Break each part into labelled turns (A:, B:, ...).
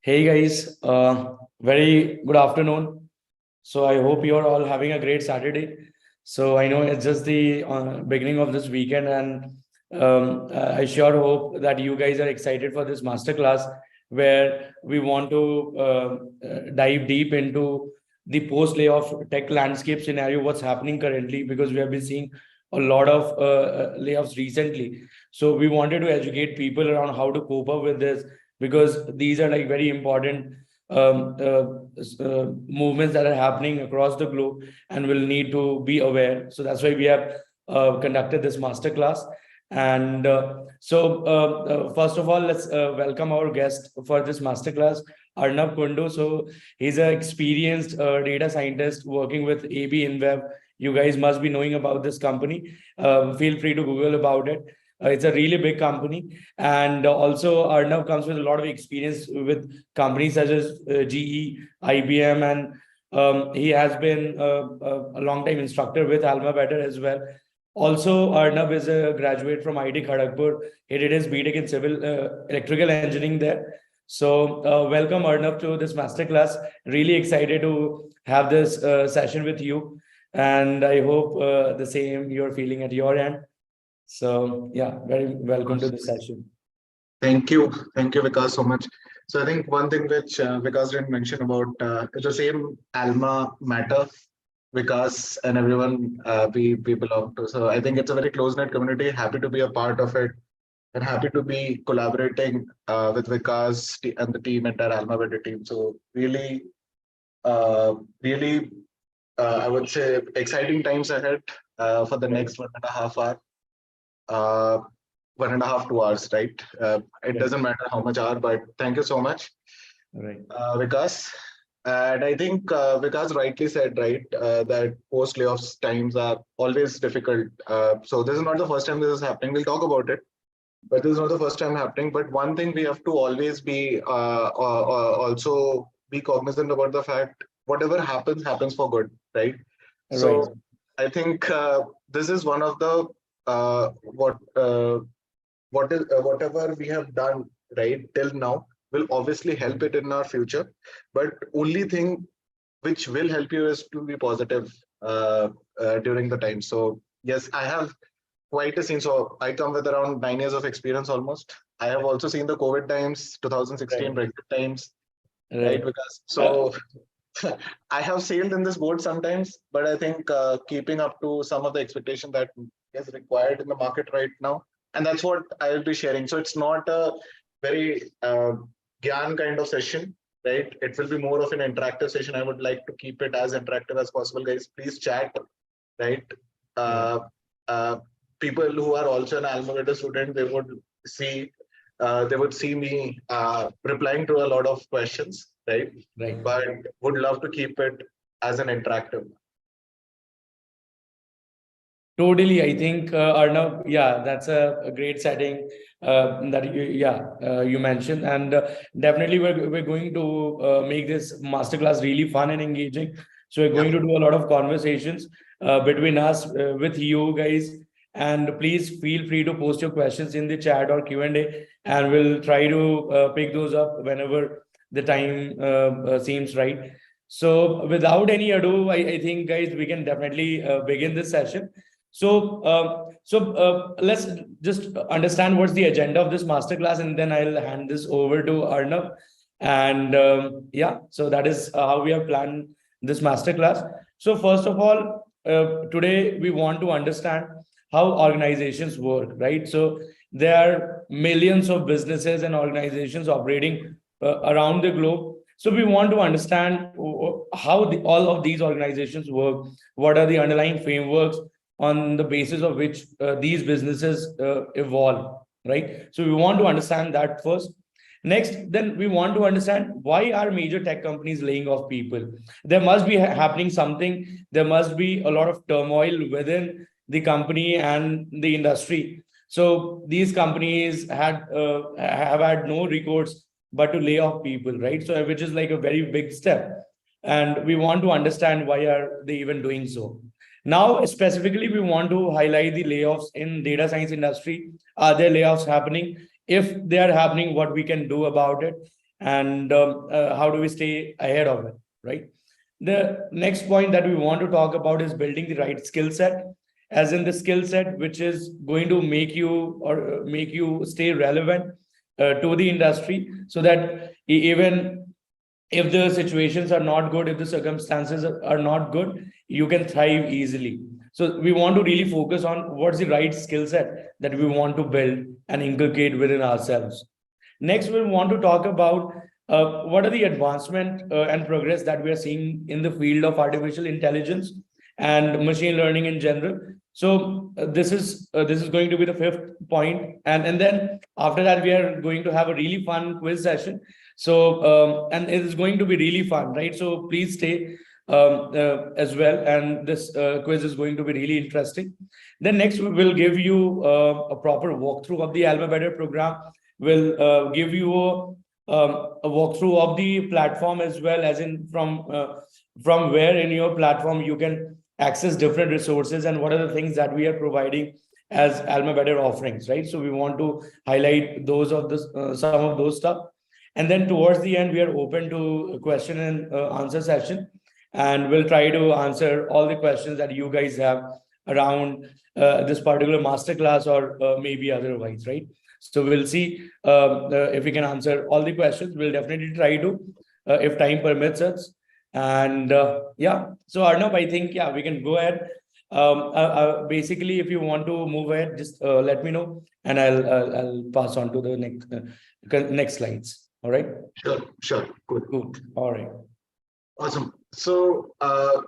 A: Hey guys, very good afternoon. So I hope you're all having a great Saturday. So I know it's just the beginning of this weekend, and I sure hope that you guys are excited for this masterclass where we want to dive deep into the post-layoff tech landscape scenario, what's happening currently, because we have been seeing a lot of layoffs recently. So we wanted to educate people around how to cope up with this because these are like very important movements that are happening across the globe and will need to be aware. So that's why we have conducted this masterclass. And first of all, let's welcome our guest for this masterclass, Arnav Kundu. So he's an experienced data scientist working with AB InWeb. You guys must be knowing about this company. Feel free to Google about it. It's a really big company. And also, Arnav comes with a lot of experience with companies such as GE, IBM, and he has been a long time instructor with Alma Better as well. Also, Arnav is a graduate from IIT Kharagpur. He did his BTech in civil electrical engineering there. So, welcome Arnav to this masterclass. Really excited to have this session with you, and I hope the same you're feeling at your end. So yeah, very welcome to the session.
B: Thank you. Thank you, Vikas, so much. So I think one thing which Vikas didn't mention about is the same Alma matter, Vikas and everyone we belong to. So I think it's a very close-knit community. Happy to be a part of it and happy to be collaborating with Vikas and the team, entire Alma Better team. So really, really, I would say exciting times ahead for the next 1.5 hour. 1.5 2 hours, right? It doesn't matter how much hour, but thank you so much,
A: Right.
B: Vikas. And I think Vikas rightly said, right, that post layoffs times are always difficult. So this is not the first time this is happening. We'll talk about it, but this is not the first time happening. But one thing we have to always be also be cognizant about the fact whatever happens for good, right? So
A: Right.
B: I think this is one of the whatever we have done right till now will obviously help it in our future, but only thing which will help you is to be positive during the time. So yes, I have quite a scene. So I come with around 9 years of experience almost. I have also seen the COVID times, 2016
A: Right.
B: Brexit times, right?
A: Right.
B: Because so I have sailed in this boat sometimes, but I think keeping up to some of the expectation that is required in the market right now, and that's what I will be sharing. So it's not a very gyan kind of session, right? It will be more of an interactive session. I would like to keep it as interactive as possible, guys. Please chat, right? Uh, uh, People who are also an Alma Better student, they would see me replying to a lot of questions, right?
A: Right.
B: But would love to keep it as an interactive.
A: Totally. I think Arnav, yeah, that's a great setting that you mentioned, and definitely we're going to make this masterclass really fun and engaging. So we're going to do a lot of conversations between us with you guys, and please feel free to post your questions in the chat or Q&A, and we'll try to pick those up whenever the time seems right. So without any ado, I think guys we can definitely begin this session. So let's just understand what's the agenda of this masterclass, and then I'll hand this over to Arnav. And yeah, so that is how we have planned this masterclass. So first of all, today we want to understand how organizations work, right? So there are millions of businesses and organizations operating around the globe. So we want to understand how all of these organizations work. What are the underlying frameworks on the basis of which these businesses evolve, right? So we want to understand that first. Next, then we want to understand why are major tech companies laying off people. There must be happening something. There must be a lot of turmoil within the company and the industry. So these companies have had no recourse but to lay off people, right? So which is like a very big step, and we want to understand why are they even doing so. Now, specifically, we want to highlight the layoffs in data science industry. Are there layoffs happening? If they are happening, what we can do about it? and how do we stay ahead of it, right? The next point that we want to talk about is building the right skill set, as in the skill set which is going to make you or make you stay relevant to the industry, so that even if the situations are not good, if the circumstances are not good, you can thrive easily. So we want to really focus on what's the right skill set that we want to build and inculcate within ourselves. Next, we want to talk about what are the advancement and progress that we are seeing in the field of artificial intelligence and machine learning in general. So this is going to be the fifth point, and then after that we are going to have a really fun quiz session. So and it is going to be really fun, right? So please stay as well, and this quiz is going to be really interesting. Then next we will give you a proper walkthrough of the Alma Better program. Will give you a walkthrough of the platform, as well as in from where in your platform you can access different resources, and what are the things that we are providing as Alma Better offerings, right? So we want to highlight those of this some of those stuff, and then towards the end we are open to a question and answer session, and we'll try to answer all the questions that you guys have around this particular masterclass, or maybe otherwise, right? So we'll see if we can answer all the questions. We'll definitely try to, if time permits us. And yeah, so Arnav, I think, yeah, we can go ahead. Basically, if you want to move ahead, just let me know, and I'll pass on to the next slides. All right.
B: Sure. Good.
A: Cool. All right.
B: Awesome. So,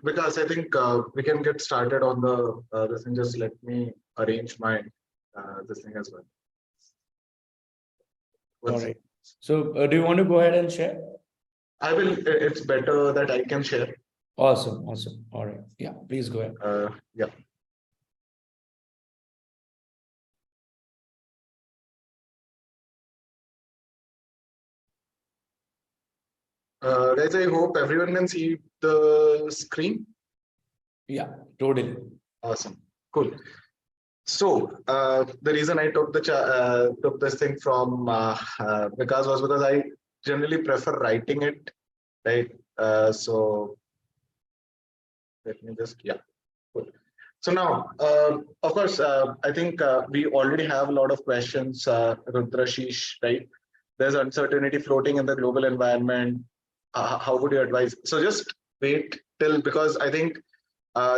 B: because I think we can get started on the this thing. Just let me arrange my this thing as well.
A: All right. So, do you want to go ahead and share?
B: I will. It's better that I can share.
A: Awesome. All right. Yeah, please go ahead.
B: Yeah. Guys, I hope everyone can see the screen.
A: Yeah, totally.
B: Awesome. Cool. So the reason I took took this thing from Vikas was because I generally prefer writing it, right? So let me just cool. So now, of course, I think we already have a lot of questions, Rudrashish, right? There's uncertainty floating in the global environment. How would you advise? So just wait till, because I think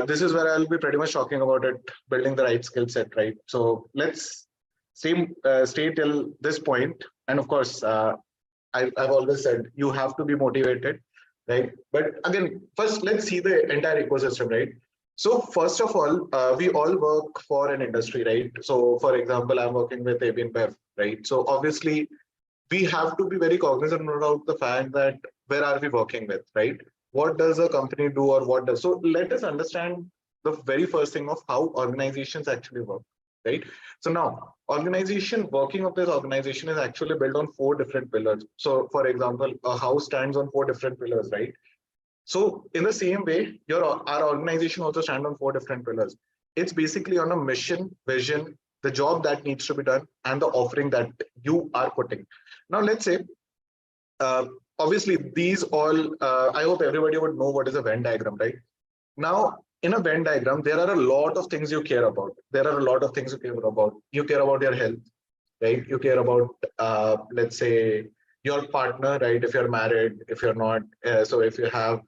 B: this is where I'll be pretty much talking about it, building the right skill set, right? So let's stay till this point. And of course, I've always said you have to be motivated, right? But again, first, let's see the entire ecosystem, right? So first of all, we all work for an industry, right? So for example, I'm working with AB InBev, right? So obviously, we have to be very cognizant about the fact that where are we working with, right? What does a company do, or what does, so let us understand the very first thing of how organizations actually work, right? So now working of this organization is actually built on 4 different pillars. So for example, a house stands on 4 different pillars, right? So in the same way, our organization also stands on 4 different pillars. It's basically on a mission, vision, the job that needs to be done, and the offering that you are putting. Now, let's say, obviously, these all, I hope everybody would know what is a Venn diagram, right? Now, in a Venn diagram, there are a lot of things you care about. There are a lot of things you care about. You care about your health, right? You care about, let's say, your partner, right? If you're married, if you're not, so if you have,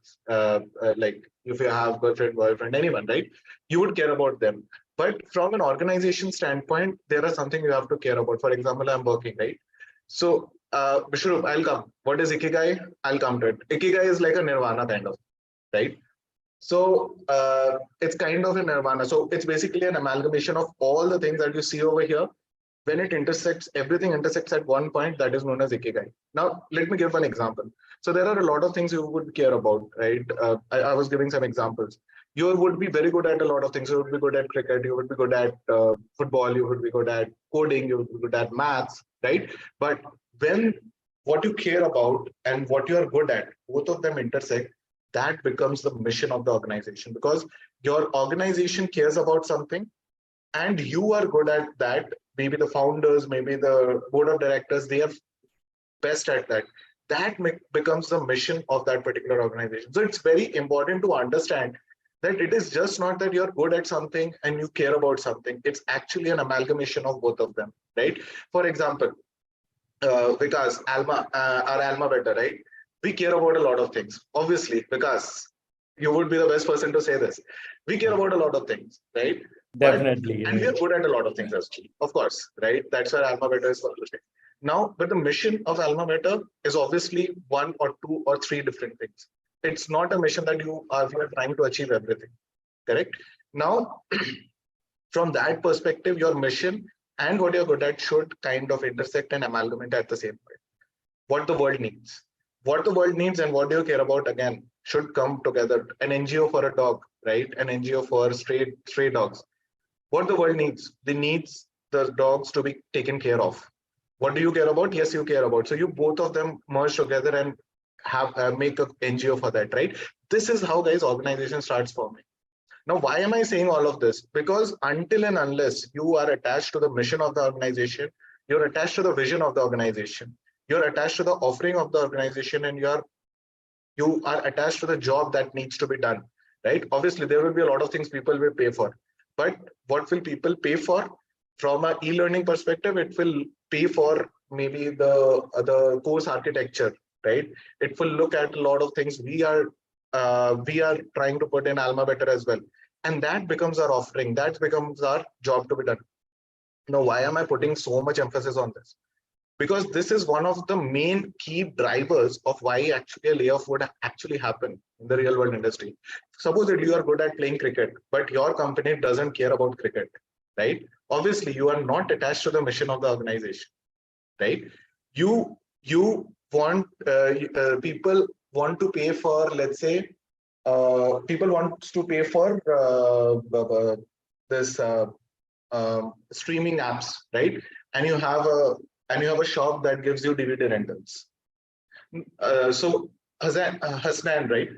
B: like, if you have girlfriend, boyfriend, anyone, right? You would care about them. But from an organization standpoint, there are something you have to care about. For example, I'm working, right? So, Vishnu, I'll come. What is Ikigai? I'll come to it. Ikigai is like a nirvana kind of, right? So it's kind of a nirvana. So it's basically an amalgamation of all the things that you see over here. When it intersects, everything intersects at one point, that is known as Ikigai. Now, let me give one example. So there are a lot of things you would care about, right? I was giving some examples. You would be very good at a lot of things. You would be good at cricket. You would be good at football. You would be good at coding. You would be good at maths, right? But when what you care about and what you are good at, both of them intersect, that becomes the mission of the organization, because your organization cares about something and you are good at that. Maybe the founders, maybe the board of directors, they are best at that. that becomes the mission of that particular organization. So it's very important to understand that it is just not that you're good at something and you care about something. It's actually an amalgamation of both of them, right? For example, because our alma beta, right? We care about a lot of things, obviously, because you would be the best person to say this. We care about a lot of things, right? But
A: Definitely,
B: and we are
A: right.
B: good at a lot of things as well, of course, right? That's where alma beta is publishing. Now, but the mission of alma beta is obviously one or two or three different things. It's not a mission that you are trying to achieve everything, correct? Now, from that perspective, your mission and what you're good at should kind of intersect and amalgamate at the same point. What the world needs. What the world needs and what do you care about, again, should come together. An NGO for a dog, right? An NGO for stray dogs. What the world needs. They needs the dogs to be taken care of. What do you care about? Yes, you care about. So you both of them merge together and have make a NGO for that, right? This is how, guys, organization starts forming. Now, why am I saying all of this? Because until and unless you are attached to the mission of the organization, you're attached to the vision of the organization, you're attached to the offering of the organization, and you are attached to the job that needs to be done, right? Obviously, there will be a lot of things people will pay for, but what will people pay for? From an e-learning perspective, it will pay for maybe the course architecture, right? It will look at a lot of things we are trying to put in alma better as well, and that becomes our offering, that becomes our job to be done. Now, why am I putting so much emphasis on this? Because this is one of the main key drivers of why actually a layoff would actually happen in the real world industry. Suppose that you are good at playing cricket, but your company doesn't care about cricket, right? Obviously, you are not attached to the mission of the organization, right? You want people want to pay for, let's say, people want to pay for this streaming apps, right? And you have a shop that gives you DVD rentals. So Hasnan, right?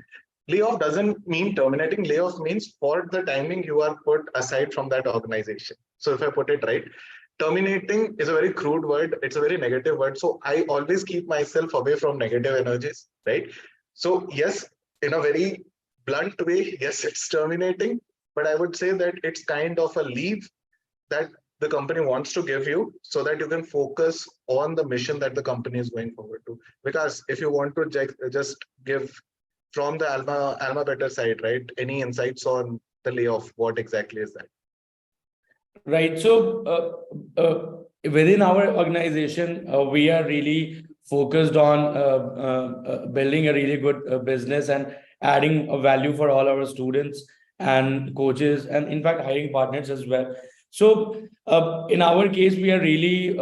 B: Layoff doesn't mean terminating. Layoff means for the timing you are put aside from that organization. So if I put it right, terminating is a very crude word. It's a very negative word. So I always keep myself away from negative energies, right? So yes, in a very blunt way, yes, it's terminating, but I would say that it's kind of a leave that the company wants to give you so that you can focus on the mission that the company is going forward to. Because if you want to just give from the alma better side, right, any insights on the layoff, what exactly is that?
A: Right. So within our organization, we are really focused on building a really good business and adding a value for all our students and coaches, and in fact, hiring partners as well. So in our case, we are really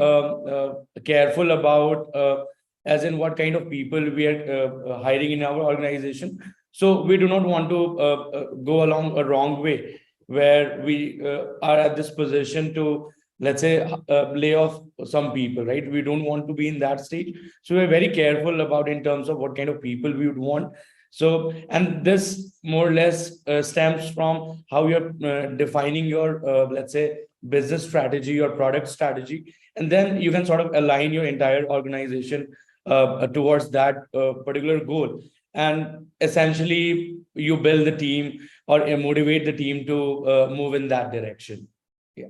A: careful about, as in what kind of people we are hiring in our organization. So we do not want to go along a wrong way where we are at this position to, let's say, lay off some people, right? We don't want to be in that stage. So we're very careful about in terms of what kind of people we would want. So, and this more or less stems from how you're defining your, let's say, business strategy or product strategy. And then you can sort of align your entire organization towards that particular goal. And essentially, you build the team or motivate the team to move in that direction. Yeah.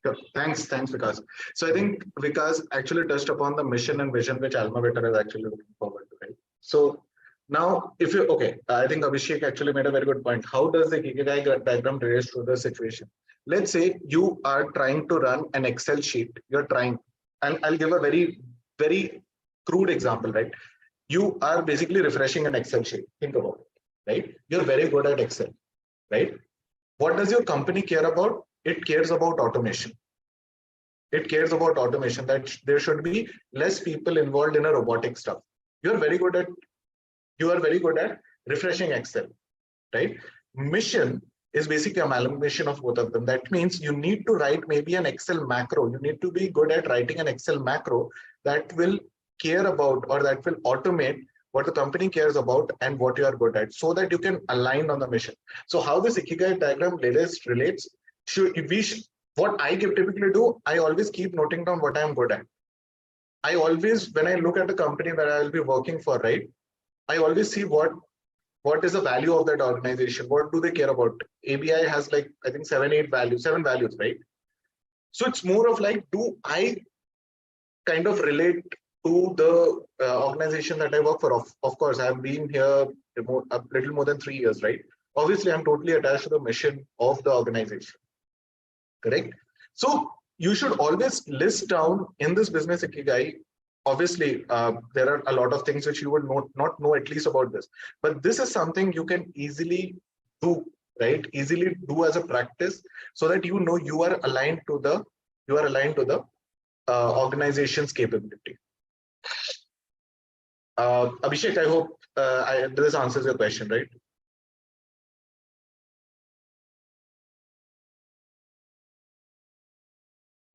B: Sure. Thanks, Vikas. So I think Vikas actually touched upon the mission and vision which Alma Better is actually looking forward to, right? So now, if you okay, I think Abhishek actually made a very good point. How does the Ikigai diagram relate to the situation? Let's say you are trying to run an Excel sheet. You're trying, and I'll give a very crude example, right? You are basically refreshing an Excel sheet. Think about it, right? You're very good at Excel, right? What does your company care about? It cares about automation. It cares about automation, that there should be less people involved in a robotic stuff. You are very good at refreshing Excel, right? Mission is basically a amalgamation of both of them. That means you need to write maybe an Excel macro. You need to be good at writing an Excel macro that will care about or that will automate what the company cares about and what you are good at, so that you can align on the mission. So how this Ikigai diagram relates, what I typically do, I always keep noting down what I'm good at. I always, when I look at the company where I'll be working for, right, I always see what is the value of that organization? What do they care about? ABI has like, I think 7 values, right? So it's more of like, do I kind of relate to the organization that I work for? Of course, I've been here a little more than 3 years, right? Obviously, I'm totally attached to the mission of the organization, correct? So you should always list down in this business ikigai. Obviously, there are a lot of things which you would not know at least about this, but this is something you can easily do, right? Easily do as a practice, so that you know you are aligned to the organization's capability. Abhishek, I hope this answers your question, right?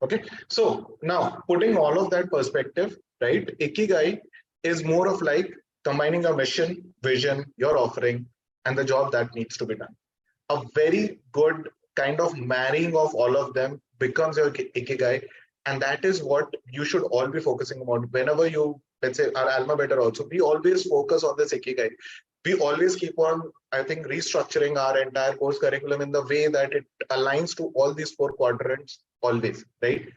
B: Okay, so now putting all of that perspective, right? Ikigai is more of like combining a mission, vision, your offering, and the job that needs to be done. A very good kind of marrying of all of them becomes your ikigai, and that is what you should all be focusing on whenever you, let's say, our alma better also. We always focus on this ikigai. We always keep on, I think, restructuring our entire course curriculum in the way that it aligns to all these 4 quadrants always, right?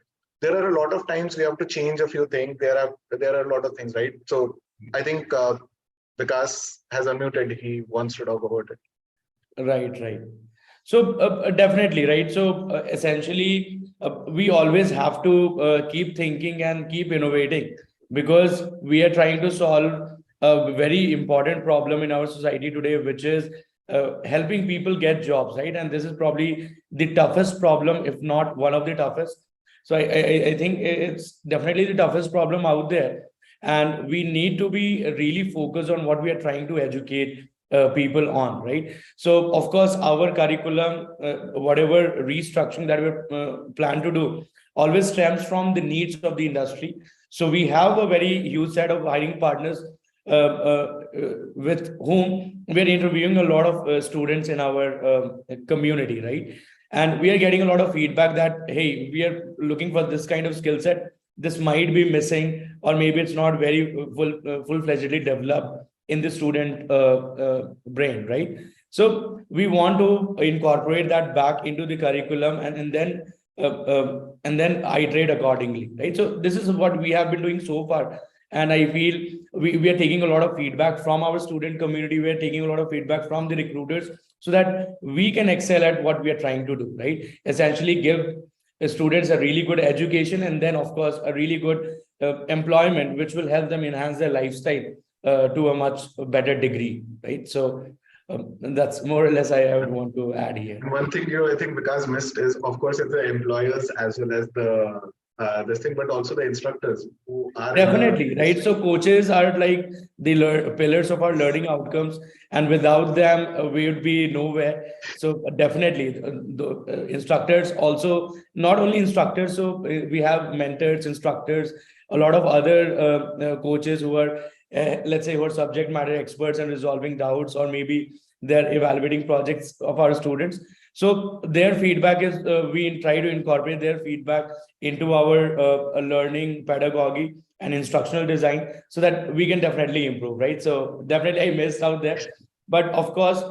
B: There are a lot of times we have to change a few things. There are a lot of things, right? So I think Vikas has unmuted. He wants to talk about it.
A: Right. So definitely, right? So essentially, we always have to keep thinking and keep innovating, because we are trying to solve a very important problem in our society today, which is helping people get jobs, right? And this is probably the toughest problem, if not one of the toughest. So I think it's definitely the toughest problem out there, and we need to be really focused on what we are trying to educate people on, right? So of course our curriculum, whatever restructuring that we plan to do, always stems from the needs of the industry. So we have a very huge set of hiring partners with whom we are interviewing a lot of students in our community, right? And we are getting a lot of feedback that, hey, we are looking for this kind of skill set, this might be missing, or maybe it's not very full-fledgedly developed in the student brain, right? So we want to incorporate that back into the curriculum, and then iterate accordingly, right? So this is what we have been doing so far, and I feel we are taking a lot of feedback from our student community. We are taking a lot of feedback from the recruiters, so that we can excel at what we are trying to do, right? Essentially give students a really good education, and then of course a really good employment, which will help them enhance their lifestyle to a much better degree, right? So that's more or less I would want to add here.
B: One thing I think Vikas missed is, of course, it's the employers as well as the this thing, but also the instructors who are
A: Definitely, right? So coaches are like the pillars of our learning outcomes, and without them, we would be nowhere. So definitely, the instructors also, not only instructors. So we have mentors, instructors, a lot of other coaches who are, let's say, who are subject matter experts and resolving doubts, or maybe they're evaluating projects of our students. So their feedback is, we try to incorporate their feedback into our learning pedagogy and instructional design, so that we can definitely improve, right? So definitely I missed out there, but of course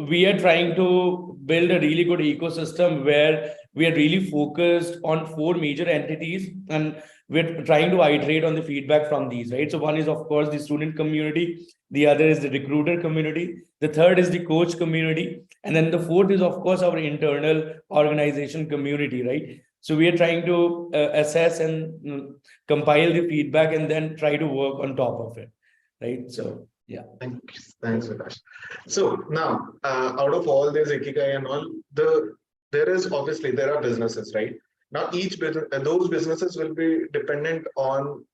A: we are trying to build a really good ecosystem where we are really focused on 4 major entities, and we're trying to iterate on the feedback from these, right? So one is of course the student community, the other is the recruiter community, the third is the coach community, and then the fourth is of course our internal organization community, right? So we are trying to assess and compile the feedback, and then try to work on top of it, right? So yeah.
B: Thanks, Vikas. So now, out of all this ikigai and all, there are businesses, right? Now each business, those businesses will be dependent on.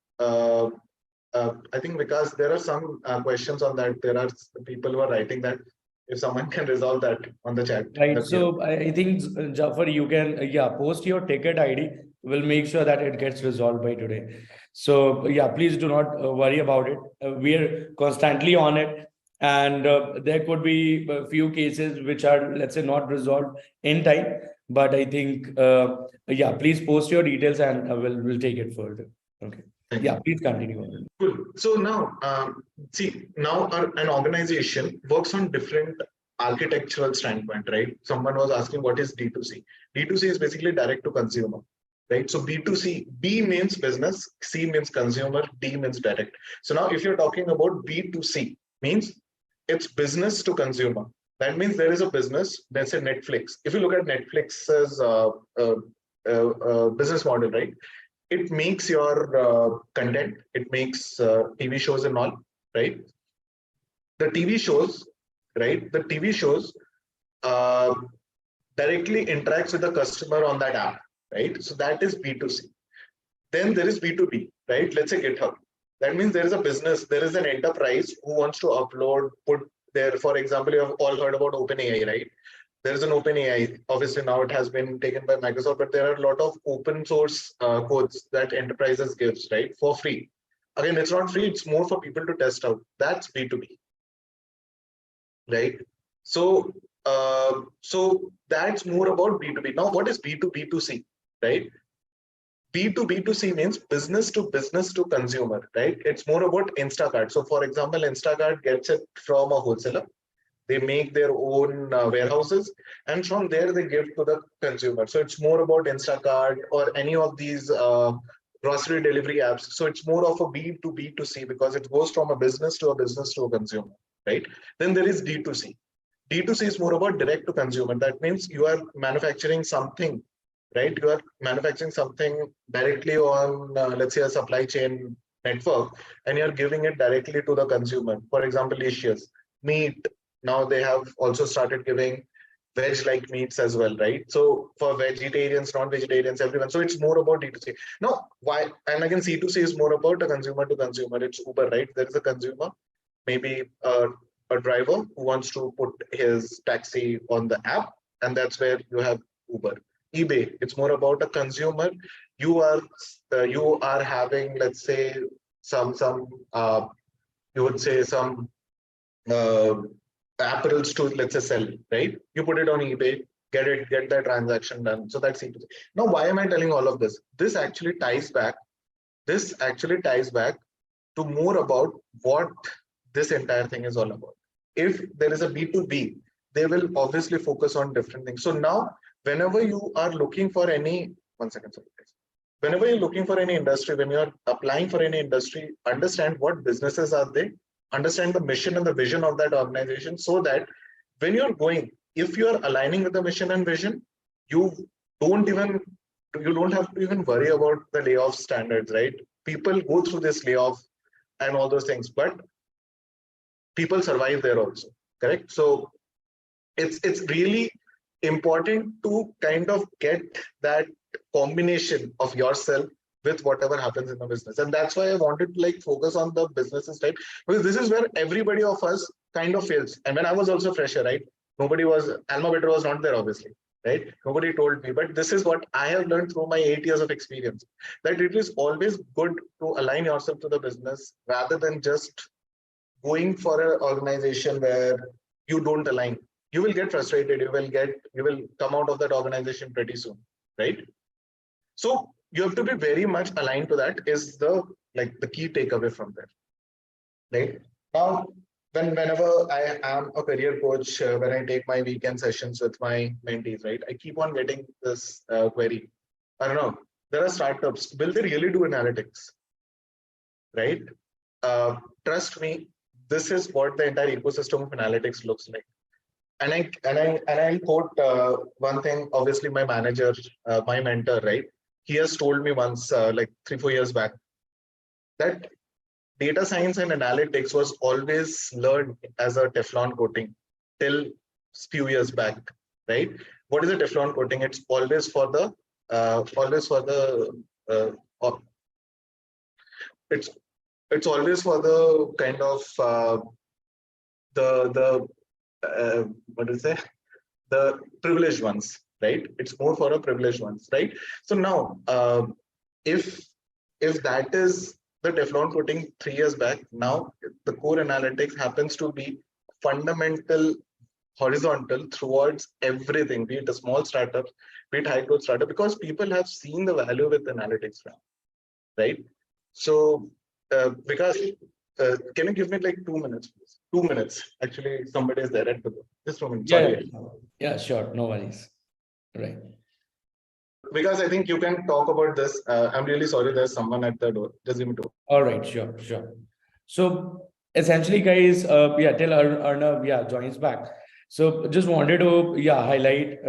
B: I think because there are some questions on that. There are people who are writing that. If someone can resolve that on the chat.
A: Right. So I think, Jafar, you can, yeah, post your ticket ID. We'll make sure that it gets resolved by today. So yeah, please do not worry about it. We are constantly on it, and there could be a few cases which are, let's say, not resolved in time. But I think, yeah, please post your details, and we'll take it further. Okay. Yeah, please continue.
B: Cool. So now, see, now an organization works on different architectural standpoint, right? Someone was asking what is D2C. D2C is basically direct to consumer, right? So B2C, B means business, C means consumer, D means direct. So now if you're talking about B2C, means it's business to consumer. That means there is a business, let's say Netflix. If you look at Netflix's business model, right? It makes your content, it makes TV shows and all, right? The TV shows, right? The TV shows uh, directly interacts with the customer on that app, right? So that is B2C. Then there is B2B, right? Let's say GitHub. That means there is a business, there is an enterprise who wants to upload, put there, for example, you have all heard about OpenAI, right? There is an OpenAI. Obviously, now it has been taken by Microsoft, but there are a lot of open source codes that enterprises gives, right, for free. Again, it's not free; it's more for people to test out. That's B2B, right? So, so that's more about B2B. Now, what is B2B2C, right? B2B2C means business to consumer, right? It's more about Instacart. So, for example, Instacart gets it from a wholesaler. They make their own warehouses, and from there they give to the consumer. So it's more about Instacart or any of these grocery delivery apps. So it's more of a B2B2C because it goes from a business to a consumer, right? Then there is D2C. D2C is more about direct to consumer. That means you are manufacturing something, right? You are manufacturing something directly on, let's say, a supply chain network, and you're giving it directly to the consumer. For example, Licious, meat. Now they have also started giving veg-like meats as well, right? So for vegetarians, non-vegetarians, everyone. So it's more about D2C. Now, why? And again, C2C is more about a consumer to consumer. It's Uber, right? There is a consumer, maybe a driver who wants to put his taxi on the app, and that's where you have Uber. eBay, it's more about a consumer. You are having, let's say, some you would say some uh, apparels to, let's say, sell, right? You put it on eBay, get that transaction done. So that's C2C. Now, why am I telling all of this? This actually ties back to more about what this entire thing is all about. If there is a B2B, they will obviously focus on different things. So now, whenever you are looking for any, one second, sorry, guys. Whenever you're looking for any industry, when you're applying for any industry, understand what businesses are they, understand the mission and the vision of that organization, so that when you're going, if you are aligning with the mission and vision, you don't have to even worry about the layoff standards, right? People go through this layoff and all those things, but people survive there also, correct? So it's really important to kind of get that combination of yourself with whatever happens in the business. And that's why I wanted to like focus on the businesses type, because this is where everybody of us kind of fails. And when I was also fresher, right? Nobody was, Alma Better was not there, obviously, right? Nobody told me, but this is what I have learned through my 8 years of experience, that it is always good to align yourself to the business rather than just going for an organization where you don't align. You will get frustrated. You will come out of that organization pretty soon, right? So you have to be very much aligned to that is the key takeaway from there, right? Now, whenever I am a career coach, when I take my weekend sessions with my mentees, right, I keep on getting this query. I don't know. There are startups. Will they really do analytics, right? Trust me, this is what the entire ecosystem of analytics looks like. And I quote one thing. Obviously, my manager, my mentor, right? He has told me once, like 3-4 years back, that data science and analytics was always learned as a Teflon coating till few years back, right? What is a Teflon coating? It's always for the it's always for the kind of the what is it? The privileged ones, right? It's more for a privileged ones, right? So now, if that is the Teflon coating 3 years back, now the core analytics happens to be fundamental, horizontal towards everything, be it a small startup, be it high growth startup, because people have seen the value with analytics now, right? So, because can you give me like 2 minutes, please? 2 minutes. Actually, somebody is there at the door. Just a moment.
A: Yeah,
B: Sorry.
A: yeah, sure. No worries. Right.
B: Because I think you can talk about this. I'm really sorry. There's someone at the door. Just give me 2.
A: All right, sure, sure. So essentially, guys, yeah, till Arnav, yeah, joins back. So just wanted to, yeah, highlight,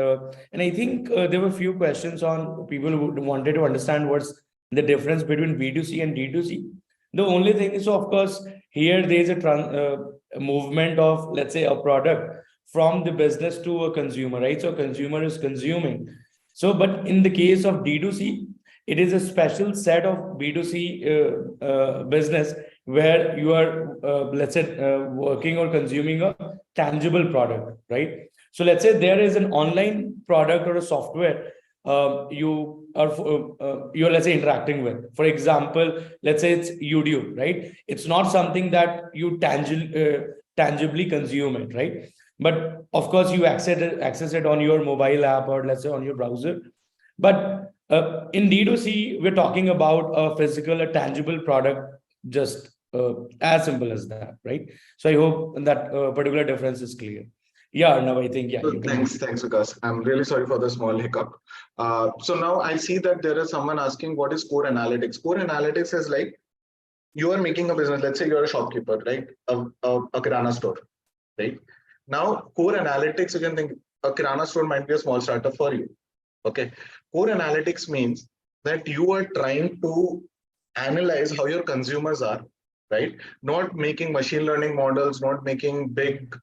A: and I think there were a few questions on people who wanted to understand what's the difference between B2C and D2C. The only thing is, so of course, here there is a movement of, let's say, a product from the business to a consumer, right? So consumer is consuming. So, but in the case of D2C, it is a special set of B2C business where you are, let's say, working or consuming a tangible product, right? So let's say there is an online product or a software you're, let's say, interacting with. For example, let's say it's YouTube, right? It's not something that you tangibly consume it, right? But of course, you access it on your mobile app or let's say on your browser. But in D2C, we're talking about a physical, a tangible product, just as simple as that, right? So I hope that particular difference is clear. Yeah, no, I think, yeah,
B: So
A: you can.
B: thanks, Vikas. I'm really sorry for the small hiccup. So now I see that there is someone asking what is core analytics. Core analytics is like you are making a business. Let's say you're a shopkeeper, right? A kirana store, right? Now, core analytics, you can think a kirana store might be a small startup for you. Okay. Core analytics means that you are trying to analyze how your consumers are, right? Not making machine learning models, not making big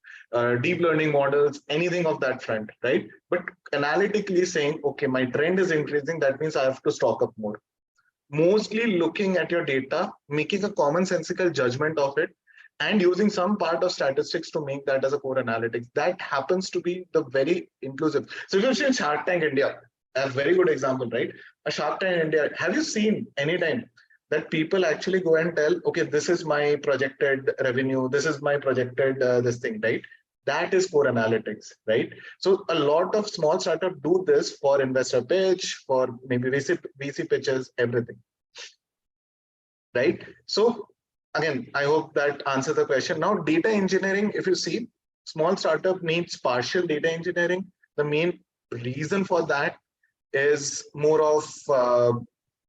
B: deep learning models, anything of that front, right? But analytically saying, okay, my trend is increasing, that means I have to stock up more. Mostly looking at your data, making a commonsensical judgment of it, and using some part of statistics to make that as a core analytics. That happens to be the very inclusive. So if you've seen Shark Tank India, a very good example, right? A Shark Tank India, have you seen any time that people actually go and tell, okay, this is my projected revenue, this is my projected this thing, right? That is core analytics, right? So a lot of small startups do this for investor pitch, for maybe VC pitches, everything, right? So again, I hope that answers the question. Now, data engineering, if you see, small startup needs partial data engineering. The main reason for that is more of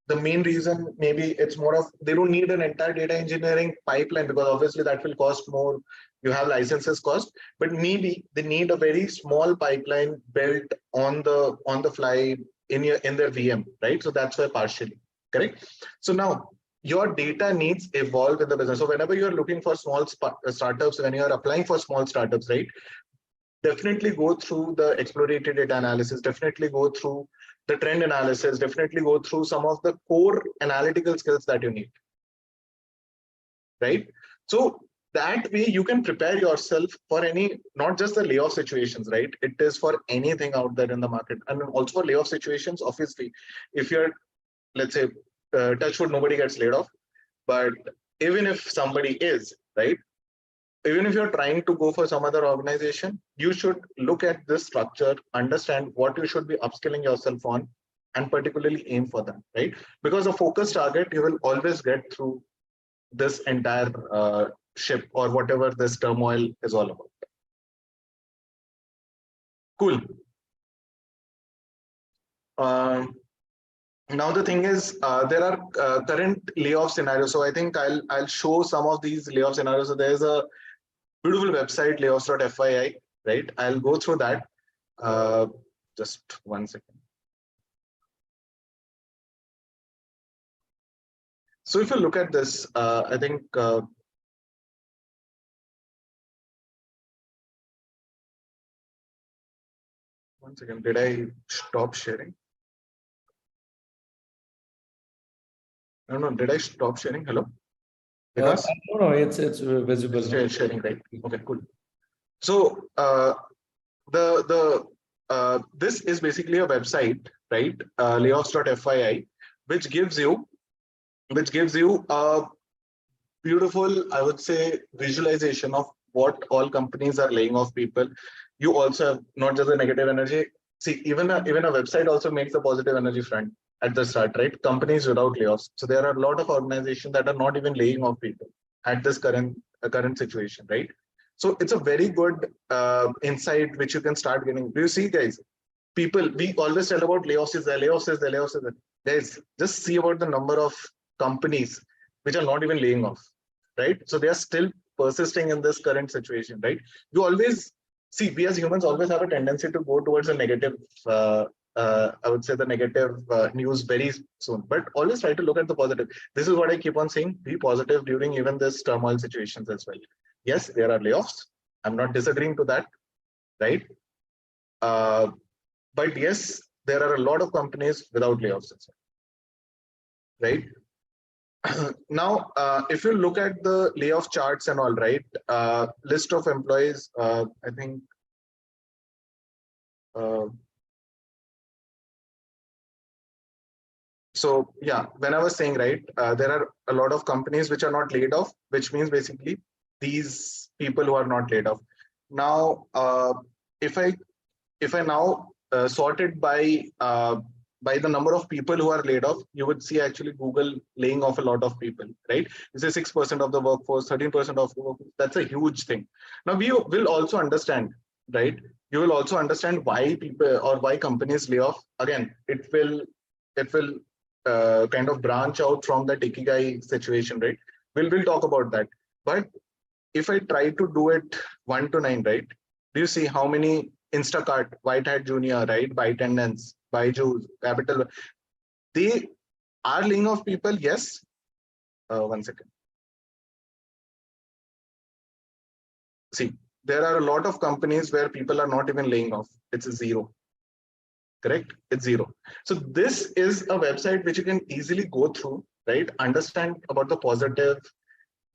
B: the main reason, maybe it's more of they don't need an entire data engineering pipeline because obviously that will cost more. You have licenses cost, but maybe they need a very small pipeline built on the fly in their VM, right? So that's why partially, correct? So now your data needs evolve in the business. So whenever you're looking for small startups, when you're applying for small startups, right? Definitely go through the exploratory data analysis, definitely go through the trend analysis, definitely go through some of the core analytical skills that you need, right? So that way you can prepare yourself for any, not just the layoff situations, right? It is for anything out there in the market. And also for layoff situations, obviously, if you're, let's say, touch wood, nobody gets laid off. But even if somebody is, right? Even if you're trying to go for some other organization, you should look at this structure, understand what you should be upskilling yourself on, and particularly aim for them, right? Because a focused target, you will always get through this entire ship or whatever this turmoil is all about. Cool. Now the thing is, there are current layoff scenarios. So I think I'll show some of these layoff scenarios. So there's a beautiful website, layoffs.fyi, right? I'll go through that. Just 1 second. So if you look at this, I think one second, did I stop sharing? No, did I stop sharing? Hello? Because
A: No, it's visible.
B: it's sharing, right? Okay, cool. So this is basically a website, right? Layoffs.fyi, which gives you a beautiful, I would say, visualization of what all companies are laying off people. You also have not just the negative energy. See, even a website also makes a positive energy front. at the start, right? Companies without layoffs. So there are a lot of organizations that are not even laying off people at this current situation, right? So it's a very good insight which you can start getting. Do you see, guys? People, we always tell about layoffs is there, layoffs is there, layoffs is there. Guys, just see about the number of companies which are not even laying off, right? So they are still persisting in this current situation, right? You always see, we as humans always have a tendency to go towards a negative, I would say the negative news very soon, but always try to look at the positive. This is what I keep on saying, be positive during even this turmoil situations as well. Yes, there are layoffs. I'm not disagreeing to that, right? But yes, there are a lot of companies without layoffs as well, right? Now, if you look at the layoff charts and all, right, list of employees, I think, so yeah, when I was saying, right, there are a lot of companies which are not laid off, which means basically these people who are not laid off. Now, if I now sort it by the number of people who are laid off, you would see actually Google laying off a lot of people, right? It's a 6% of the workforce, 13% of the workforce. That's a huge thing. Now we will also understand, right? You will also understand why people or why companies lay off. Again, it will kind of branch out from the ikigai situation, right? We'll talk about that. But if I try to do it 1 to 9, right? Do you see how many Instacart, White Hat Junior, right? ByteDance, Byju's, Capital, they are laying off people, yes. 1 second. See, there are a lot of companies where people are not even laying off. It's a zero. Correct? It's zero. So this is a website which you can easily go through, right? Understand about the positive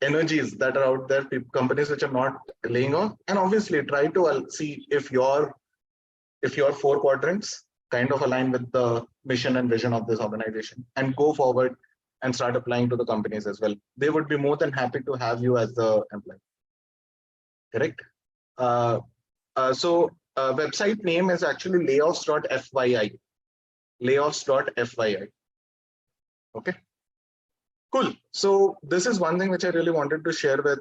B: energies that are out there, companies which are not laying off, and obviously try to see if your 4 quadrants kind of align with the mission and vision of this organization, and go forward and start applying to the companies as well. They would be more than happy to have you as the employee. Correct? So website name is actually layoffs.fyi. Layoffs.fyi. Okay. Cool. So this is one thing which I really wanted to share with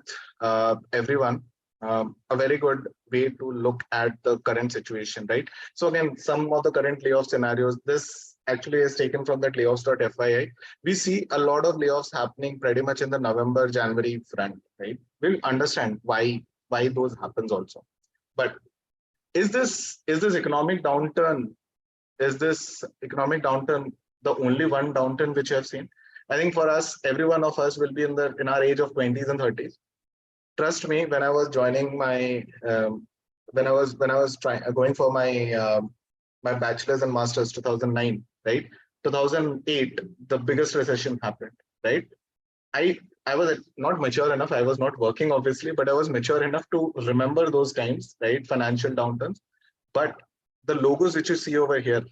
B: everyone. A very good way to look at the current situation, right? So again, some of the current layoff scenarios, this actually is taken from that layoffs.fyi. We see a lot of layoffs happening pretty much in the November, January front, right? We'll understand why those happens also. But is this economic downturn, the only one downturn which you have seen? I think for us, every one of us will be in our age of 20s and 30s. Trust me, when I was joining my when I was going for my my bachelor's and master's 2009, right? 2008, the biggest recession happened, right? I was not mature enough. I was not working, obviously, but I was mature enough to remember those times, right? Financial downturns. But the logos which you see over here,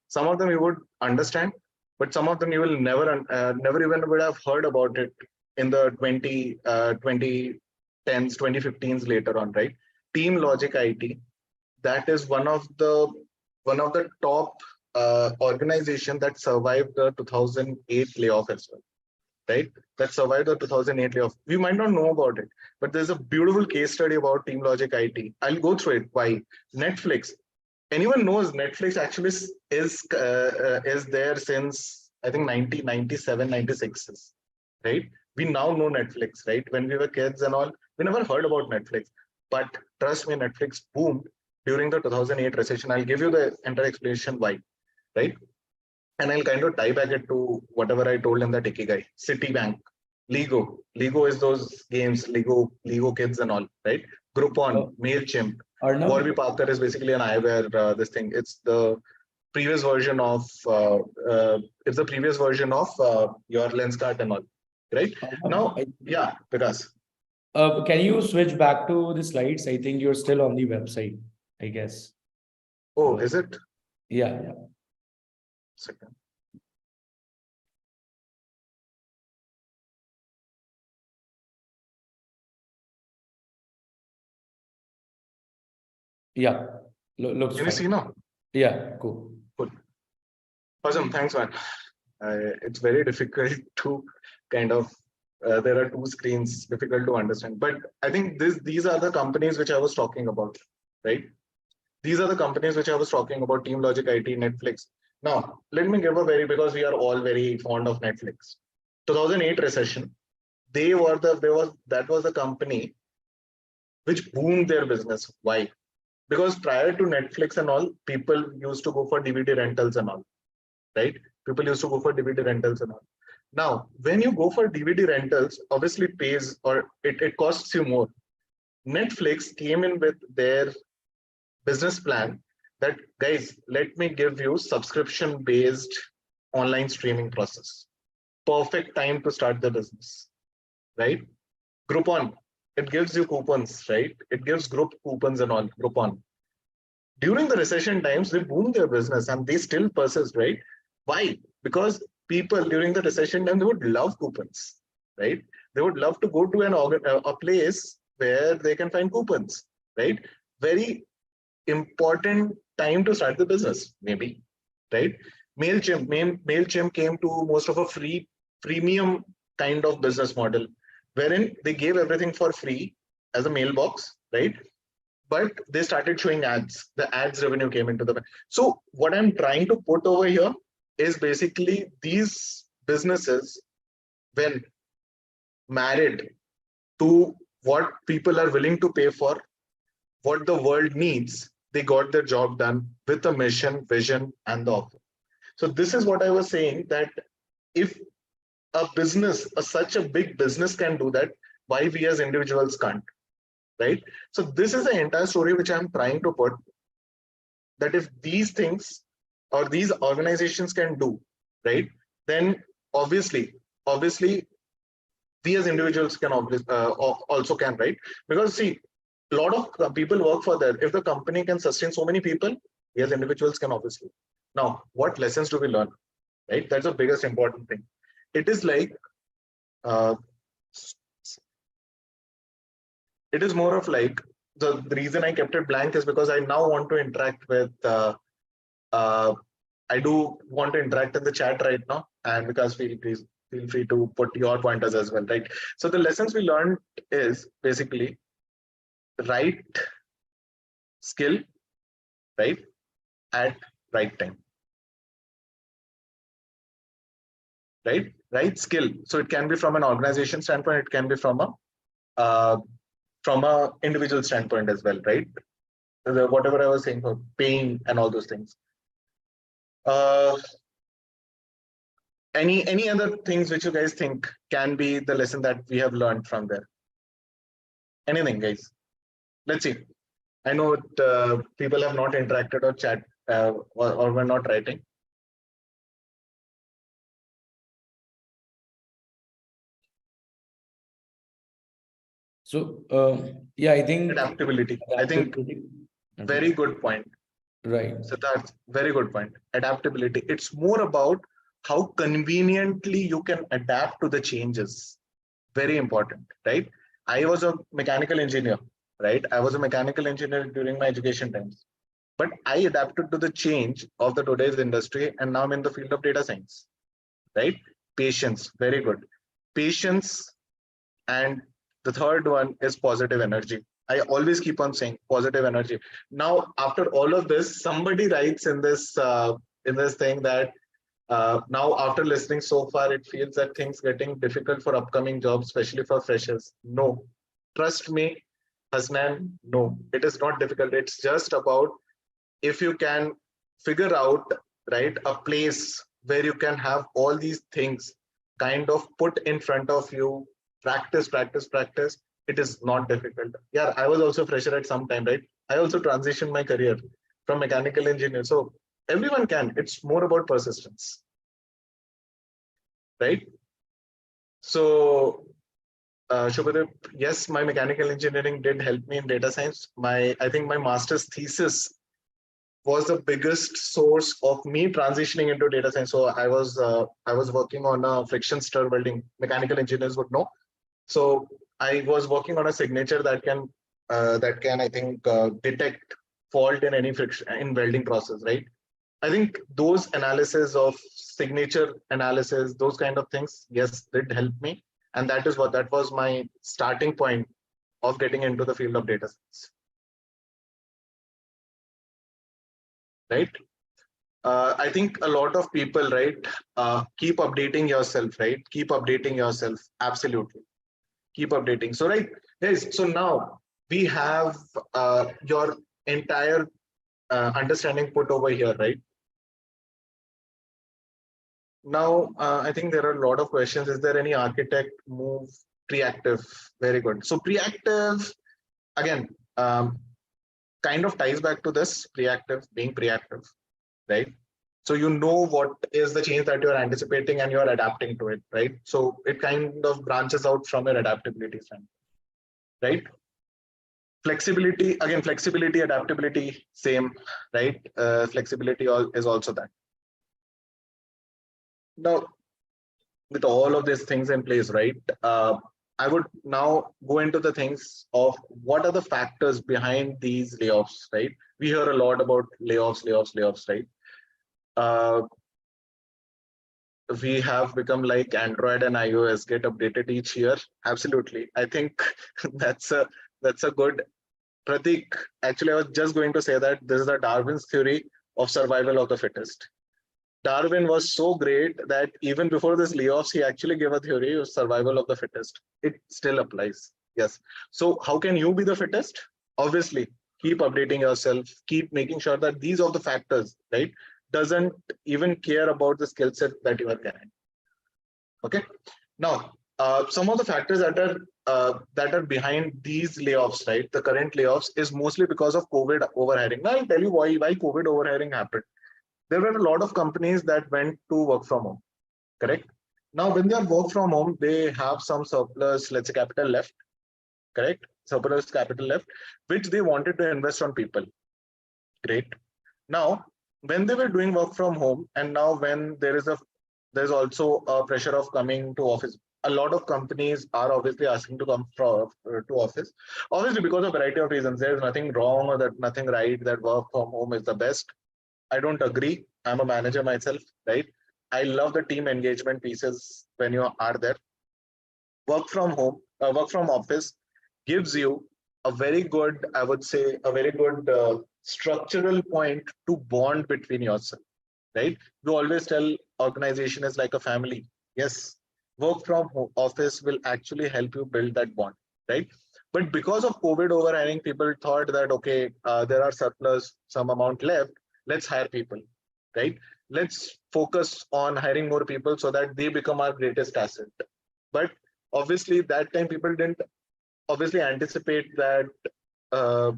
B: some of them you would understand, but some of them you will never even would have heard about it in the 2010s, 2015s later on, right? Team Logic IT, that is one of the top organization that survived the 2008 layoff as well, right? That survived the 2008 layoff. We might not know about it, but there's a beautiful case study about Team Logic IT. I'll go through it. Why? Netflix. Anyone knows Netflix actually is there since I think 1997, 96, right? We now know Netflix, right? When we were kids and all, we never heard about Netflix. But trust me, Netflix boomed during the 2008 recession. I'll give you the entire explanation why, right? And I'll kind of tie back it to whatever I told in that Ikigai. Citibank, Lego is those games, Lego kids and all, right? Groupon, MailChimp, Warby Parker is basically an eyewear. This thing, it's the previous version of your Lenskart and all, right? Now, yeah, Vikas.
A: Can you switch back to the slides? I think you're still on the website, I guess.
B: Oh, is it?
A: Yeah.
B: Second.
A: Yeah, looks
B: Can
A: fine.
B: you see now?
A: Yeah, cool.
B: Awesome. Thanks, man. It's very difficult to kind of, there are two screens, difficult to understand. But I think these are the companies which I was talking about, right? These are the companies which I was talking about, Team Logic IT, Netflix. Now, let me give a because we are all very fond of Netflix. 2008 recession, that was the company which boomed their business. Why? Because prior to Netflix and all, people used to go for DVD rentals and all, right? People used to go for DVD rentals and all. Now, when you go for DVD rentals, obviously it pays or it costs you more. Netflix came in with their business plan that, guys, let me give you subscription based online streaming process. Perfect time to start the business, right? Groupon, it gives you coupons, right? It gives group coupons and all. Groupon, during the recession times, they boomed their business and they still persist, right? Why? Because people during the recession time, they would love coupons, right? They would love to go to a place where they can find coupons, right? Very important time to start the business, maybe, right? MailChimp came to most of a freemium kind of business model, wherein they gave everything for free as a mailbox, right? But they started showing ads. The ads revenue came into the. So what I'm trying to put over here is basically these businesses, when married to what people are willing to pay for, what the world needs, they got their job done with a mission, vision, and the offer. So this is what I was saying, that if a business, such a big business can do that, why we as individuals can't, right? So this is the entire story which I'm trying to put, that if these things or these organizations can do, right, then obviously we as individuals can also can, right? Because see, a lot of people work for that. If the company can sustain so many people, we as individuals can obviously. Now, what lessons do we learn, right? That's the biggest important thing. It is like, uh, it is more of like, the reason I kept it blank is because I now want to interact with, I do want to interact in the chat right now, and because feel free to put your pointers as well, right? So the lessons we learned is basically right skill, right, at right time, right skill. So it can be from an organization standpoint, it can be uh, from a individual standpoint as well, right? Whatever I was saying for paying and all those things. Any other things which you guys think can be the lesson that we have learned from there? Anything, guys? Let's see. I know people have not interacted or chat or were not writing.
A: So yeah, I think
B: Adaptability. I think very good point.
A: Right.
B: So that's very good point. Adaptability. It's more about how conveniently you can adapt to the changes. Very important, right? I was a mechanical engineer, right? I was a mechanical engineer during my education times, but I adapted to the change of the today's industry, and now I'm in the field of data science, right? Patience, very good. Patience, and the third one is positive energy. I always keep on saying positive energy. Now, after all of this, somebody writes in this thing that now after listening so far, it feels that things getting difficult for upcoming jobs, especially for freshers. No, trust me, Hasnan, no, it is not difficult. It's just about if you can figure out, right, a place where you can have all these things kind of put in front of you, practice, it is not difficult. Yeah, I was also fresher at some time, right? I also transitioned my career from mechanical engineer. So everyone can. It's more about persistence, right? So Shubhadev, yes, my mechanical engineering did help me in data science. I think my master's thesis was the biggest source of me transitioning into data science. So I was working on a friction stir welding. Mechanical engineers would know. So I was working on a signature that can I think detect fault in any friction in welding process, right? I think those analysis of signature analysis, those kind of things, yes, did help me. And that was my starting point of getting into the field of data science. Right. I think a lot of people, right, keep updating yourself, right? Keep updating yourself. Absolutely. Keep updating. So, right, guys, so now we have your entire understanding put over here, right? Now, I think there are a lot of questions. Is there any architect move preactive? Very good. So preactive, again, kind of ties back to this preactive, being preactive, right? So you know what is the change that you're anticipating and you're adapting to it, right? So it kind of branches out from your adaptability standpoint, right? Flexibility, again, flexibility, adaptability, same, right? Flexibility is also that. Now, with all of these things in place, right? I would now go into the things of what are the factors behind these layoffs, right? We hear a lot about layoffs, right? We have become like Android and iOS, get updated each year. Absolutely. I think that's a good Pratik. Actually, I was just going to say that this is the Darwin's theory of survival of the fittest. Darwin was so great that even before this layoffs, he actually gave a theory of survival of the fittest. It still applies. Yes. So how can you be the fittest? Obviously, keep updating yourself, keep making sure that these are the factors, right? Doesn't even care about the skill set that you are carrying. Okay. Now, some of the factors that are behind these layoffs, right? The current layoffs is mostly because of COVID overhiring. Now, I'll tell you why COVID overhiring happened. There were a lot of companies that went to work from home, correct? Now, when they are work from home, they have some surplus, let's say capital left, correct? Surplus capital left, which they wanted to invest on people. Great. Now, when they were doing work from home, and now when there's also a pressure of coming to office. A lot of companies are obviously asking to come to office, obviously because of a variety of reasons. There's nothing wrong or that nothing right that work from home is the best. I don't agree. I'm a manager myself, right? I love the team engagement pieces when you are there. Work from home, work from office gives you a very good, I would say, a very good structural point to bond between yourself, right? You always tell organization is like a family. Yes, work from office will actually help you build that bond, right? But because of COVID overhiring, people thought that, okay, there are surplus, some amount left, let's hire people, right? Let's focus on hiring more people so that they become our greatest asset. But obviously, that time people didn't obviously anticipate that uh,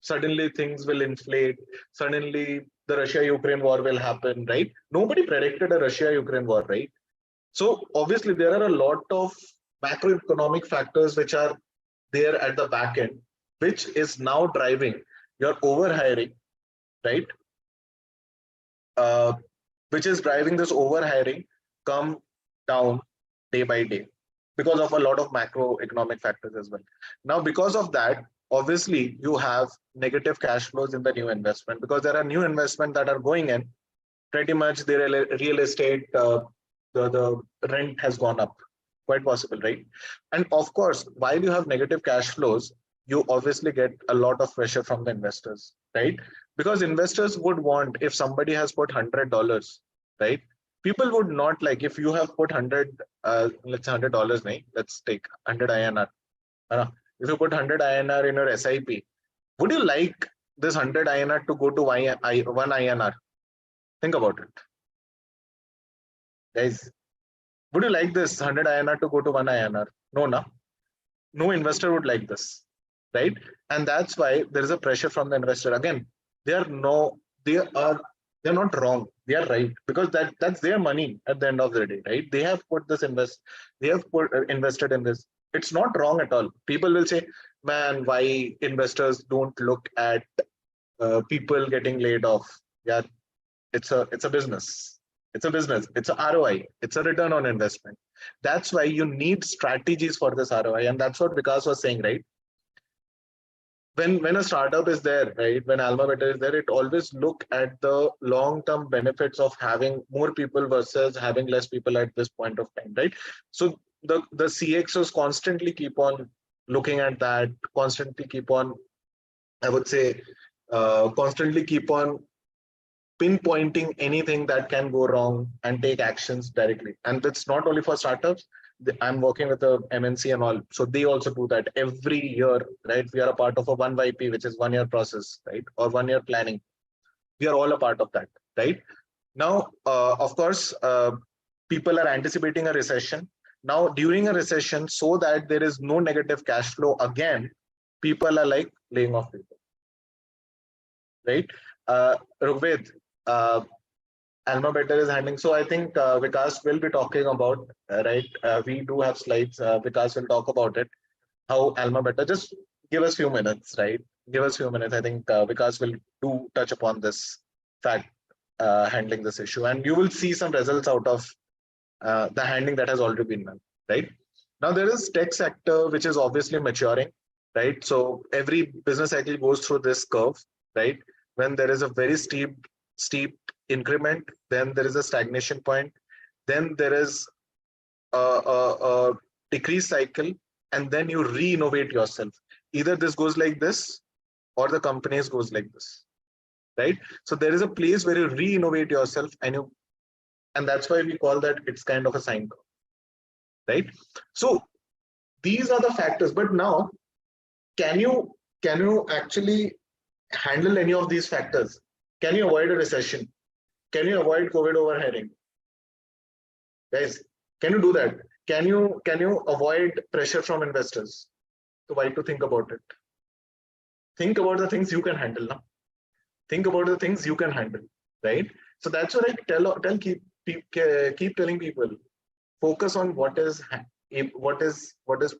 B: suddenly things will inflate. Suddenly, the Russia-Ukraine war will happen, right? Nobody predicted a Russia-Ukraine war, right? So obviously, there are a lot of macroeconomic factors which are there at the back end, which is now driving your overhiring, right? Which is driving this overhiring come down day by day because of a lot of macroeconomic factors as well. Now, because of that, obviously, you have negative cash flows in the new investment because there are new investment that are going in. Pretty much, the real estate, the rent has gone up. Quite possible, right? And of course, while you have negative cash flows, you obviously get a lot of pressure from the investors, right? Because investors would want, if somebody has put $100, right? People would not like, if you have put 100, let's say $100, let's take 100 INR. If you put 100 INR in your SIP, would you like this 100 INR to go to 1 INR? Think about it. Guys, would you like this 100 INR to go to 1 INR? No, no. No investor would like this, right? And that's why there is a pressure from the investor. Again, they're not wrong. They are right because that's their money at the end of the day, right? They have put this invested in this. It's not wrong at all. People will say, man, why investors don't look at people getting laid off? Yeah, it's a business. It's a business. It's a ROI. It's a return on investment. That's why you need strategies for this ROI. And that's what Vikas was saying, right? when a startup is there, right? When Alma Beta is there, it always look at the long-term benefits of having more people versus having less people at this point of time, right? So the CXOs constantly keep on looking at that, constantly keep on, I would say, constantly keep on pinpointing anything that can go wrong and take actions directly. And that's not only for startups. I'm working with a MNC and all, so they also do that every year, right? We are a part of a 1YP, which is 1 year process, right? Or 1 year planning. We are all a part of that, right? Now, of course, people are anticipating a recession. Now, during a recession, so that there is no negative cash flow again, people are like laying off people, right? Rugved, Alma Better is handling. So I think Vikas will be talking about, right? We do have slides. Vikas will talk about it. How Alma Better. Just give us few minutes, right? Give us few minutes. I think Vikas will do touch upon this fact, handling this issue, and you will see some results out of the handling that has already been done, right? Now there is tech sector which is obviously maturing, right? So every business cycle goes through this curve, right? When there is a very steep increment, then there is a stagnation point, then there is a decrease cycle, and then you re-innovate yourself. Either this goes like this, or the companies goes like this, right? So there is a place where you re-innovate yourself, and that's why we call that it's kind of a sine curve, right? So these are the factors. But now, can you actually handle any of these factors? Can you avoid a recession? Can you avoid COVID overheading? Guys, can you do that? Can you avoid pressure from investors? So why to think about it? Think about the things you can handle now. Think about the things you can handle, right? So that's what I keep telling people. Focus on what is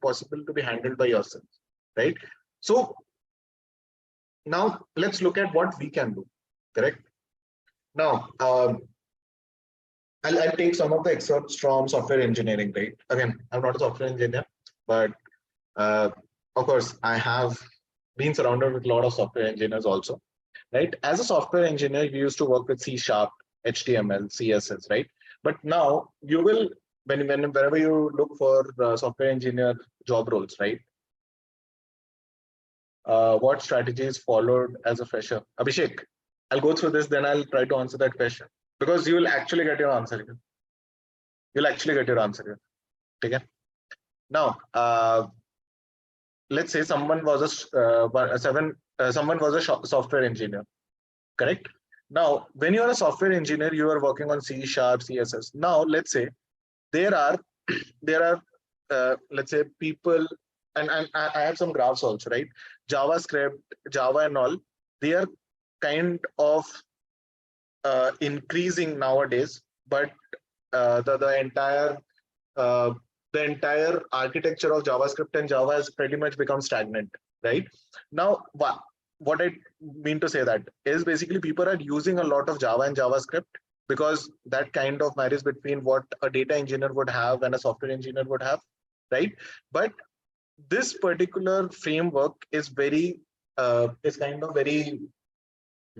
B: possible to be handled by yourself, right? So now let's look at what we can do. Correct. Now, I'll take some of the excerpts from software engineering, right? Again, I'm not a software engineer, but of course, I have been surrounded with a lot of software engineers also, right? As a software engineer, you used to work with C Sharp, HTML, CSS, right? But now you will, whenever you look for software engineer job roles, right? What strategies followed as a fresher? Abhishek, I'll go through this, then I'll try to answer that question, because you will actually get your answer here. You'll actually get your answer here. Okay. Now, let's say someone was a software engineer, correct? Now, when you're a software engineer, you are working on C Sharp, CSS. Now, let's say there are let's say people, and I have some graphs also, right? JavaScript, Java, and all. They are kind of increasing nowadays, but the entire architecture of JavaScript and Java has pretty much become stagnant, right? Now, what I mean to say that is basically people are using a lot of Java and JavaScript, because that kind of marries between what a data engineer would have and a software engineer would have, right? But this particular framework is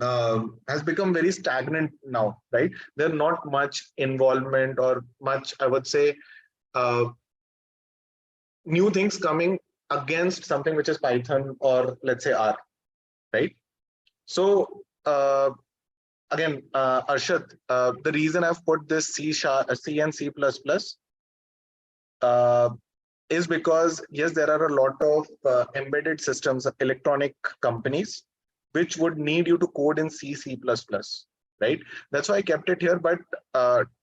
B: has become very stagnant now, right? There's not much involvement or much, I would say, new things coming against something which is Python or let's say R, right? So again, Arshad, the reason I've put this C and C++ is because, yes, there are a lot of embedded systems, electronic companies, which would need you to code in C, C++, right? That's why I kept it here. But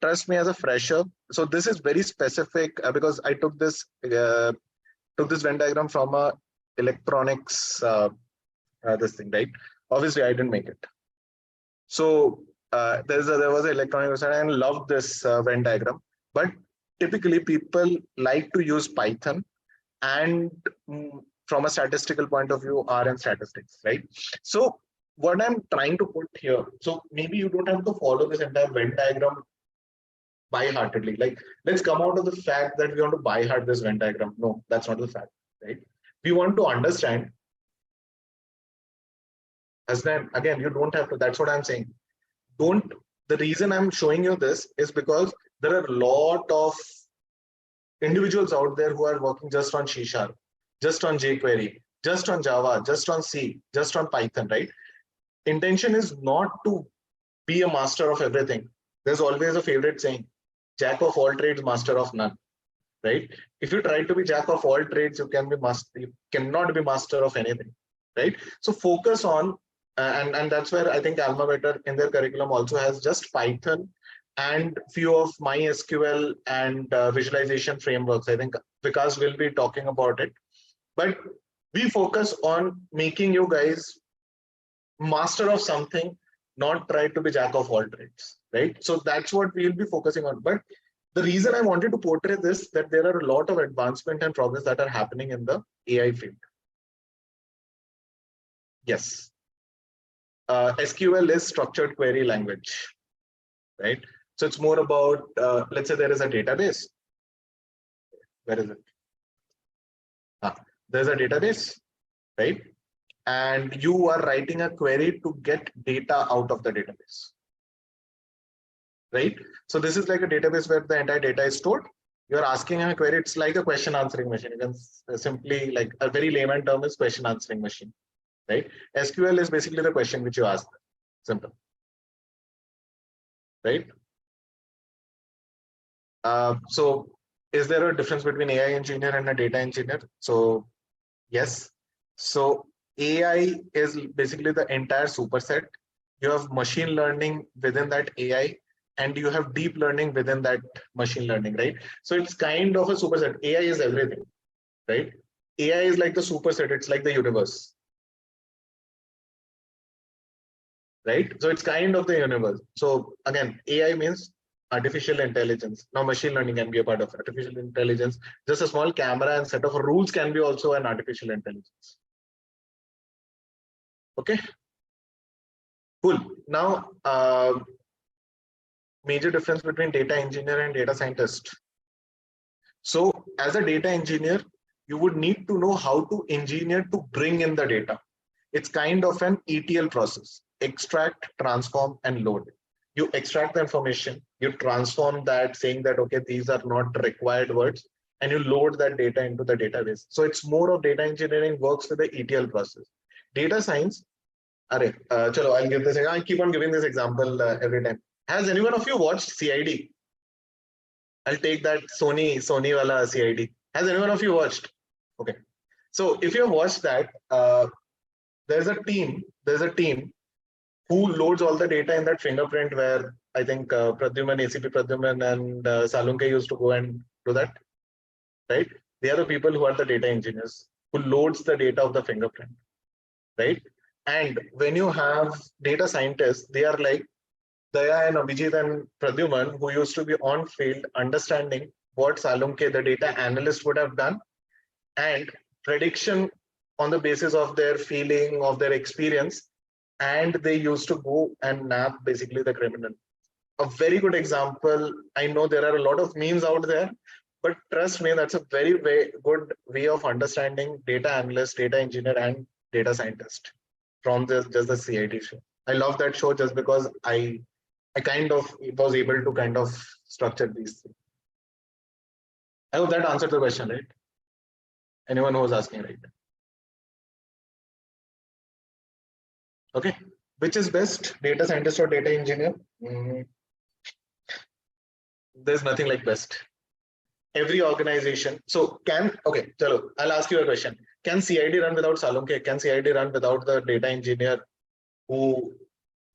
B: trust me, as a fresher, so this is very specific, because I took this Venn diagram from a electronics this thing, right? Obviously, I didn't make it. So there was an electronic website, and I loved this Venn diagram. But typically, people like to use Python and from a statistical point of view, R and statistics, right? So what I'm trying to put here, so maybe you don't have to follow this entire Venn diagram by-heartedly. Like, let's come out of the fact that we want to by-heart this Venn diagram. No, that's not the fact, right? We want to understand As then again, you don't have to. That's what I'm saying. Don't. The reason I'm showing you this is because there are a lot of individuals out there who are working just on C#, just on jQuery, just on Java, just on C, just on Python, right? Intention is not to be a master of everything. There's always a favorite saying, jack of all trades, master of none, right? If you try to be jack of all trades, you cannot be master of anything, right? So focus on, and that's where I think Alma Mater in their curriculum also has just Python and few of MySQL and visualization frameworks. I think Vikas will be talking about it, but we focus on making you guys master of something, not try to be jack of all trades, right? So that's what we'll be focusing on. But the reason I wanted to portray this, that there are a lot of advancement and progress that are happening in the AI field. Yes. SQL is structured query language, right? So it's more about, let's say there is a database. Where is it? There's a database, right? And you are writing a query to get data out of the database, right? So this is like a database where the entire data is stored. You're asking a query, it's like a question answering machine. You can simply, like a very layman term is question answering machine, right? SQL is basically the question which you ask. Simple, right? So is there a difference between AI engineer and a data engineer? So yes. So AI is basically the entire superset. You have machine learning within that AI, and you have deep learning within that machine learning, right? So it's kind of a superset. AI is everything, right? AI is like the superset. It's like the universe, right? So it's kind of the universe. So again, AI means artificial intelligence. Now machine learning can be a part of artificial intelligence. Just a small camera and set of rules can be also an artificial intelligence. Okay, cool. Now, major difference between data engineer and data scientist. So as a data engineer, you would need to know how to engineer to bring in the data. It's kind of an ETL process: extract, transform, and load. You extract the information, you transform that, saying that, okay, these are not required words, and you load that data into the database. So it's more of data engineering works with the ETL process. Data science, chalo, I'll give this. I keep on giving this example every time. Has anyone of you watched CID? I'll take that Sony wala CID. Has anyone of you watched? Okay. So if you have watched that, there's a team who loads all the data in that fingerprint where I think Pradyuman, ACP Pradyuman and Salunke used to go and do that, right? They are the people who are the data engineers who loads the data of the fingerprint, right? And when you have data scientists, they are like Daya and Abhijit and Pradyuman, who used to be on field understanding what Salunke, the data analyst, would have done, and prediction on the basis of their feeling, of their experience, and they used to go and nab basically the criminal. A very good example. I know there are a lot of memes out there, but trust me, that's a very, very good way of understanding data analyst, data engineer, and data scientist from just the CIT show. I love that show just because I kind of was able to kind of structure these things. I hope that answered the question, right? Anyone who was asking, right? Okay, which is best, data scientist or data engineer? There's nothing like best. Every organization. So okay, chalo, I'll ask you a question. Can CID run without Salunke? Can CID run without the data engineer who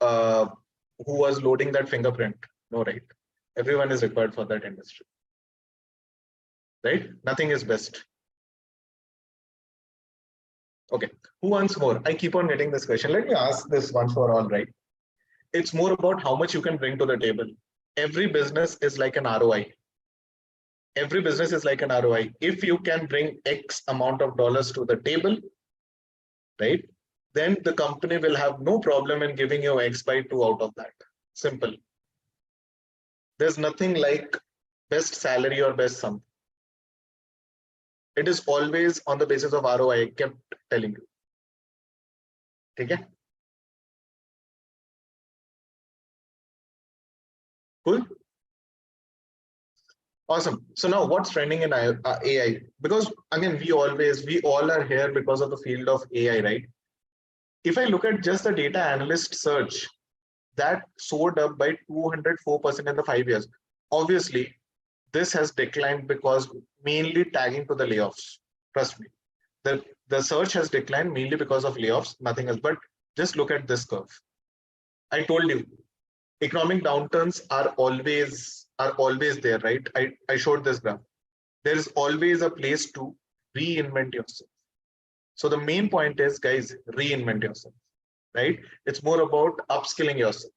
B: was loading that fingerprint? No, right? Everyone is required for that industry, right? Nothing is best. Okay, who wants more? I keep on getting this question. Let me ask this once for all, right? It's more about how much you can bring to the table. Every business is like an ROI. Every business is like an ROI. If you can bring X amount of dollars to the table, right, then the company will have no problem in giving you X by 2 out of that. Simple. There's nothing like best salary or best something. It is always on the basis of ROI. I kept telling you. Okay? Cool. Awesome. So now what's trending in AI? Because again, we all are here because of the field of AI, right? If I look at just the data analyst search, that soared up by 204% in the 5 years. Obviously, this has declined because mainly tagging to the layoffs. Trust me. The search has declined mainly because of layoffs, nothing else. But just look at this curve. I told you, economic downturns are always there, right? I showed this graph. There is always a place to reinvent yourself. So the main point is, guys, reinvent yourself, right? It's more about upskilling yourself.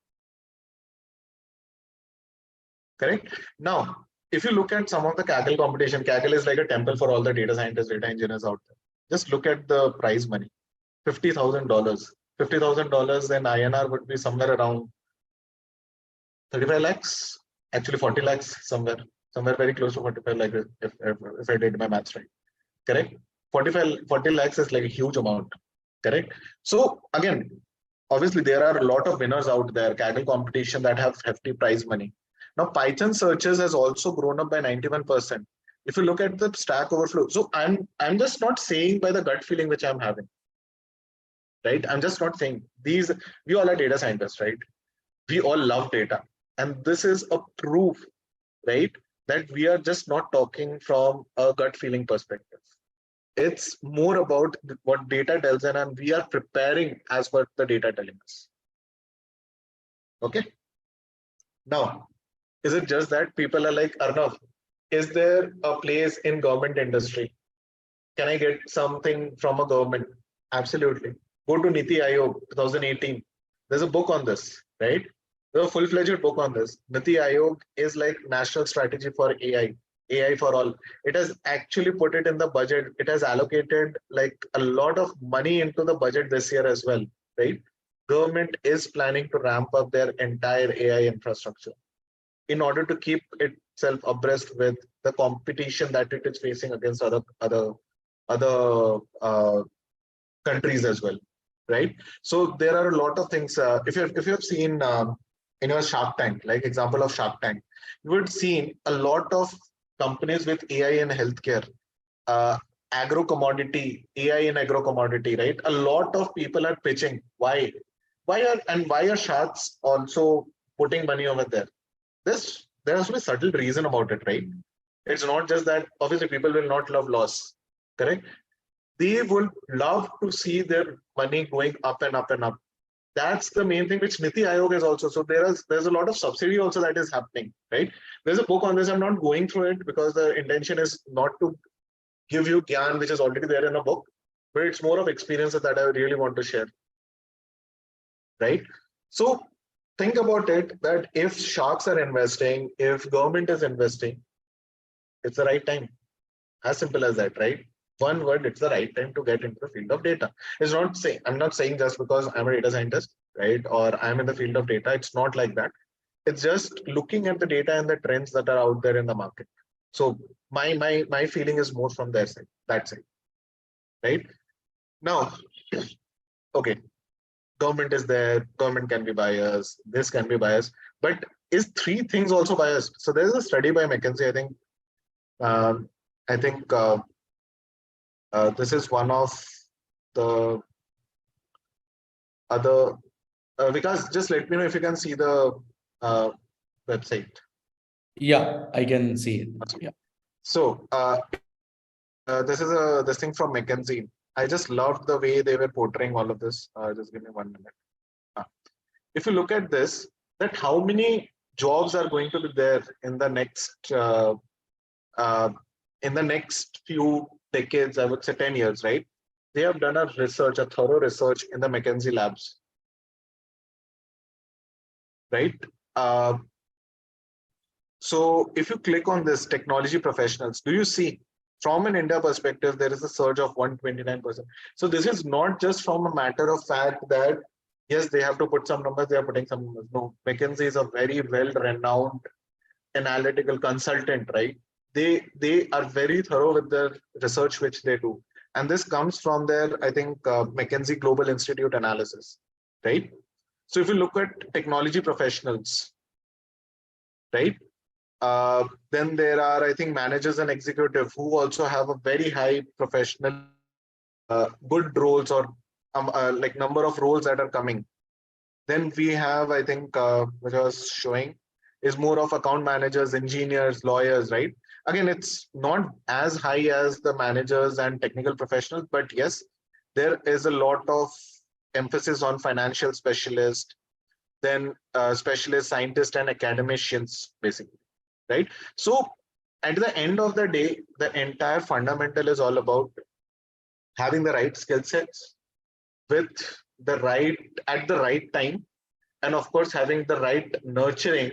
B: Correct? Now, if you look at some of the Kaggle competition, Kaggle is like a temple for all the data scientists, data engineers out there. Just look at the prize money, $50,000. $50,000 in INR would be somewhere around 35 lakhs, actually 40 lakhs, somewhere very close to 45 lakhs if I did my maths right. Correct? 40 lakhs is like a huge amount. Correct? So again, obviously there are a lot of winners out there, Kaggle competition that have hefty prize money. Now Python searches has also grown up by 91%. If you look at the Stack Overflow, so I'm just not saying by the gut feeling which I'm having, right? I'm just not saying these. We all are data scientists, right? We all love data, and this is a proof, right, that we are just not talking from a gut feeling perspective. It's more about what data tells us, and we are preparing as per the data telling us. Okay. Now, is it just that people are like, Arnav, is there a place in government industry? Can I get something from a government? Absolutely. Go to Niti Aayog 2018. There's a book on this, right? There's a full-fledged book on this. Niti Aayog is like national strategy for AI for all. It has actually put it in the budget. It has allocated like a lot of money into the budget this year as well, right? Government is planning to ramp up their entire AI infrastructure in order to keep itself abreast with the competition that it is facing against other countries as well, right? So there are a lot of things. If you have seen in your Shark Tank, like example of Shark Tank, you would see a lot of companies with AI in healthcare, agro commodity, AI in agro commodity, right? A lot of people are pitching. Why are sharks also putting money over there? There has to be a subtle reason about it, right? It's not just that obviously people will not love loss, correct? They would love to see their money going up and up and up. That's the main thing which Niti Aayog is also. So there's a lot of subsidy also that is happening, right? There's a book on this. I'm not going through it because the intention is not to give you gyan which is already there in a book, but it's more of experiences that I really want to share, right? So think about it that if sharks are investing, if government is investing, it's the right time. As simple as that, right? One word, it's the right time to get into the field of data. It's not saying, I'm not saying just because I'm a data scientist, right? Or I'm in the field of data. It's not like that. It's just looking at the data and the trends that are out there in the market. So my feeling is more from their side, that side, right? Now, okay, government is there, government can be biased, this can be biased, but is three things also biased? So there's a study by McKinsey, I think this is one of the other, because just let me know if you can see the website.
A: Yeah, I can see it. Yeah.
B: So this is this thing from McKinsey. I just loved the way they were portraying all of this. Just give me 1 minute. If you look at this, that how many jobs are going to be there in the next few decades, I would say 10 years, right? They have done a thorough research in the McKinsey labs, right? So if you click on this technology professionals, do you see from an India perspective, there is a surge of 129%. So this is not just from a matter of fact that, yes, they have to put some numbers, they are putting some numbers. No, McKinsey is a very well-renowned analytical consultant, right? They are very thorough with the research which they do. And this comes from their, I think, McKinsey Global Institute analysis, right? So if you look at technology professionals, right? Then there are, I think, managers and executives who also have a very high professional, good roles, or like number of roles that are coming. Then we have, I think, which I was showing, is more of account managers, engineers, lawyers, right? Again, it's not as high as the managers and technical professionals, but yes, there is a lot of emphasis on financial specialists, then specialist scientists and academicians, basically, right? So at the end of the day, the entire fundamental is all about having the right skill sets with the right at the right time, and of course having the right nurturing,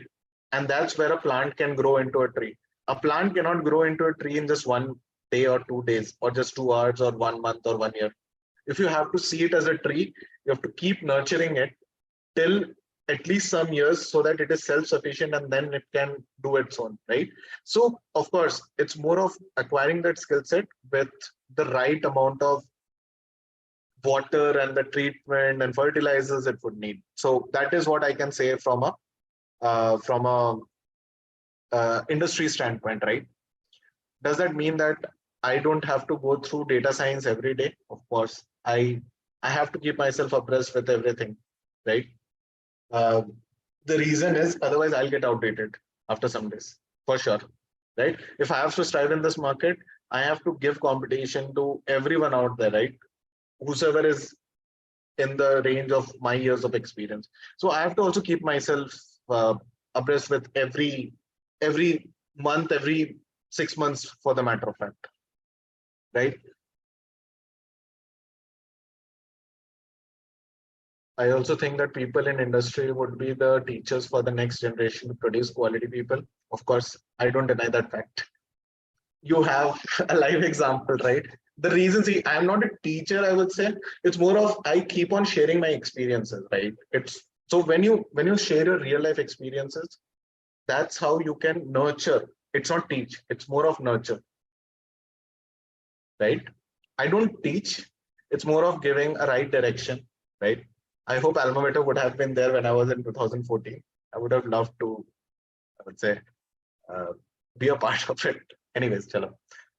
B: and that's where a plant can grow into a tree. A plant cannot grow into a tree in just 1 day or 2 days or just 2 hours or 1 month or 1 year. If you have to see it as a tree, you have to keep nurturing it till at least some years so that it is self-sufficient, and then it can do its own, right? So of course it's more of acquiring that skill set with the right amount of water and the treatment and fertilizers it would need. So that is what I can say from a industry standpoint, right? Does that mean that I don't have to go through data science every day? Of course, I have to keep myself abreast with everything, right? Uh, the reason is otherwise I'll get outdated after some days, for sure, right? If I have to strive in this market, I have to give competition to everyone out there, right? Whosoever is in the range of my years of experience. So I have to also keep myself abreast with every month, every 6 months, for the matter of fact, right? I also think that people in industry would be the teachers for the next generation to produce quality people. Of course, I don't deny that fact. You have a live example, right? The reason, see, I'm not a teacher, I would say. It's more of I keep on sharing my experiences, right? It's so when you share your real life experiences, that's how you can nurture. It's not teach, it's more of nurture, right? I don't teach, it's more of giving a right direction, right? I hope Alma Mater would have been there when I was in 2014. I would have loved to, I would say, uh, be a part of it. Anyways, chalo,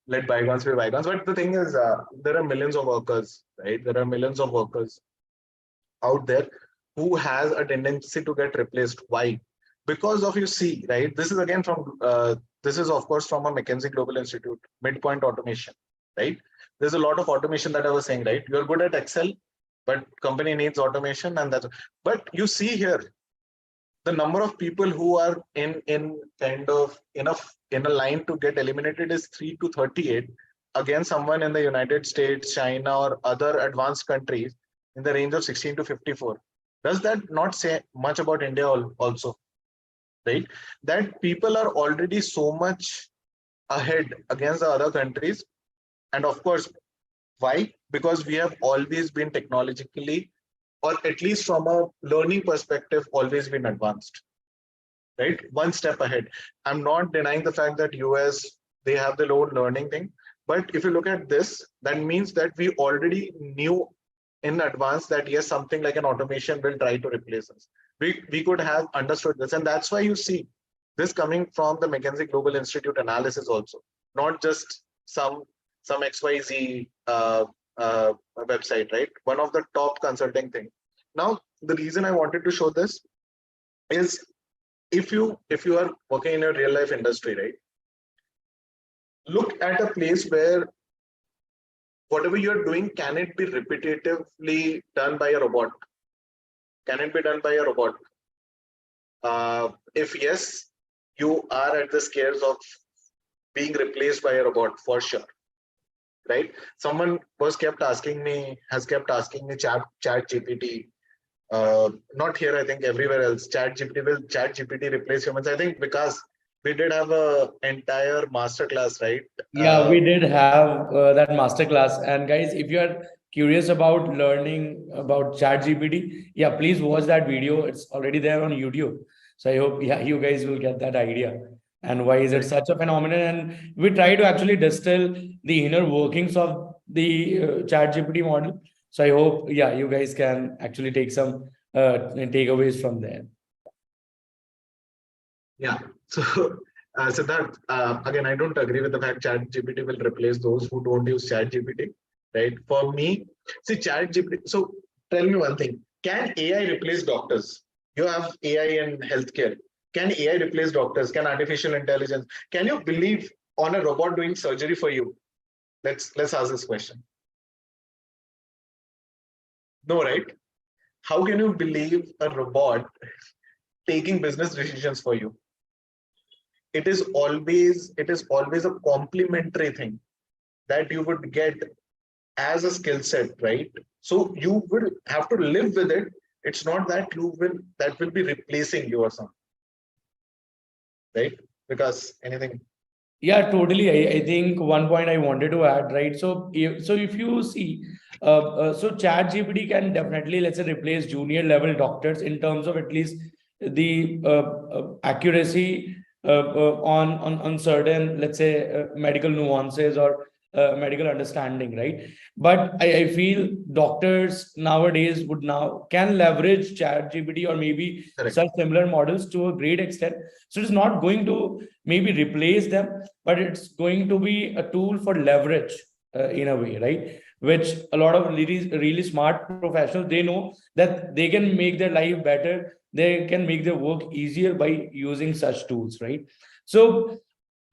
B: let bygones be bygones. But the thing is, there are millions of workers, right? There are millions of workers out there who has a tendency to get replaced. Why? Because of, you see, right? This is again from this is of course from a McKinsey Global Institute, midpoint automation, right? There's a lot of automation that I was saying, right? You're good at Excel, but company needs automation, and that's. But you see here, the number of people who are in kind of enough in a line to get eliminated is 3 to 38 against someone in the United States, China, or other advanced countries in the range of 16 to 54. Does that not say much about India also, right? That people are already so much ahead against the other countries. And of course, why? Because we have always been technologically, or at least from a learning perspective, always been advanced, right? One step ahead. I'm not denying the fact that US, they have the low learning thing, but if you look at this, that means that we already knew in advance that yes, something like an automation will try to replace us. We could have understood this, and that's why you see this coming from the McKinsey Global Institute analysis also, not just some XYZ website, right? One of the top consulting thing. Now, the reason I wanted to show this is if you are working in a real life industry, right? Look at a place where whatever you're doing, can it be repetitively done by a robot? Can it be done by a robot? If yes, you are at the scares of being replaced by a robot for sure, right? Someone has kept asking me chat GPT. Not here, I think everywhere else. Chat GPT replace humans? I think because we did have a entire masterclass, right?
A: Yeah, we did have that masterclass. And guys, if you are curious about learning about ChatGPT, yeah, please watch that video. It's already there on YouTube. So I hope, yeah, you guys will get that idea. And why is it such a phenomenon? And we try to actually distill the inner workings of the ChatGPT model. So I hope, yeah, you guys can actually take some takeaways from there.
B: Yeah. So, Siddharth, again, I don't agree with the fact ChatGPT will replace those who don't use ChatGPT, right? For me, see ChatGPT. So, tell me one thing: can AI replace doctors? You have AI in healthcare. Can AI replace doctors? Can artificial intelligence? Can you believe on a robot doing surgery for you? Let's ask this question. No, right? How can you believe a robot taking business decisions for you? It is always a complementary thing that you would get as a skill set, right? So you will have to live with it. It's not that will be replacing you or something, right? Because anything.
A: Yeah, totally. I think one point I wanted to add, right? So if you see, so Chat GPT can definitely, let's say, replace junior level doctors in terms of at least the accuracy on certain, let's say, medical nuances or medical understanding, right? But I feel doctors nowadays would now can leverage Chat GPT or maybe
B: Correct.
A: such similar models to a great extent. So it's not going to maybe replace them, but it's going to be a tool for leverage in a way, right? Which a lot of really smart professionals, they know that they can make their life better, they can make their work easier by using such tools, right? So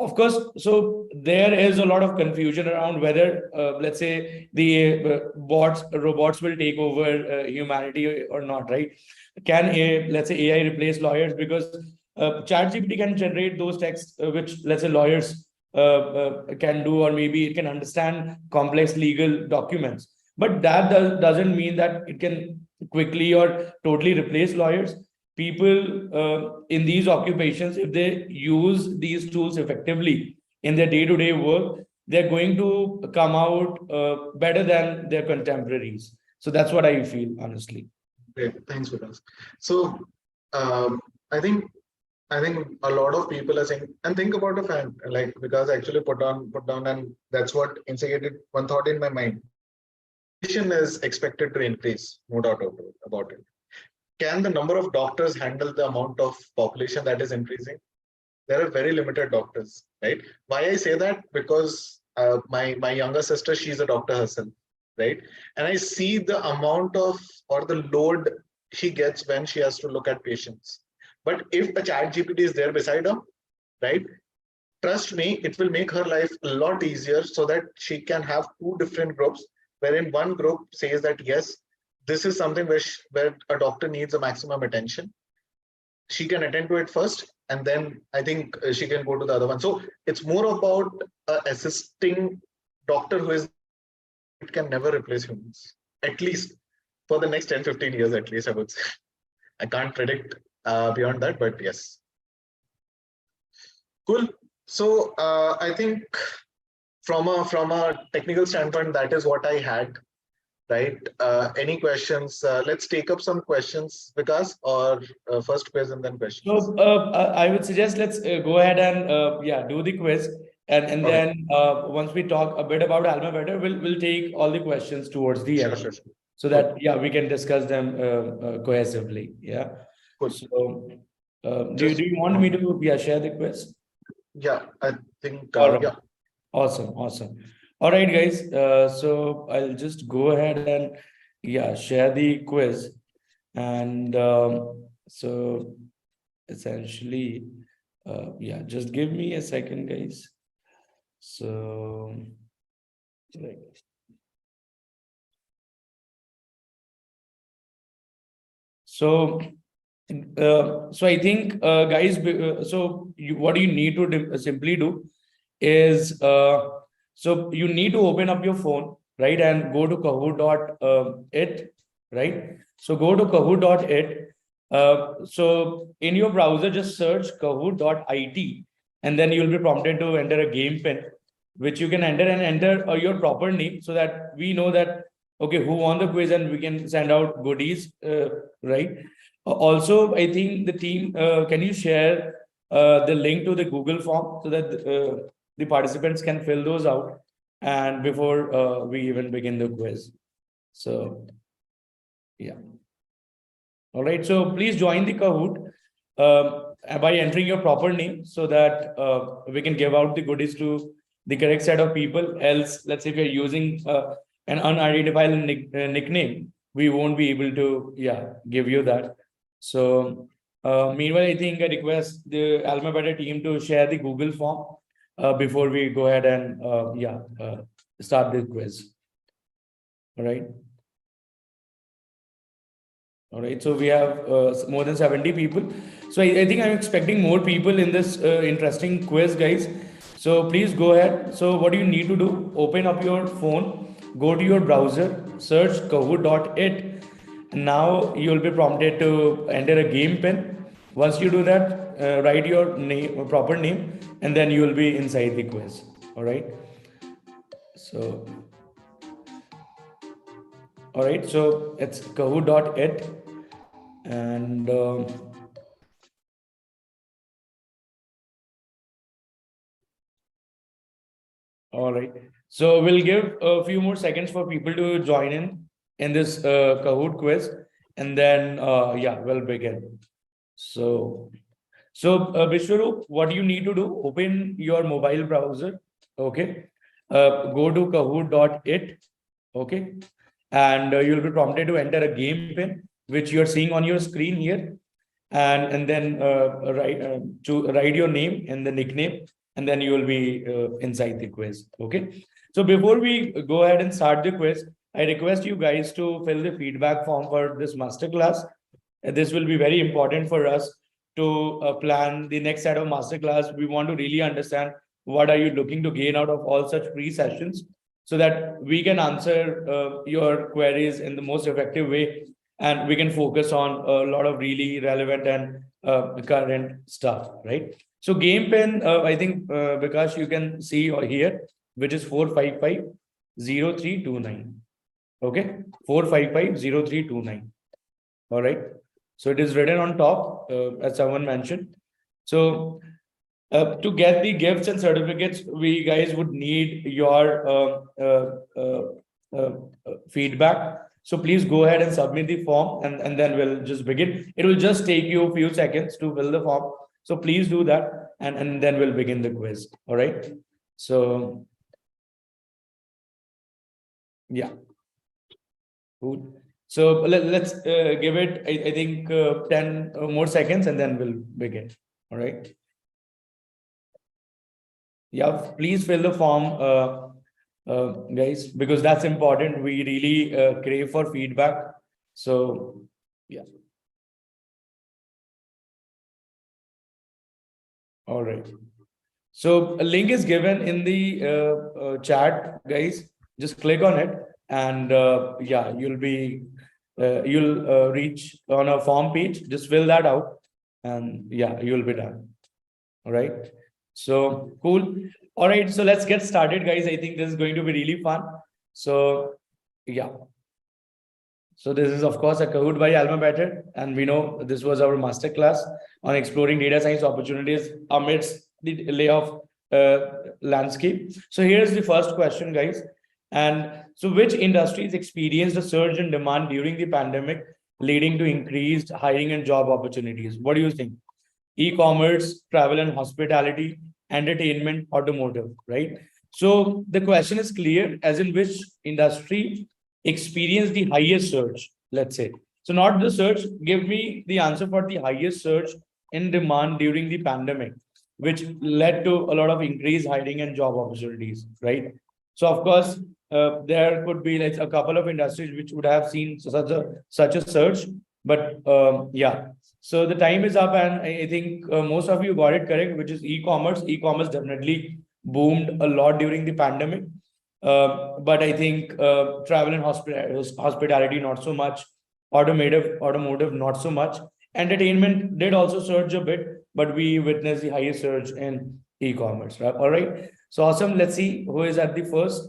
A: of course, so there is a lot of confusion around whether, let's say, the robots will take over humanity or not, right? Can let's say AI replace lawyers? Because ChatGPT can generate those texts which, let's say, lawyers can do, or maybe it can understand complex legal documents. But that doesn't mean that it can quickly or totally replace lawyers. People in these occupations, if they use these tools effectively in their day-to-day work, they're going to come out better than their contemporaries. So that's what I feel, honestly.
B: Great, thanks for that. So, um, I think a lot of people are saying, and think about a fan, like because I actually put down, and that's what instigated one thought in my mind. Population is expected to increase, no doubt about it. Can the number of doctors handle the amount of population that is increasing? There are very limited doctors, right? Why I say that? Because my younger sister, she's a doctor herself, right? And I see the amount of or the load she gets when she has to look at patients. But if a chat GPT is there beside her, right? Trust me, it will make her life a lot easier so that she can have two different groups, wherein one group says that yes, this is something where a doctor needs a maximum attention. She can attend to it first, and then I think she can go to the other one. So it's more about assisting doctor who is, it can never replace humans, at least for the next 10-15 years, at least I would say. I can't predict beyond that, but yes. Cool. So I think from a technical standpoint, that is what I had. Right. Any questions? Let's take up some questions, Vikas, or first quiz and then questions.
A: So I would suggest let's go ahead and yeah, do the quiz, and
B: Okay.
A: then once we talk a bit about Alma Better, we'll take all the questions towards the end,
B: Sure.
A: so
B: Cool.
A: that yeah, we can discuss them cohesively. Yeah.
B: Cool.
A: So do
B: Just
A: you want me to share the quiz?
B: yeah, I think
A: All right.
B: yeah.
A: Awesome. All right, guys. So I'll just go ahead and share the quiz, and so essentially, just give me a second, guys. So, right. So, so I think, guys, what you need to simply do is, so you need to open up your phone, right, and go to kahoot.it, right? So go to kahoot.it. So in your browser, just search kahoot.it, and then you'll be prompted to enter a game pin, which you can enter your proper name, so that we know that, okay, who won the quiz, and we can send out goodies, right? Also, I think the team, can you share the link to the Google form, so that the participants can fill those out, and before we even begin the quiz. So, yeah. All right. So please join the Kahoot. by entering your proper name so that we can give out the goodies to the correct set of people. Else, let's say if you're using an unidentified nickname, we won't be able to, give you that. So, meanwhile, I think I request the Alma Better team to share the Google form before we go ahead and, start the quiz. All right. All right, so we have more than 70 people. So I think I'm expecting more people in this interesting quiz, guys. So please go ahead. So what do you need to do? Open up your phone, go to your browser, search kahoot.it. Now you'll be prompted to enter a game pin. Once you do that, write your name, proper name, and then you will be inside the quiz. All right. So, all right. So it's kahoot.it. And all right, so we'll give a few more seconds for people to join in this Kahoot quiz, and then we'll begin. So Vishwaroop, what you need to do? Open your mobile browser. Okay, go to kahoot.it. Okay, and you'll be prompted to enter a game pin, which you're seeing on your screen here, and then write your name and the nickname, and then you will be inside the quiz. Okay. So before we go ahead and start the quiz, I request you guys to fill the feedback form for this masterclass. This will be very important for us to plan the next set of masterclass. We want to really understand what are you looking to gain out of all such free sessions, so that we can answer your queries in the most effective way, and we can focus on a lot of really relevant and current stuff, right? So game pen, I think, Vikash, you can see or hear, which is 4550329. Okay, 4550329. All right. So it is written on top, as someone mentioned. So to get the gifts and certificates, we guys would need your feedback. So please go ahead and submit the form, and then we'll just begin. It will just take you a few seconds to fill the form. So please do that, and then we'll begin the quiz. All right. So yeah. Good. So let's give it, I think, 10 more seconds, and then we'll begin. All right. Yeah, please fill the form, guys, because that's important. We really crave for feedback. So, yeah. All right. So a link is given in the chat, guys. Just click on it, and you'll reach on a form page. Just fill that out, and you'll be done. All right. So cool. All right. So let's get started, guys. I think this is going to be really fun. So yeah. So this is, of course, a Kahoot by Alma Better, and we know this was our masterclass on exploring data science opportunities amidst the layoff landscape. So here's the first question, guys. And so, which industries experienced a surge in demand during the pandemic, leading to increased hiring and job opportunities? What do you think? E-commerce, travel and hospitality, entertainment, automotive, right? So the question is clear, as in which industry experienced the highest surge, let's say. So not the surge, give me the answer for the highest surge in demand during the pandemic, which led to a lot of increased hiring and job opportunities, right? So of course, there could be like a couple of industries which would have seen such a surge, but so the time is up, and I think most of you got it correct, which is e-commerce. E-commerce definitely boomed a lot during the pandemic. But I think travel and hospitality, not so much. Automotive, not so much. Entertainment did also surge a bit, but we witnessed the highest surge in e-commerce. Right? All right. So awesome. Let's see who is at the first.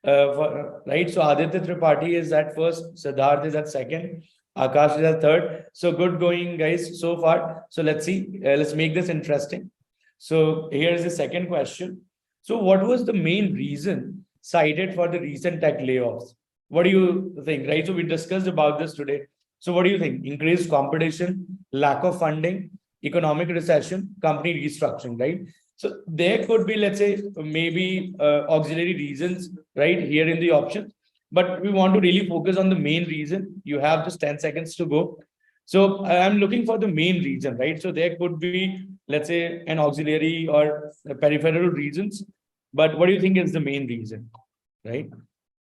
A: Right. So Aditya Tripathi is at first. Siddharth is at second. Akash is at third. So good going, guys, so far. So let's see. Let's make this interesting. So here is the second question. So what was the main reason cited for the recent tech layoffs? What do you think? Right. So we discussed about this today. So what do you think? Increased competition, lack of funding, economic recession, company restructuring, right? So there could be, let's say, maybe auxiliary reasons, right, here in the options. But we want to really focus on the main reason. You have just 10 seconds to go. So I'm looking for the main reason, right? So there could be, let's say, an auxiliary or peripheral reasons. But what do you think is the main reason, right?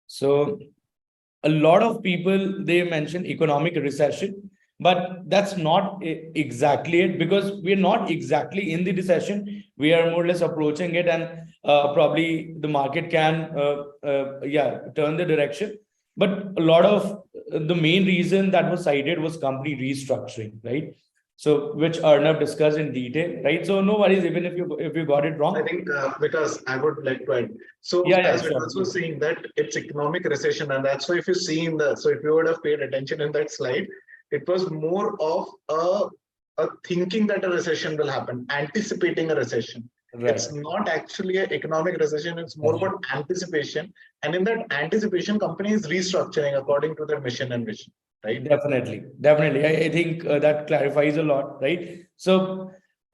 A: So a lot of people, they mention economic recession, but that's not exactly it, because we're not exactly in the recession. We are more or less approaching it, and probably the market can turn the direction. But a lot of the main reason that was cited was company restructuring, right? So which Arnav discussed in detail, right? So no worries, even if you got it
B: I
A: wrong.
B: think because I would like to add. So
A: Yeah,
B: as
A: sure.
B: Vikas was saying that it's economic recession, and that's why if you see in the, so if you would have paid attention in that slide, it was more of a thinking that a recession will happen, anticipating a recession.
A: Right.
B: It's not actually an economic recession, it's more about anticipation. And in that anticipation, company is restructuring according to their mission and vision, right?
A: Definitely. I think that clarifies a lot, right? So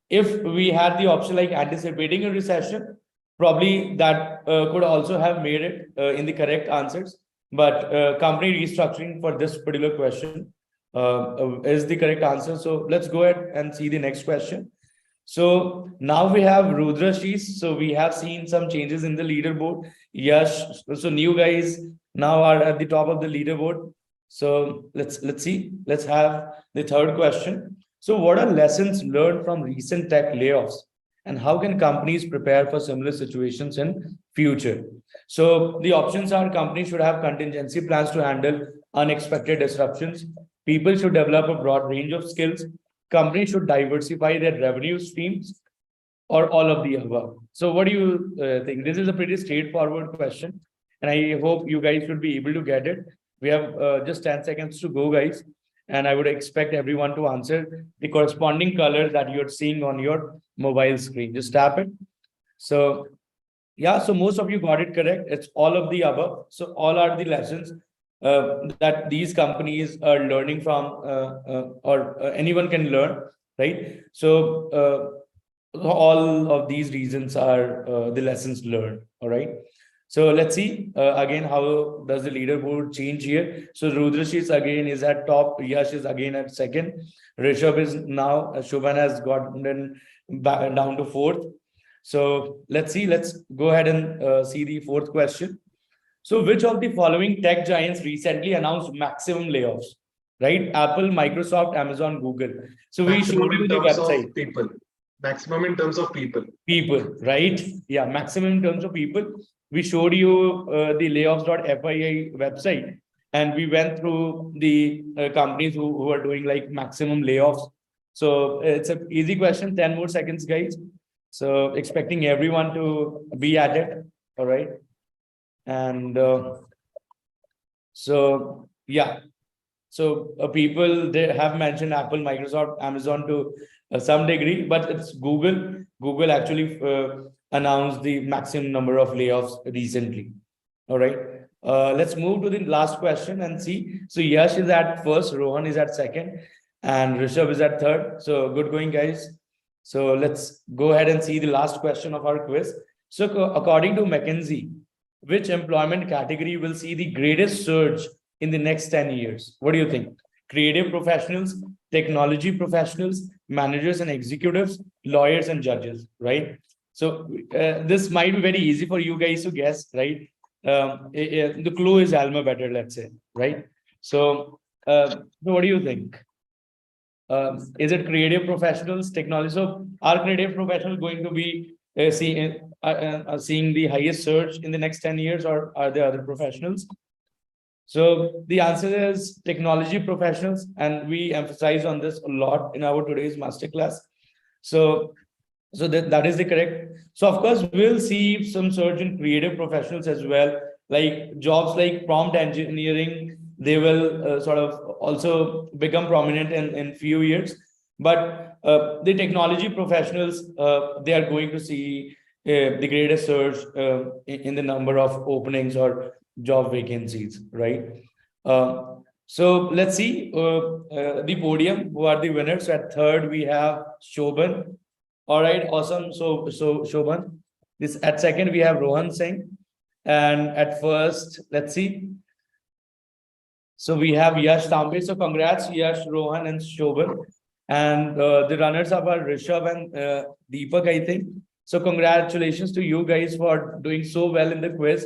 A: if we had the option like anticipating a recession, probably that could also have made it in the correct answers. But company restructuring for this particular question is the correct answer. So let's go ahead and see the next question. So now we have Rudra Sheesh. So we have seen some changes in the leaderboard. Yash, so new guys now are at the top of the leaderboard. So let's see. Let's have the third question. So what are lessons learned from recent tech layoffs, and how can companies prepare for similar situations in future? So the options are: companies should have contingency plans to handle unexpected disruptions. People should develop a broad range of skills. Companies should diversify their revenue streams, or all of the above. So what do you think? This is a pretty straightforward question, and I hope you guys should be able to get it. We have just 10 seconds to go, guys, and I would expect everyone to answer the corresponding color that you're seeing on your mobile screen. Just tap it. So yeah, so most of you got it correct. It's all of the above. So all are the lessons that these companies are learning from, or anyone can learn, right? So all of these reasons are the lessons learned. All right. So let's see again, how does the leaderboard change here? So Rudrash is again is at top. Yash is again at second. Rishabh is now. Shubhan has gotten back down to fourth. So let's see. Let's go ahead and see the fourth question. So, which of the following tech giants recently announced maximum layoffs? Right? Apple, Microsoft, Amazon, Google. So we showed
B: Maximum
A: you
B: in
A: the
B: terms
A: website.
B: of people. Maximum in terms of people.
A: People, right? Yeah, maximum in terms of people. We showed you the layoffs.fii website, and we went through the companies who are doing like maximum layoffs. So it's an easy question. 10 more seconds, guys. So expecting everyone to be at it. All right. And so yeah, so people, they have mentioned Apple, Microsoft, Amazon to some degree, but it's Google. Google actually announced the maximum number of layoffs recently. All right. Let's move to the last question and see. So Yash is at first, Rohan is at second, and Rishabh is at third. So good going, guys. So let's go ahead and see the last question of our quiz. So according to McKinsey, which employment category will see the greatest surge in the next 10 years? What do you think? Creative professionals, technology professionals, managers and executives, lawyers and judges, right? So this might be very easy for you guys to guess, right? The clue is Alma better, let's say, right? So what do you think? Is it creative professionals, technology? So are creative professionals going to be seeing the highest surge in the next 10 years, or are there other professionals? So the answer is technology professionals, and we emphasize on this a lot in our today's masterclass. So that is the correct. So of course we'll see some surge in creative professionals as well, like jobs like prompt engineering. They will sort of also become prominent in few years. But the technology professionals, they are going to see the greatest surge in the number of openings or job vacancies, right? So let's see the podium, who are the winners. So at third, we have Shobhan. All right, awesome. So Shobhan. This at second, we have Rohan Singh. And at first, let's see. So we have Yash Tambe. So congrats, Yash, Rohan, and Shobhan. And the runners up are Rishabh and Deepak, I think. So congratulations to you guys for doing so well in the quiz.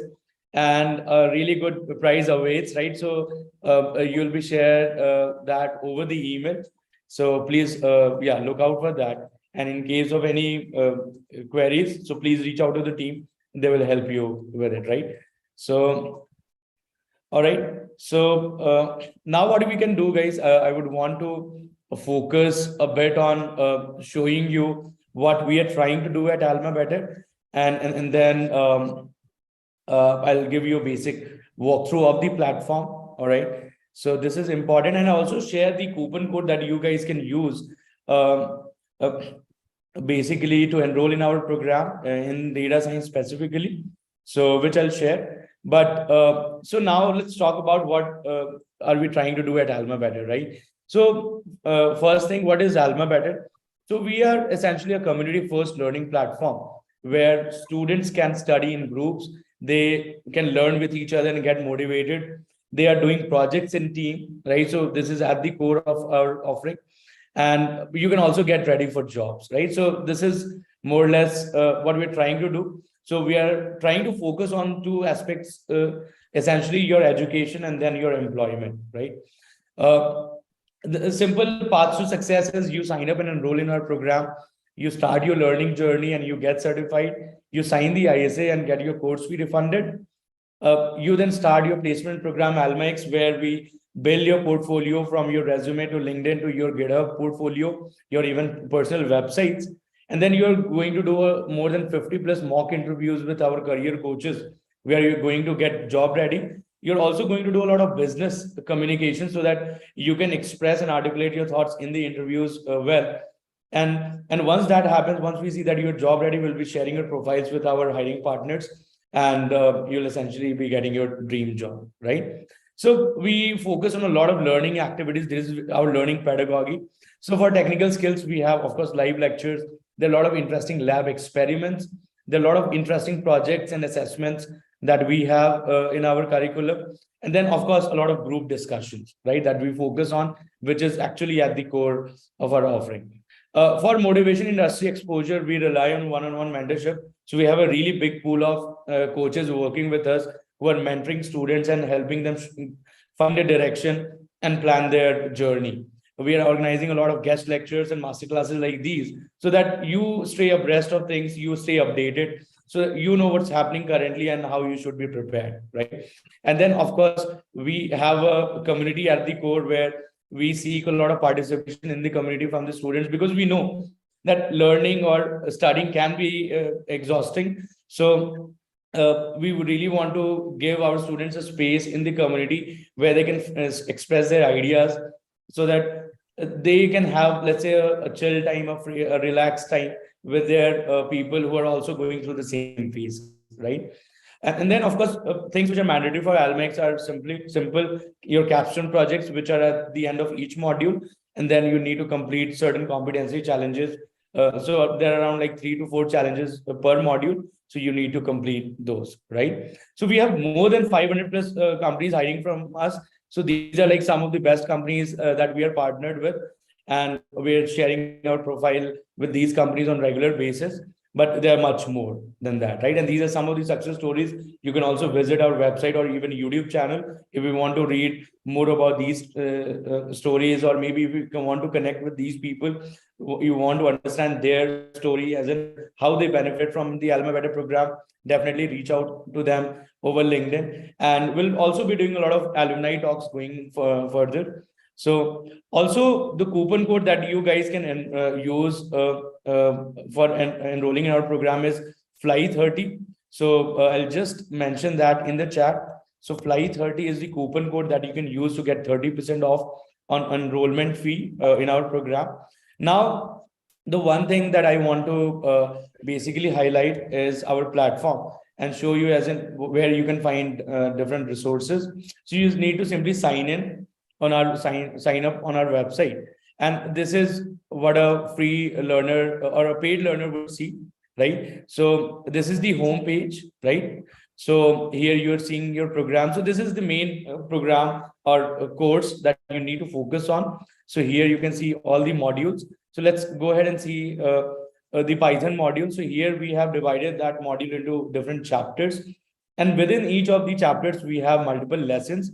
A: And a really good prize awaits, right? So you'll be shared that over the email. So please, yeah, look out for that. And in case of any queries, so please reach out to the team. They will help you with it, right? So all right. So now what we can do, guys, I would want to focus a bit on showing you what we are trying to do at Alma Better. And then I'll give you a basic walkthrough of the platform. All right. So this is important. And I also share the coupon code that you guys can use uh, basically to enroll in our program in data science specifically. So which I'll share. But so now let's talk about what are we trying to do at Alma Better, right? So first thing, what is Alma Better? So we are essentially a community first learning platform where students can study in groups, they can learn with each other and get motivated. They are doing projects in team, right? So this is at the core of our offering. And you can also get ready for jobs, right? So this is more or less what we're trying to do. So we are trying to focus on two aspects, essentially your education and then your employment, right? Uh, the simple paths to success is you sign up and enroll in our program, you start your learning journey and you get certified, you sign the ISA and get your course fee refunded. You then start your placement program, Almax, where we build your portfolio from your resume to LinkedIn to your GitHub portfolio, your even personal websites. And then you're going to do more than 50 plus mock interviews with our career coaches, where you're going to get job ready. You're also going to do a lot of business communication so that you can express and articulate your thoughts in the interviews well. And once that happens, once we see that you're job ready, we'll be sharing your profiles with our hiring partners, and you'll essentially be getting your dream job, right? So we focus on a lot of learning activities. This is our learning pedagogy. So for technical skills, we have, of course, live lectures. There are a lot of interesting lab experiments. There are a lot of interesting projects and assessments that we have in our curriculum. And then, of course, a lot of group discussions, right, that we focus on, which is actually at the core of our offering. For motivation industry exposure, we rely on one-on-one mentorship. So we have a really big pool of coaches working with us who are mentoring students and helping them find a direction and plan their journey. We are organizing a lot of guest lectures and masterclasses like these so that you stay abreast of things, you stay updated, so you know what's happening currently and how you should be prepared, right? And then, of course, we have a community at the core where we seek a lot of participation in the community from the students, because we know that learning or studying can be exhausting. So we would really want to give our students a space in the community where they can express their ideas, so that they can have, let's say, a chill time, a relaxed time with their people who are also going through the same phase, right? And then, of course, things which are mandatory for Almex are simply simple, your capstone projects, which are at the end of each module. And then you need to complete certain competency challenges. So there are around like 3 to 4 challenges per module. So you need to complete those, right? So we have more than 500 plus companies hiring from us. So these are like some of the best companies that we are partnered with. And we're sharing our profile with these companies on regular basis, but there are much more than that, right? And these are some of the success stories. You can also visit our website or even YouTube channel if you want to read more about these stories, or maybe if you want to connect with these people, you want to understand their story as in how they benefit from the Alma Better program, definitely reach out to them over LinkedIn. And we'll also be doing a lot of alumni talks going further. So also the coupon code that you guys can use for enrolling in our program is Fly30. So I'll just mention that in the chat. So Fly30 is the coupon code that you can use to get 30% off on enrollment fee in our program. Now, the one thing that I want to basically highlight is our platform and show you as in where you can find different resources. So you need to simply sign in on our sign up on our website. And this is what a free learner or a paid learner would see, right? So this is the home page, right? So here you're seeing your program. So this is the main program or course that you need to focus on. So here you can see all the modules. So let's go ahead and see the Python module. So here we have divided that module into different chapters. And within each of the chapters, we have multiple lessons.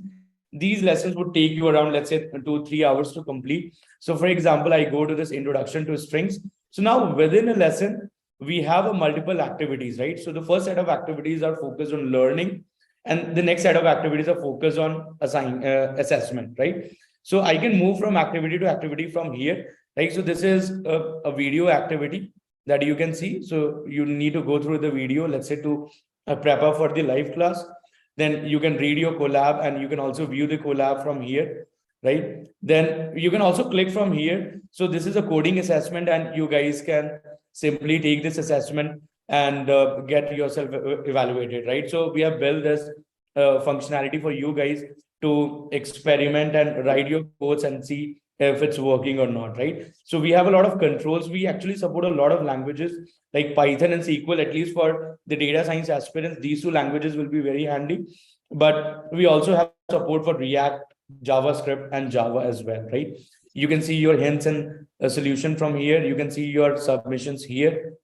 A: These lessons would take you around, let's say, 2-3 hours to complete. So for example, I go to this introduction to strings. So now within a lesson, we have a multiple activities, right? So the first set of activities are focused on learning, and the next set of activities are focused on assessment, right? So I can move from activity to activity from here, right? So this is a video activity that you can see. So you need to go through the video, let's say, to prepare for the live class. Then you can read your collab, and you can also view the collab from here, right? Then you can also click from here. So this is a coding assessment, and you guys can simply take this assessment and get yourself evaluated, right? So we have built this functionality for you guys to experiment and write your codes and see if it's working or not, right? So we have a lot of controls. We actually support a lot of languages like Python and SQL, at least for the data science aspirants. These two languages will be very handy. But we also have support for React, JavaScript, and Java as well, right? You can see your hints and a solution from here. You can see your submissions here.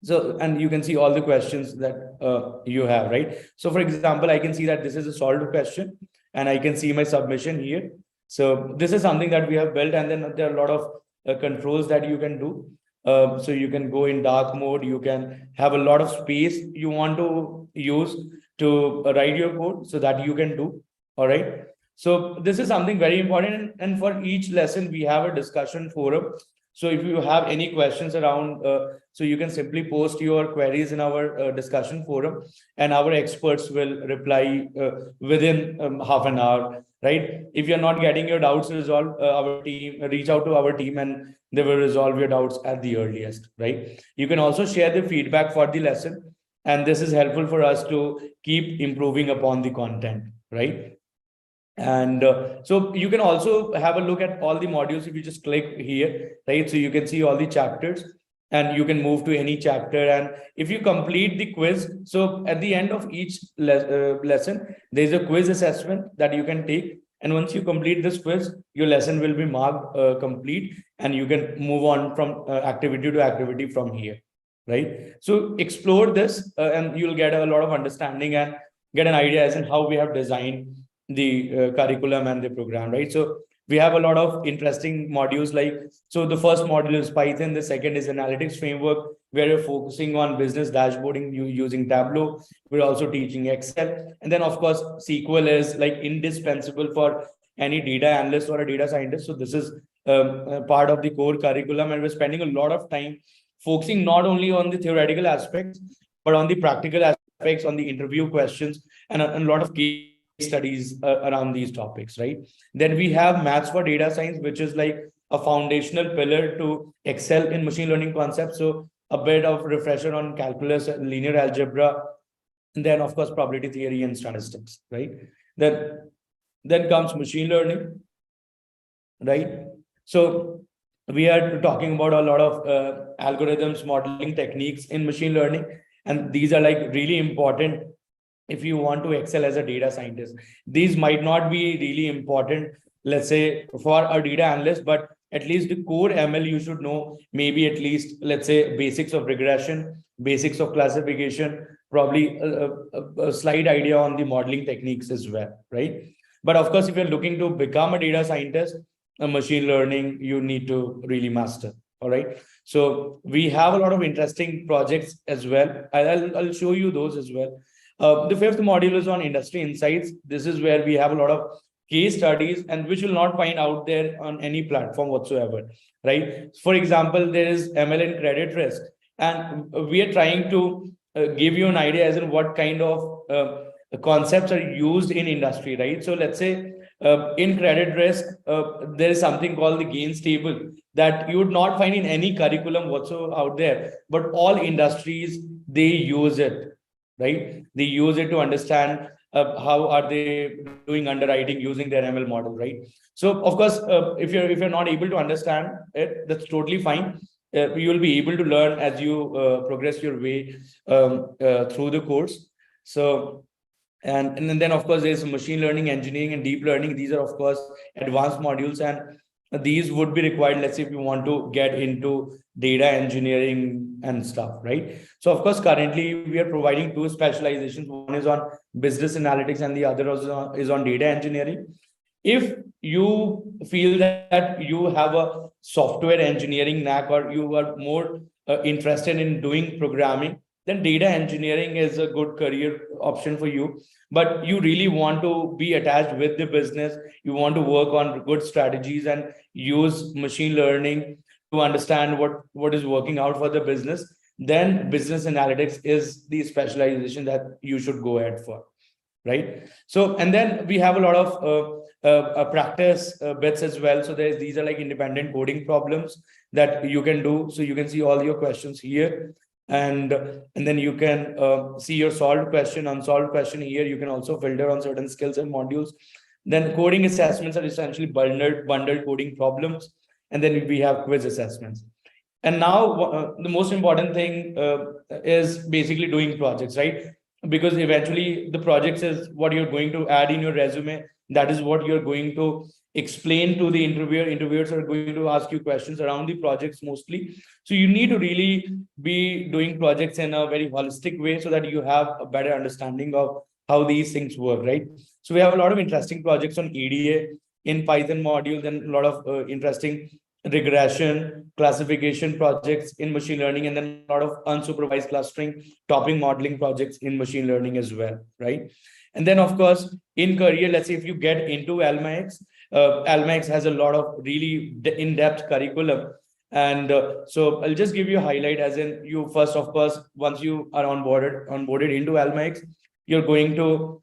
A: So, and you can see all the questions that you have, right? So for example, I can see that this is a solved question, and I can see my submission here. So this is something that we have built, and then there are a lot of controls that you can do. So you can go in dark mode. You can have a lot of space you want to use to write your code, so that you can do. All right. So this is something very important. And for each lesson, we have a discussion forum. So if you have any questions around, so you can simply post your queries in our discussion forum, and our experts will reply within half an hour, right? If you're not getting your doubts resolved, our team reach out to our team, and they will resolve your doubts at the earliest, right? You can also share the feedback for the lesson, and this is helpful for us to keep improving upon the content, right? And so you can also have a look at all the modules if you just click here, right? So you can see all the chapters, and you can move to any chapter. And if you complete the quiz, so at the end of each lesson, there's a quiz assessment that you can take. And once you complete this quiz, your lesson will be marked complete, and you can move on from activity to activity from here, right? So explore this, and you'll get a lot of understanding and get an idea as in how we have designed the curriculum and the program, right? So we have a lot of interesting modules, like, so the first module is Python, the second is analytics framework, where you're focusing on business dashboarding using Tableau. We're also teaching Excel. And then of course, SQL is like indispensable for any data analyst or a data scientist. So this is part of the core curriculum, and we're spending a lot of time focusing not only on the theoretical aspects, but on the practical aspects, on the interview questions, and a lot of case studies around these topics, right? Then we have maths for data science, which is like a foundational pillar to excel in machine learning concepts. So a bit of refresher on calculus, linear algebra, and then of course probability theory and statistics, right? Then comes machine learning, right? So we are talking about a lot of algorithms, modeling techniques in machine learning, and these are like really important if you want to excel as a data scientist. These might not be really important, let's say, for a data analyst, but at least the core ML you should know, maybe at least, let's say, basics of regression, basics of classification, probably a slight idea on the modeling techniques as well, right? But of course, if you're looking to become a data scientist, a machine learning, you need to really master. All right. So we have a lot of interesting projects as well. I'll show you those as well. The fifth module is on industry insights. This is where we have a lot of case studies, and which will not find out there on any platform whatsoever, right? For example, there is ML and credit risk, and we are trying to give you an idea as in what kind of concepts are used in industry, right? So let's say in credit risk, there is something called the gains table that you would not find in any curriculum whatsoever out there, but all industries, they use it, right? They use it to understand how are they doing underwriting using their ML model, right? So of course, if you're not able to understand it, that's totally fine. You will be able to learn as you progress your way through the course. So and then of course there's machine learning, engineering, and deep learning. These are of course advanced modules, and these would be required, let's say, if you want to get into data engineering and stuff, right? So of course currently we are providing two specializations. One is on business analytics and the other is on data engineering. If you feel that you have a software engineering knack, or you are more interested in doing programming, then data engineering is a good career option for you. But you really want to be attached with the business, you want to work on good strategies and use machine learning to understand what is working out for the business, then business analytics is the specialization that you should go ahead for, right? So and then we have a lot of practice bits as well. So these are like independent coding problems that you can do. So you can see all your questions here, and then you can see your solved question, unsolved question here. You can also filter on certain skills and modules. Then coding assessments are essentially bundled coding problems, and then we have quiz assessments. And now the most important thing is basically doing projects, right? Because eventually the projects is what you're going to add in your resume. That is what you're going to explain to the interviewer. Interviewers are going to ask you questions around the projects mostly. So you need to really be doing projects in a very holistic way so that you have a better understanding of how these things work, right? So we have a lot of interesting projects on EDA in Python modules, and a lot of interesting regression classification projects in machine learning, and then a lot of unsupervised clustering topping modeling projects in machine learning as well, right? And then of course in career, let's say if you get into Almax, Almax has a lot of really in-depth curriculum. And so I'll just give you a highlight, as in, you first, of course, once you are onboarded into Almax, you're going to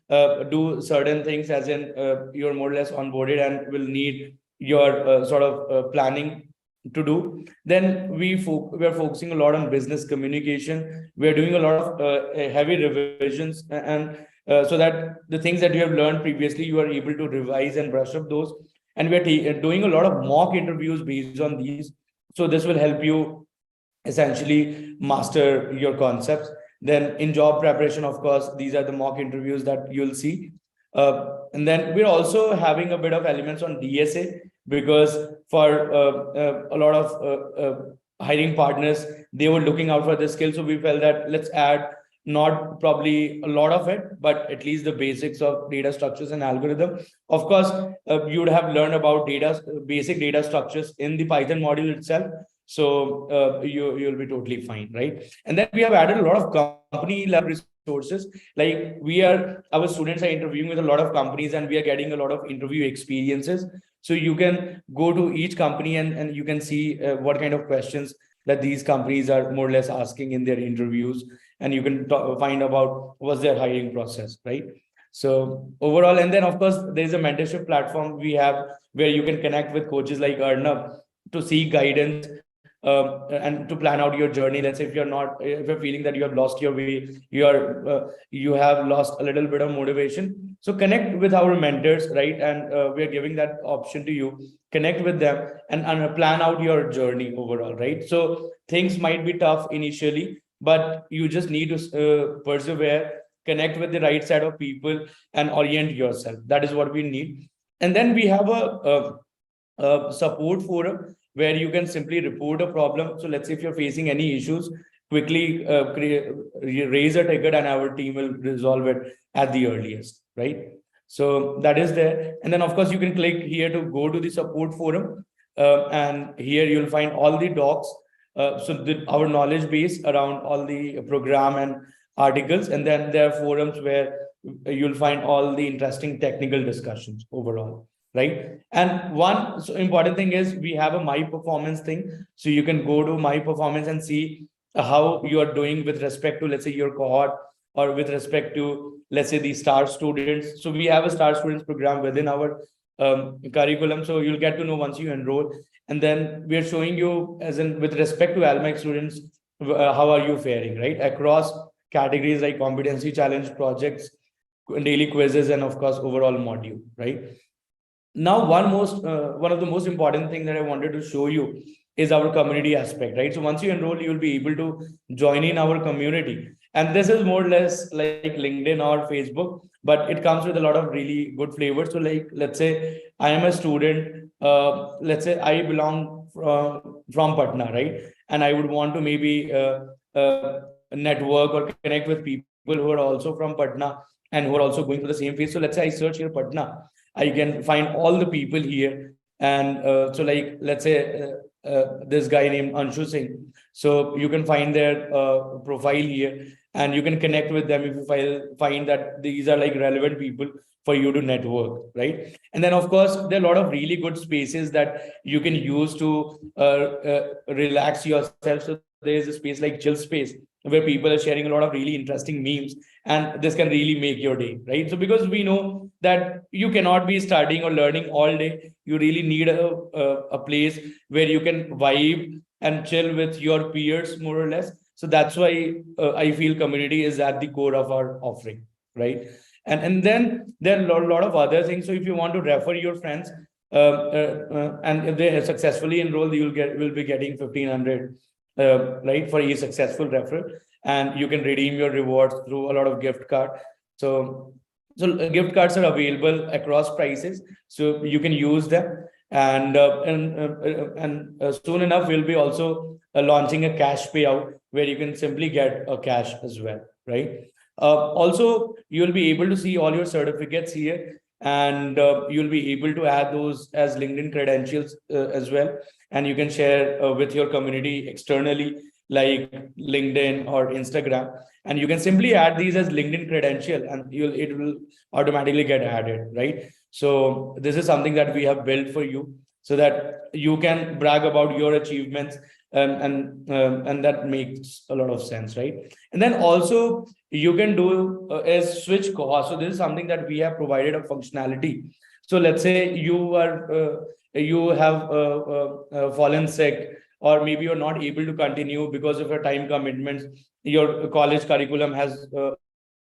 A: do certain things, as in you're more or less onboarded and will need your sort of planning to do. Then we're focusing a lot on business communication. We're doing a lot of heavy revisions, and so that the things that you have learned previously, you are able to revise and brush up those. And we're doing a lot of mock interviews based on these. So this will help you essentially master your concepts. Then in job preparation, of course, these are the mock interviews that you'll see. And then we're also having a bit of elements on DSA, because for a lot of hiring partners, they were looking out for this skill. So we felt that let's add not probably a lot of it, but at least the basics of data structures and algorithm. Of course, you would have learned about basic data structures in the Python module itself. So you'll be totally fine, right? And then we have added a lot of company level resources. Like our students are interviewing with a lot of companies, and we are getting a lot of interview experiences. So you can go to each company, and you can see what kind of questions that these companies are more or less asking in their interviews, and you can find about what's their hiring process, right? So overall, and then of course there's a mentorship platform we have, where you can connect with coaches like Arnav to seek guidance and to plan out your journey. Let's say if you're feeling that you have lost your way, you have lost a little bit of motivation, so connect with our mentors, right? And we are giving that option to you. Connect with them and plan out your journey overall, right? So things might be tough initially, but you just need to persevere, connect with the right set of people, and orient yourself. That is what we need. And then we have a support forum where you can simply report a problem. So let's say if you're facing any issues, quickly raise a ticket, and our team will resolve it at the earliest, right? So that is there. And then of course you can click here to go to the support forum, and here you'll find all the docs. Our knowledge base around all the program and articles, and then there are forums where you'll find all the interesting technical discussions overall, right? And one important thing is we have a my performance thing. So you can go to my performance and see how you are doing with respect to, let's say, your cohort, or with respect to, let's say, the star students. So we have a star students program within our curriculum. So you'll get to know once you enroll. And then we are showing you, as in with respect to Almac students, how are you faring, right? Across categories like competency challenge projects, daily quizzes, and of course overall module, right? Now one of the most important thing that I wanted to show you is our community aspect, right? So once you enroll, you'll be able to join in our community, and this is more or less like LinkedIn or Facebook, but it comes with a lot of really good flavors. So like, let's say I am a student, let's say I belong from Patna, right? And I would want to maybe network or connect with people who are also from Patna and who are also going through the same phase. So let's say I search here Patna, I can find all the people here. And so like, let's say this guy named Anshu Singh. So you can find their profile here, and you can connect with them if you find that these are like relevant people for you to network, right? And then of course there are a lot of really good spaces that you can use to relax yourself. So there is a space like Chill Space where people are sharing a lot of really interesting memes, and this can really make your day, right? So because we know that you cannot be studying or learning all day, you really need a place where you can vibe and chill with your peers, more or less. So that's why I feel community is at the core of our offering, right? And then there are a lot of other things. So if you want to refer your friends, and if they successfully enrolled, will be getting 1,500, right, for each successful referral, and you can redeem your rewards through a lot of gift card. So gift cards are available across prices, so you can use them. And soon enough we'll be also launching a cash payout where you can simply get a cash as well, right? Also, you'll be able to see all your certificates here, and you'll be able to add those as LinkedIn credentials as well, and you can share with your community externally, like LinkedIn or Instagram, and you can simply add these as LinkedIn credential, and it will automatically get added, right? So this is something that we have built for you so that you can brag about your achievements, and that makes a lot of sense, right? And then also you can do is switch cohort. So this is something that we have provided a functionality. So let's say you have fallen sick, or maybe you're not able to continue because of your time commitments, your college curriculum has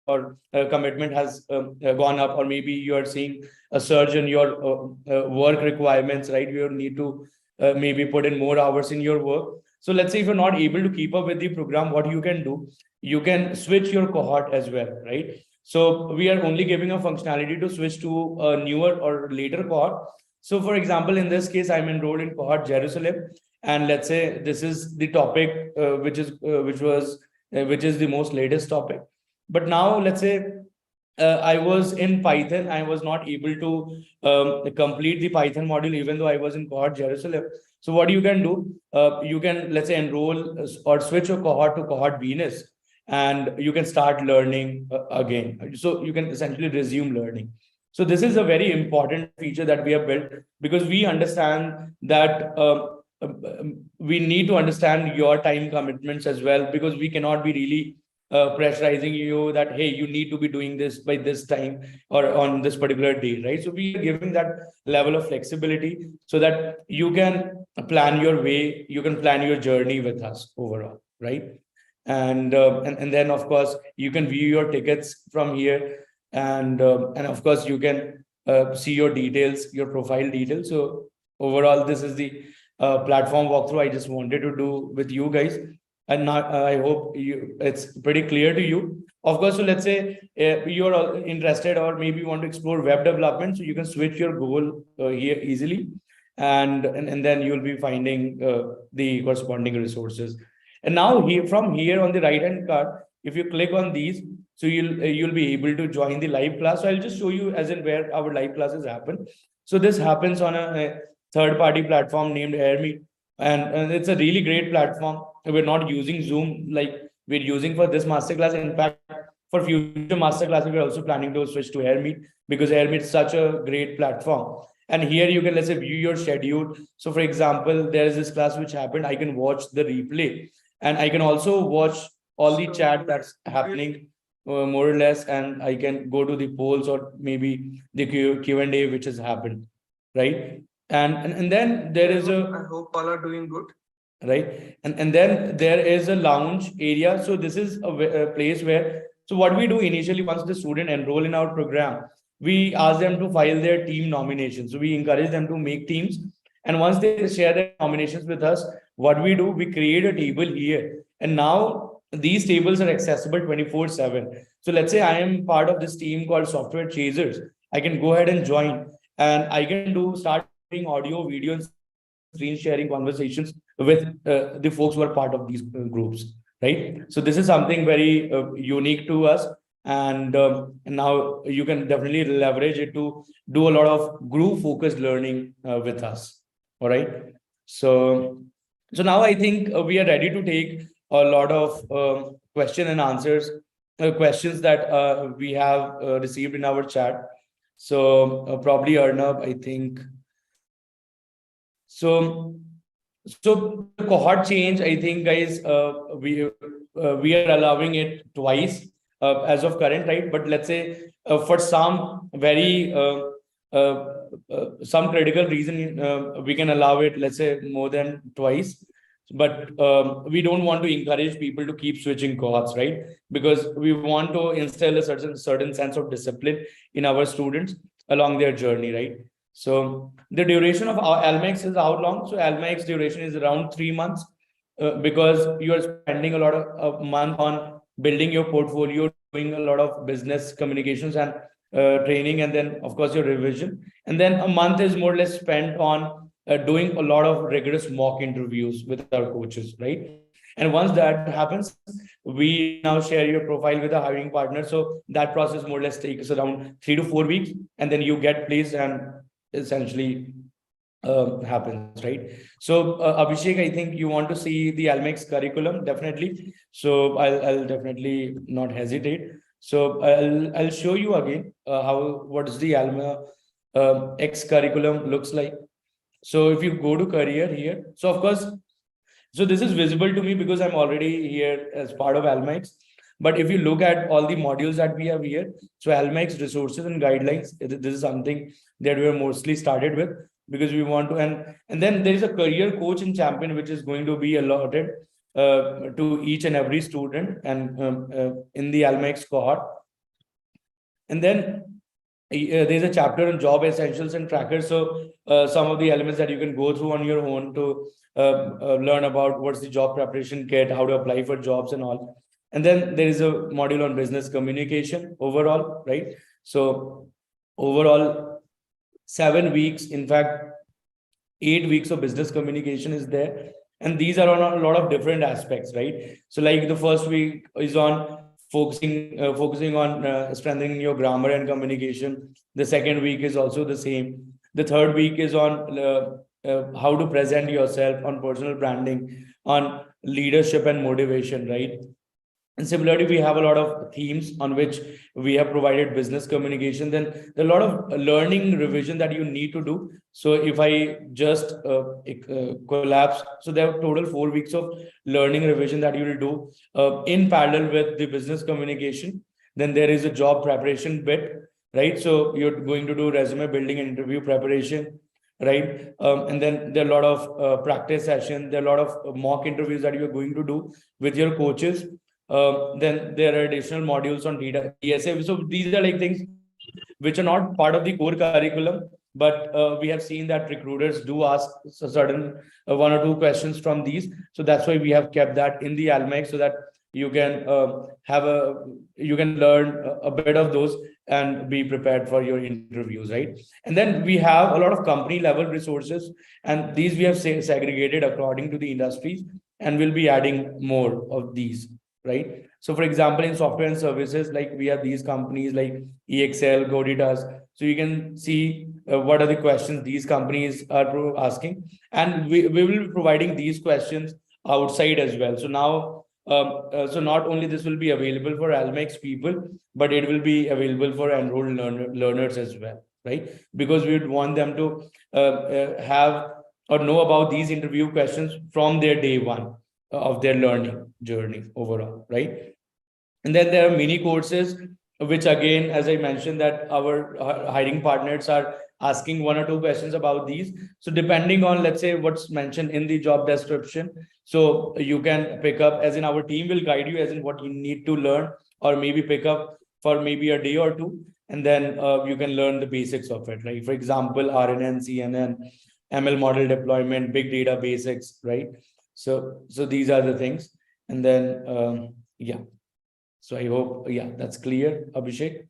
A: or commitment has gone up, or maybe you are seeing a surge in your work requirements, right? You need to maybe put in more hours in your work. So let's say if you're not able to keep up with the program, what you can do, you can switch your cohort as well, right? So we are only giving a functionality to switch to a newer or later cohort. So for example, in this case, I'm enrolled in cohort Jerusalem, and let's say this is the topic which is the most latest topic. But now let's say I was in Python, I was not able to complete the Python module even though I was in cohort Jerusalem. So what you can do, you can, let's say, enroll or switch your cohort to cohort Venus, and you can start learning again. So you can essentially resume learning. So this is a very important feature that we have built, because we understand that we need to understand your time commitments as well, because we cannot be really pressurizing you that, hey, you need to be doing this by this time or on this particular day, right? So we are giving that level of flexibility so that you can plan your way, you can plan your journey with us overall, right? And then of course you can view your tickets from here, and of course you can see your details, your profile details. So overall, this is the platform walkthrough I just wanted to do with you guys, and now I hope it's pretty clear to you. Of course, so let's say you're interested or maybe you want to explore web development, so you can switch your goal here easily, and then you'll be finding the corresponding resources. And now here, from here on the right hand card, if you click on these, so you'll be able to join the live class. So I'll just show you as in where our live classes happen. So this happens on a third party platform named AirMeet, and it's a really great platform. We're not using Zoom like we're using for this masterclass. In fact, for future masterclasses, we're also planning to switch to AirMeet, because AirMeet is such a great platform. And here you can, let's say, view your schedule. So for example, there is this class which happened, I can watch the replay, and I can also watch all the chat that's happening more or less, and I can go to the polls or maybe the Q&A which has happened, right? And then there is
C: I hope all are doing good.
A: Right, and then there is a lounge area. So this is a place where, So what we do initially, once the student enroll in our program, we ask them to file their team nominations. So we encourage them to make teams. And once they share their nominations with us, what we do, we create a table here. And now these tables are accessible 24/7. So let's say I am part of this team called Software Chasers. I can go ahead and join, and I can start doing audio, video, and screen sharing conversations with the folks who are part of these groups, right? So this is something very unique to us. And now you can definitely leverage it to do a lot of group focused learning with us. All right. So now I think we are ready to take a lot of question and answers, questions that we have received in our chat. So probably Arnab, I think. So the cohort change, I think, guys, we are allowing it twice as of current, right? But let's say for some very some critical reason, we can allow it, let's say, more than twice. But we don't want to encourage people to keep switching cohorts, right? Because we want to instill a certain sense of discipline in our students along their journey, right? So the duration of our LMAX is how long? So LMAX duration is around 3 months, because you are spending a lot of a month on building your portfolio, doing a lot of business communications and training, and then of course your revision. And then a month is more or less spent on doing a lot of rigorous mock interviews with our coaches, right? And once that happens, we now share your profile with a hiring partner. So that process more or less takes around 3 to 4 weeks, and then you get placed and essentially happens, right? So Abhishek, I think you want to see the LMX curriculum, definitely. So I'll definitely not hesitate. So I'll show you again what is the Alma X curriculum looks like. So if you go to career here, so of course, so this is visible to me because I'm already here as part of Almax. But if you look at all the modules that we have here, so Almax resources and guidelines, this is something that we are mostly started with, because we want to, and then there is a career coach and champion which is going to be allotted to each and every student and in the Almax cohort. And then there's a chapter on job essentials and trackers. So some of the elements that you can go through on your own to learn about what's the job preparation kit, how to apply for jobs and all. And then there is a module on business communication overall, right? So overall 7 weeks, in fact 8 weeks of business communication is there, and these are on a lot of different aspects, right? So like the first week is on focusing on strengthening your grammar and communication. The second week is also the same. The third week is on how to present yourself, on personal branding, on leadership and motivation, right? And similarly, we have a lot of themes on which we have provided business communication. Then there are a lot of learning revision that you need to do. So if I just collapse, so there are total 4 weeks of learning revision that you will do in parallel with the business communication. Then there is a job preparation bit, right? So you're going to do resume building and interview preparation, right? And then there are a lot of practice sessions. There are a lot of mock interviews that you're going to do with your coaches. Then there are additional modules on data DSA. So these are like things which are not part of the core curriculum, but we have seen that recruiters do ask a certain 1 or 2 questions from these. So that's why we have kept that in the Almac, so that you can you can learn a bit of those and be prepared for your interviews, right? And then we have a lot of company level resources, and these we have segregated according to the industries, and we'll be adding more of these, right? So for example, in software and services, like we have these companies like EXL, Goditas. So you can see what are the questions these companies are asking, and we will be providing these questions outside as well. So now, so not only this will be available for Almax people, but it will be available for enrolled learners as well, right? Because we would want them to have or know about these interview questions from their day one of their learning journey overall, right? And then there are mini courses, which again, as I mentioned, that our hiring partners are asking 1 or 2 questions about these. So depending on, let's say, what's mentioned in the job description, so you can pick up, as in our team will guide you as in what you need to learn, or maybe pick up for maybe a day or two, and then you can learn the basics of it, right? For example, RNN, CNN, ML model deployment, big data basics, right? So these are the things. And then yeah, so I hope, yeah, that's clear, Abhishek.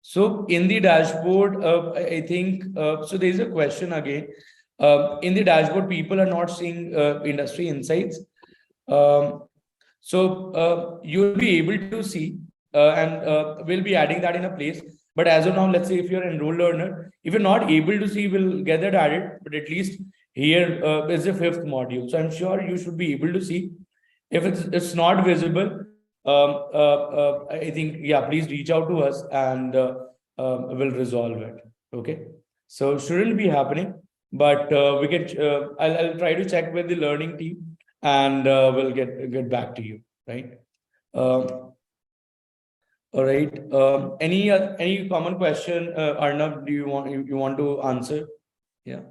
A: So in the dashboard, I think, so there's a question again. In the dashboard, people are not seeing industry insights. So you'll be able to see, and we'll be adding that in a place. But as of now, let's say if you're an enrolled learner, if you're not able to see, we'll get that added. But at least here is the 5th module. So I'm sure you should be able to see. If it's not visible, I think, yeah, please reach out to us, and we'll resolve it. Okay. So shouldn't be happening, but we can. I'll try to check with the learning team, and we'll get back to you. Right. All right. Any common question, Arnav? Do you want to answer? Yeah.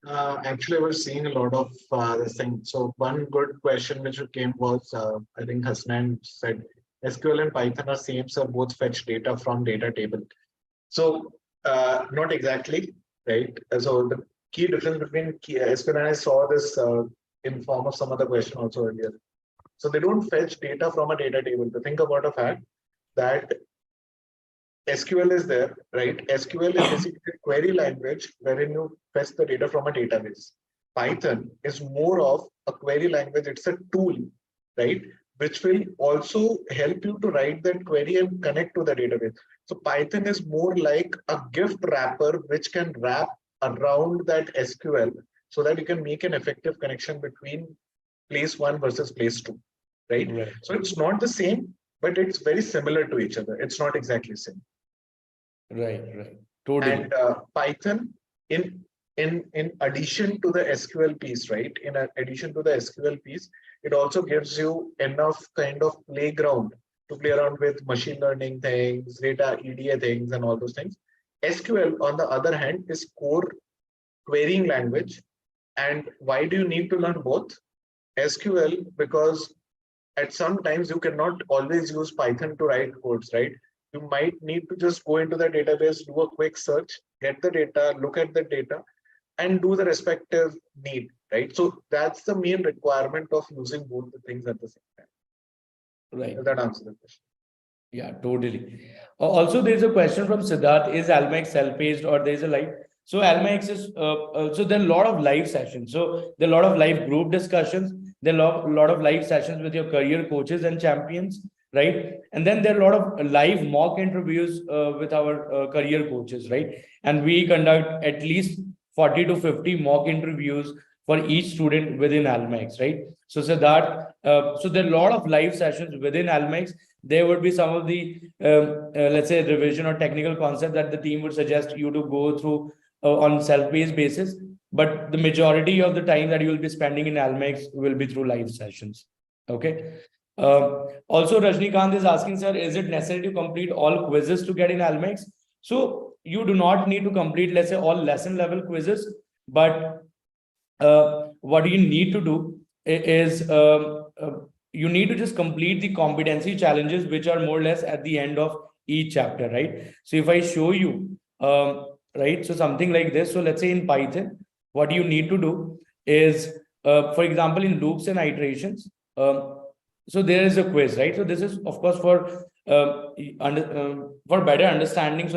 B: Actually, I was seeing a lot of this thing. So one good question which came was, I think Hasnan said, SQL and Python are same, so both fetch data from data table. So not exactly, right? So the key difference between SQL, and I saw this in form of some other question also earlier. So they don't fetch data from a data table. To think about a fact that SQL is there, right? SQL is basically a query language wherein you fetch the data from a database. Python is more of a query language. It's a tool, right? Which will also help you to write that query and connect to the database. So Python is more like a gift wrapper, which can wrap around that SQL so that you can make an effective connection between place 1 versus place 2, right? So it's not the same, but it's very similar to each other. It's not exactly the same.
A: Right. Totally.
B: And Python, in addition to the SQL piece, right? In addition to the SQL piece, it also gives you enough kind of playground to play around with machine learning things, data EDA things, and all those things. SQL, on the other hand, is core querying language. And why do you need to learn both? SQL, because at some times you cannot always use Python to write codes, right? You might need to just go into the database, do a quick search, get the data, look at the data, and do the respective need, right? So that's the main requirement of using both the things at the same time.
A: Right.
B: Does that answer the question?
A: Yeah, totally. Also, there's a question from Siddharth: is Almax self-paced or there's a live? So Almax is so there are a lot of live sessions. So there are a lot of live group discussions. There are a lot of live sessions with your career coaches and champions, right? And then there are a lot of live mock interviews with our career coaches, right? And we conduct at least 40 to 50 mock interviews for each student within Almax, right? So Siddharth, so there are a lot of live sessions within Almax. There would be some of the let's say revision or technical concept that the team would suggest you to go through on self-paced basis, but the majority of the time that you will be spending in Almax will be through live sessions. Okay. Also, Rajnikant is asking, sir, is it necessary to complete all quizzes to get in Almax? So you do not need to complete, let's say, all lesson level quizzes, but what you need to do is you need to just complete the competency challenges, which are more or less at the end of each chapter, right? So if I show you, right, so something like this. So let's say in Python, what you need to do is, for example, in loops and iterations, so there is a quiz, right? So this is, of course, for better understanding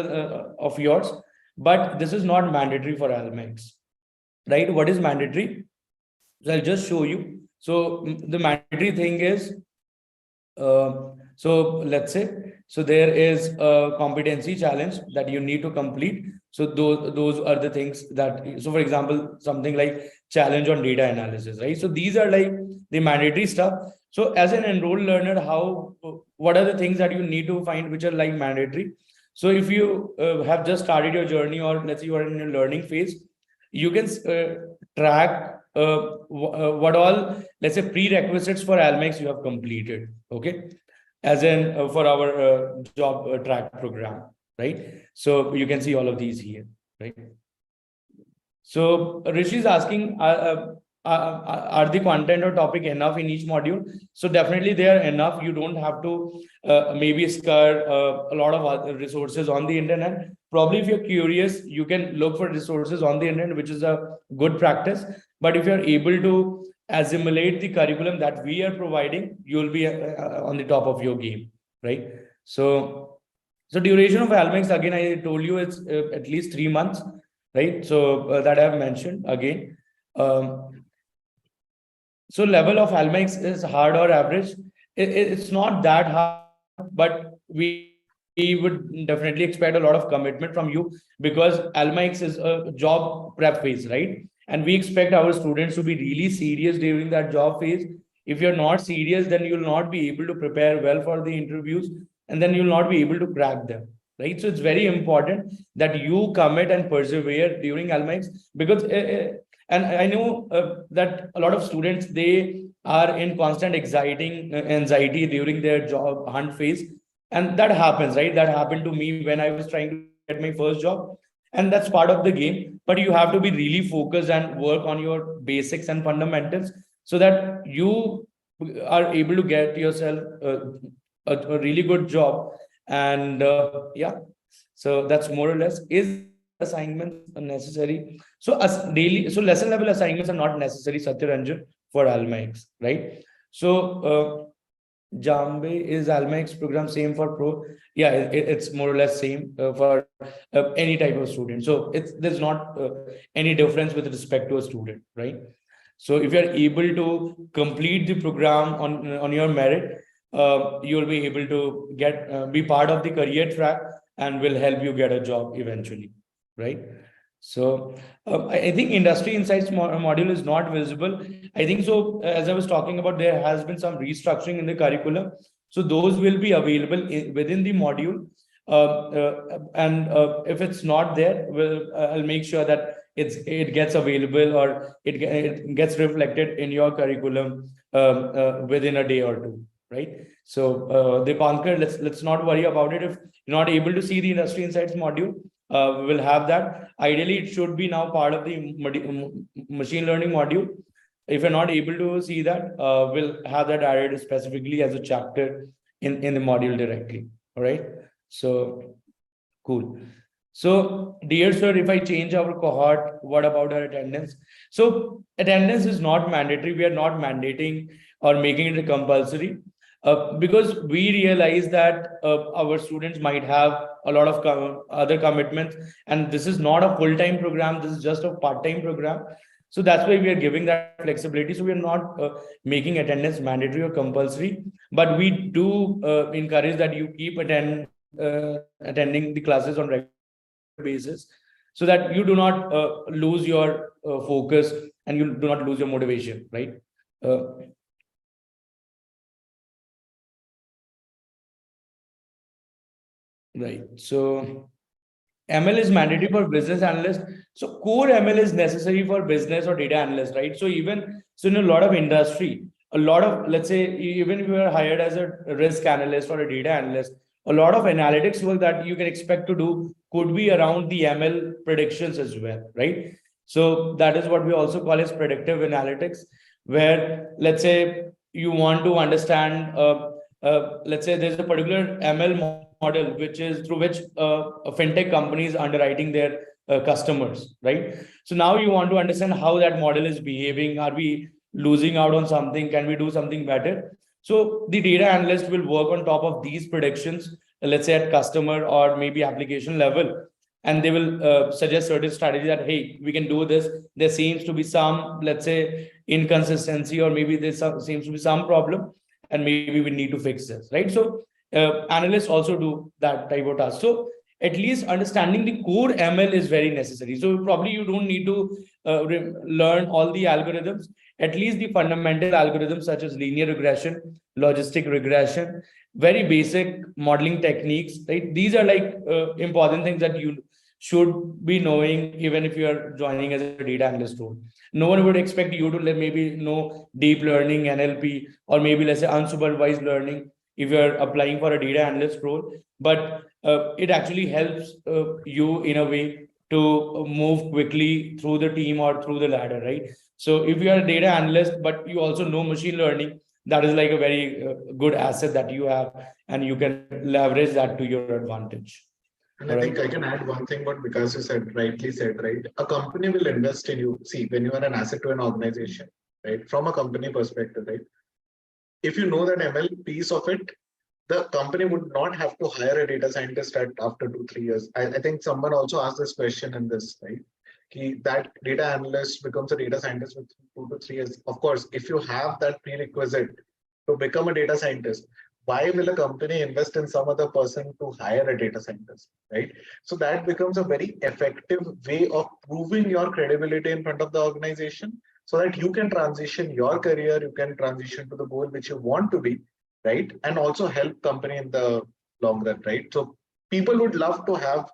A: of yours, but this is not mandatory for Almax, right? What is mandatory? So I'll just show you. So the mandatory thing is, so let's say, so there is a competency challenge that you need to complete. So those are the things that, so for example, something like challenge on data analysis, right? So these are like the mandatory stuff. So as an enrolled learner, what are the things that you need to find which are like mandatory? So if you have just started your journey, or let's say you are in a learning phase, you can track what all, let's say, prerequisites for Almax you have completed. Okay. as in for our job track program, right? So you can see all of these here, right? So Rishi is asking, are the content or topic enough in each module? So definitely they are enough. You don't have to maybe scour a lot of other resources on the internet. Probably if you're curious, you can look for resources on the internet, which is a good practice. But if you're able to assimilate the curriculum that we are providing, you'll be on the top of your game, right? So duration of Almex, again, I told you it's at least 3 months, right? So that I have mentioned again. So level of Almex is hard or average. It's not that hard, but we would definitely expect a lot of commitment from you, because Almex is a job prep phase, right? And we expect our students to be really serious during that job phase. If you're not serious, then you'll not be able to prepare well for the interviews, and then you'll not be able to crack them, right? So it's very important that you commit and persevere during Almex, because and I know that a lot of students, they are in constant anxiety during their job hunt phase, and that happens, right? That happened to me when I was trying to get my first job, and that's part of the game. But you have to be really focused and work on your basics and fundamentals, so that you are able to get yourself a really good job. And yeah, so that's more or less. Is assignments necessary? So as daily, so lesson level assignments are not necessary, Satyaranjan, for Almax, right? So Jambe, is Almax program same for pro? Yeah, it's more or less same for any type of student. So there's not any difference with respect to a student, right? So if you're able to complete the program on your merit, you'll be able to get be part of the career track, and will help you get a job eventually, right? So I think industry insights module is not visible. I think so. As I was talking about, there has been some restructuring in the curriculum, so those will be available within the module. And if it's not there, I'll make sure that it gets available, or it gets reflected in your curriculum within a day or two, right? So Dipankar, let's not worry about it. If you're not able to see the industry insights module, we will have that. Ideally, it should be now part of the machine learning module. If you're not able to see that, we'll have that added specifically as a chapter in the module directly. All right. So cool. So, dear sir, if I change our cohort, what about our attendance? So, attendance is not mandatory. We are not mandating or making it compulsory, because we realize that our students might have a lot of other commitments, and this is not a full-time program. This is just a part-time program. So that's why we are giving that flexibility. So we are not making attendance mandatory or compulsory, but we do encourage that you keep attending the classes on regular basis, so that you do not lose your focus, and you do not lose your motivation, right? uh, right. So ML is mandatory for business analyst. So core ML is necessary for business or data analyst, right? So even so, in a lot of industry, a lot of, let's say, even if you are hired as a risk analyst or a data analyst, a lot of analytics work that you can expect to do could be around the ML predictions as well, right? So that is what we also call as predictive analytics, where, let's say, you want to understand, let's say there's a particular ML model which is through which a fintech company is underwriting their customers, right? So now you want to understand how that model is behaving. Are we losing out on something? Can we do something better? So the data analyst will work on top of these predictions, let's say at customer or maybe application level, and they will suggest certain strategy that, hey, we can do this. There seems to be some, let's say, inconsistency, or maybe there seems to be some problem, and maybe we need to fix this, right? So analysts also do that type of task. So at least understanding the core ML is very necessary. So probably you don't need to learn all the algorithms. At least the fundamental algorithms such as linear regression, logistic regression, very basic modeling techniques, right? These are like important things that you should be knowing, even if you are joining as a data analyst role. No one would expect you to maybe know deep learning, NLP, or maybe, let's say, unsupervised learning. if you're applying for a data analyst role, but it actually helps you in a way to move quickly through the team or through the ladder, right? So if you are a data analyst, but you also know machine learning, that is like a very good asset that you have, and you can leverage that to your advantage.
B: And I think I can add one thing what Vikas you said, rightly said, right? A company will invest in you. See, when you are an asset to an organization, right? From a company perspective, right? If you know that ML piece of it, the company would not have to hire a data scientist after 2 3 years. I think someone also asked this question in this, right? That data analyst becomes a data scientist with 2 to 3 years. Of course, if you have that prerequisite to become a data scientist, why will a company invest in some other person to hire a data scientist, right? So that becomes a very effective way of proving your credibility in front of the organization, so that you can transition your career, you can transition to the goal which you want to be, right? And also help company in the long run, right? So people would love to have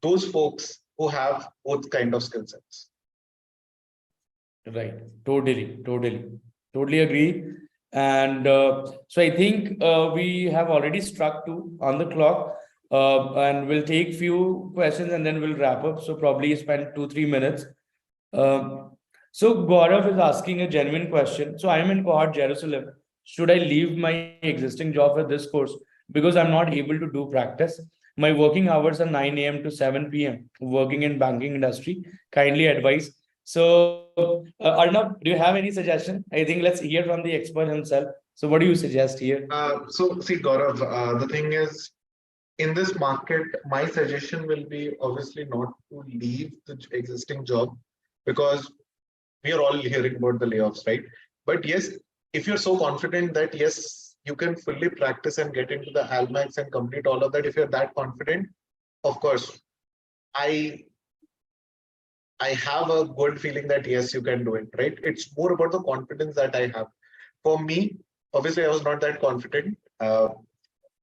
B: those folks who have both kind of skill sets.
A: Right. Totally agree. And so I think we have already struck 2 on the clock, and we'll take few questions and then we'll wrap up. So probably spend 2 3 minutes. So Gaurav is asking a genuine question. So I am in cohort Jerusalem. Should I leave my existing job for this course because I'm not able to do practice? My working hours are 9 a.m. to 7 p.m. working in banking industry. Kindly advise. So Arnab, do you have any suggestion? I think let's hear from the expert himself. So what do you suggest here?
B: So see, Gaurav, the thing is, in this market, my suggestion will be obviously not to leave the existing job, because we are all hearing about the layoffs, right? But yes, if you're so confident that yes, you can fully practice and get into the Almax and complete all of that, if you're that confident, of course, I have a good feeling that yes, you can do it, right? It's more about the confidence that I have. For me, obviously, I was not that confident.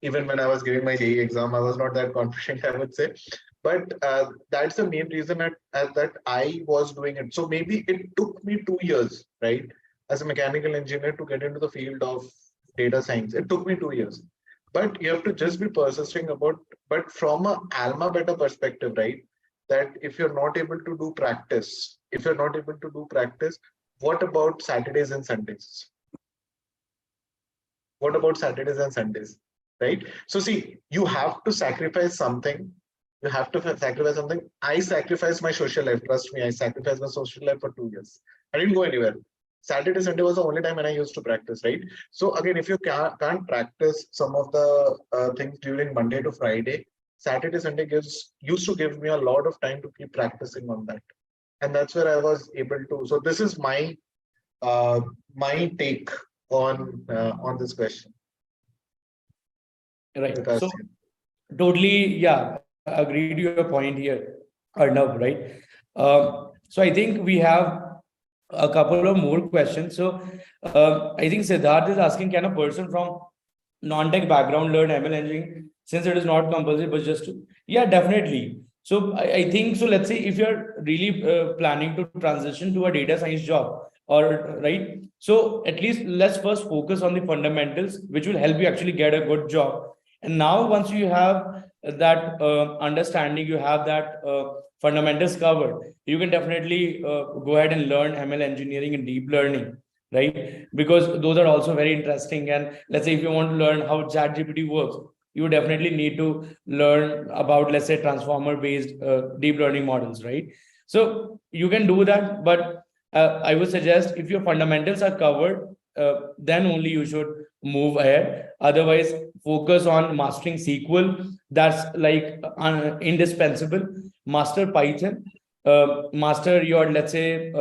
B: Even when I was giving my JEE exam, I was not that confident, I would say. But that's the main reason that I was doing it. So maybe it took me 2 years, right, as a mechanical engineer to get into the field of data science. It took me 2 years. But you have to just be persisting about, but from a Alma Beta perspective, right, that if you're not able to do practice, what about Saturdays and Sundays? What about Saturdays and Sundays? Right? So see, you have to sacrifice something. I sacrificed my social life. Trust me, I sacrificed my social life for 2 years. I didn't go anywhere. Saturday, Sunday was the only time when I used to practice, right? So again, if you can't practice some of the things during Monday to Friday, Saturday, Sunday used to give me a lot of time to keep practicing on that. And that's where I was able to. So this is my take on this question.
A: Right. So totally, yeah, agreed to your point here, Arnav, right? So I think we have a couple of more questions. So I think Siddharth is asking, can a person from non-tech background learn ML engineering since it is not compulsory, but just yeah, definitely. So I think so. Let's say if you're really planning to transition to a data science job, or right, so at least let's first focus on the fundamentals, which will help you actually get a good job. And now, once you have that understanding, you have that fundamentals covered, you can definitely go ahead and learn ML engineering and deep learning, right? Because those are also very interesting. And let's say if you want to learn how ChatGPT works, you definitely need to learn about, let's say, transformer based deep learning models, right? So you can do that, but I would suggest if your fundamentals are covered, then only you should move ahead. Otherwise, focus on mastering SQL. That's like indispensable. Master Python, master your, let's say,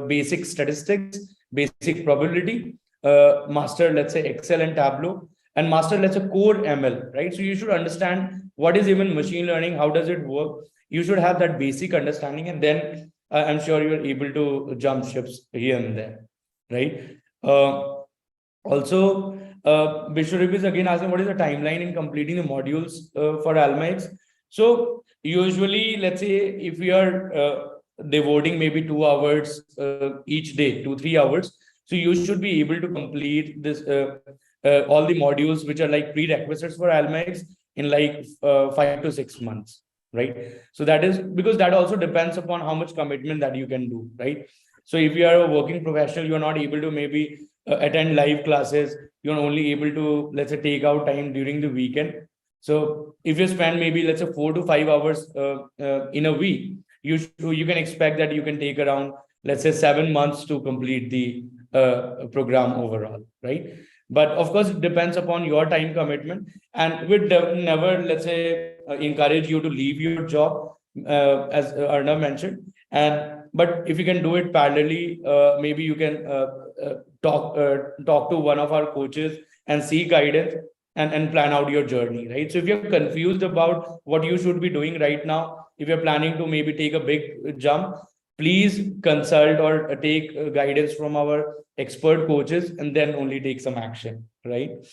A: basic statistics, basic probability, master, let's say, Excel and Tableau, and master, let's say, core ML, right? So you should understand what is even machine learning, how does it work. You should have that basic understanding, and then I'm sure you're able to jump ships here and there, right? Also, Vishwarip is again asking, what is the timeline in completing the modules for Almax? So usually, let's say if we are devoting maybe 2 hours each day, 2 3 hours, so you should be able to complete this all the modules which are like prerequisites for Almax in like 5 to 6 months, right? So that is because that also depends upon how much commitment that you can do, right? So if you are a working professional, you're not able to maybe attend live classes. You're only able to, let's say, take out time during the weekend. So if you spend maybe, let's say, 4 to 5 hours in a week, you can expect that you can take around, let's say, 7 months to complete the program overall, right? But of course, it depends upon your time commitment, and we'd never, let's say, encourage you to leave your job, as Arnav mentioned. And but if you can do it parallelly, maybe you can talk to one of our coaches and seek guidance and plan out your journey, right? So if you're confused about what you should be doing right now, if you're planning to maybe take a big jump, please consult or take guidance from our expert coaches and then only take some action, right?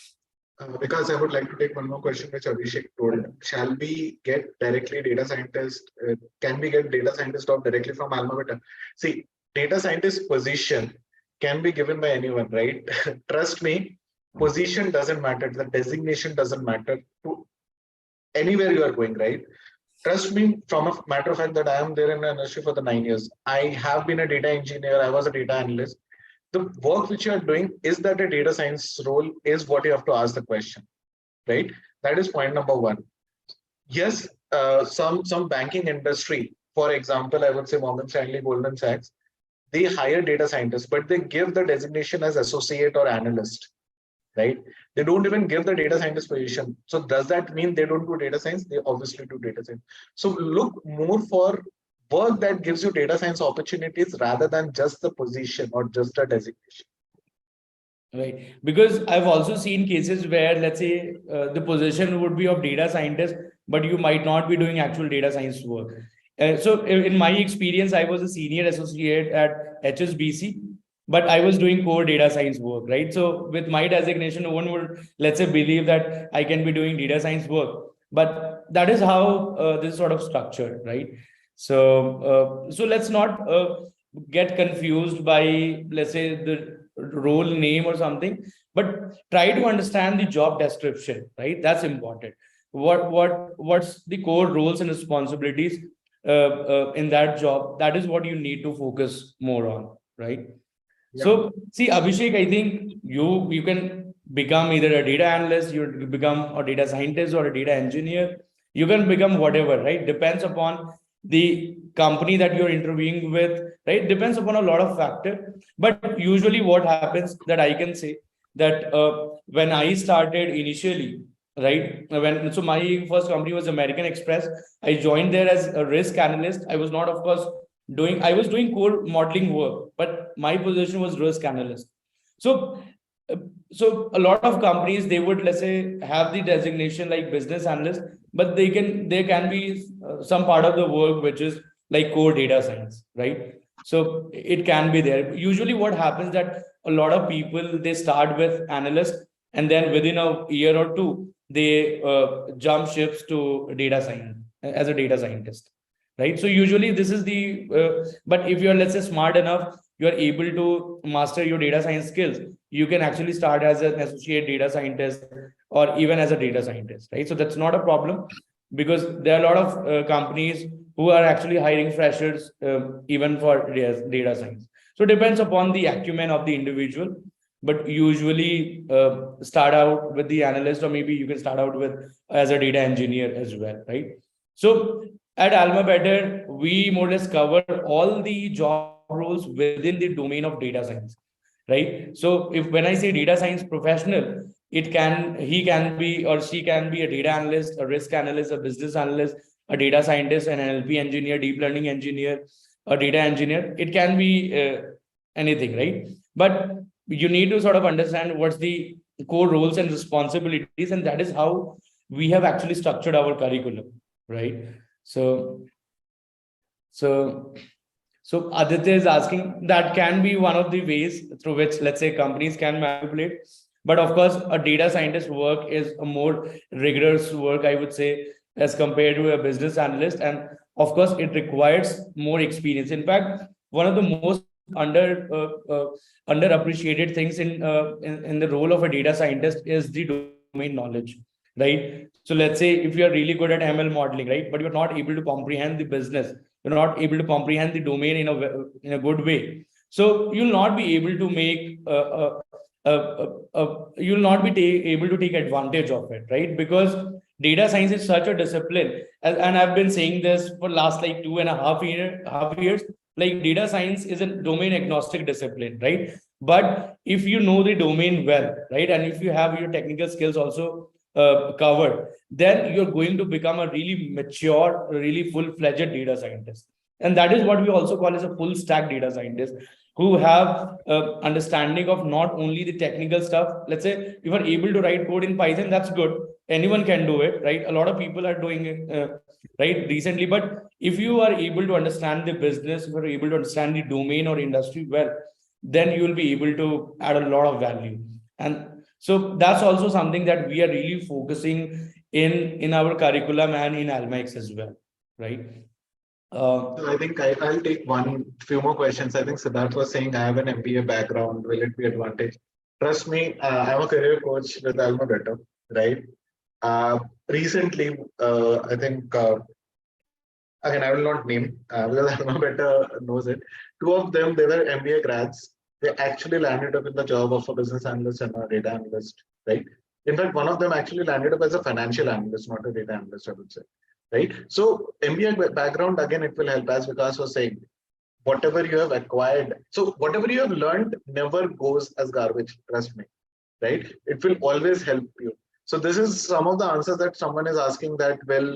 B: Because I would like to take one more question which Abhishek told. Shall we get directly data scientist? Can we get data scientist job directly from Alma Beta? See, data scientist position can be given by anyone, right? Trust me, position doesn't matter. The designation doesn't matter to anywhere you are going, right? Trust me, from a matter of fact that I am there in the industry for the 9 years. I have been a data engineer. I was a data analyst. The work which you are doing, is that a data science role, is what you have to ask the question, right? That is point number one. Yes, some banking industry, for example, I would say Morgan Stanley, Goldman Sachs, they hire data scientists, but they give the designation as associate or analyst, right? They don't even give the data scientist position. So does that mean they don't do data science? They obviously do data science. So look more for work that gives you data science opportunities rather than just the position or just a designation.
A: Right. Because I've also seen cases where, let's say, the position would be of data scientist, but you might not be doing actual data science work. So in my experience, I was a senior associate at HSBC, but I was doing core data science work, right? So with my designation, no one would, let's say, believe that I can be doing data science work. But that is how this sort of structured, right? So let's not get confused by, let's say, the role name or something, but try to understand the job description, right? That's important. What's the core roles and responsibilities in that job? That is what you need to focus more on, right?
B: Yeah.
A: So see, Abhishek, I think you can become either a data analyst, you become a data scientist or a data engineer. You can become whatever, right? Depends upon the company that you're interviewing with, right? Depends upon a lot of factor. But usually what happens that I can say that when I started initially, right? When so my first company was American Express. I joined there as a risk analyst. I was not, of course, I was doing core modeling work, but my position was risk analyst. So uh, so a lot of companies, they would, let's say, have the designation like business analyst, but there can be some part of the work which is like core data science, right? So it can be there. Usually what happens that a lot of people, they start with analyst, and then within a year or two they jump ships to data science as a data scientist, right? So usually this is the but if you're, let's say, smart enough, you're able to master your data science skills, you can actually start as an associate data scientist or even as a data scientist, right? So that's not a problem, because there are a lot of companies who are actually hiring freshers even for data science. So it depends upon the acumen of the individual, but usually start out with the analyst, or maybe you can start out with as a data engineer as well, right? So at Alma Better, we more or less cover all the job roles within the domain of data science, right? So if when I say data science professional, he can be or she can be a data analyst, a risk analyst, a business analyst, a data scientist, an NLP engineer, deep learning engineer, a data engineer. It can be anything, right? But you need to sort of understand what's the core roles and responsibilities, and that is how we have actually structured our curriculum, right? So, so, so Aditya is asking, that can be one of the ways through which, let's say, companies can manipulate. But of course, a data scientist work is a more rigorous work, I would say, as compared to a business analyst. And of course, it requires more experience. In fact, one of the most underappreciated things in the role of a data scientist is the domain knowledge, right? So let's say if you are really good at ML modeling, right, but you're not able to comprehend the business, you're not able to comprehend the domain in a good way, so you'll not be able to make you'll not be able to take advantage of it, right? Because data science is such a discipline, and I've been saying this for last like 2.5 years. Like data science is a domain agnostic discipline, right? But if you know the domain well, right, and if you have your technical skills also covered, then you're going to become a really mature, really full-fledged data scientist. And that is what we also call as a full stack data scientist, who have understanding of not only the technical stuff. Let's say you are able to write code in Python, that's good, anyone can do it, right? A lot of people are doing it right recently. But if you are able to understand the business, if you're able to understand the domain or industry well, then you will be able to add a lot of value. And so that's also something that we are really focusing in our curriculum and in Almax as well, right?
B: So I think I'll take one few more questions. I think Siddharth was saying I have an MBA background. Will it be advantage? Trust me, I'm a career coach with Alma Better, right? Recently, I think again I will not name because Alma Better knows it. Two of them, they were MBA grads. They actually landed up in the job of a business analyst and a data analyst, right? In fact, one of them actually landed up as a financial analyst, not a data analyst, I would say, right? So MBA background, again, it will help, as Vikas was saying, whatever you have acquired. So whatever you have learned never goes as garbage, trust me, right? It will always help you. So this is some of the answers that someone is asking that, well,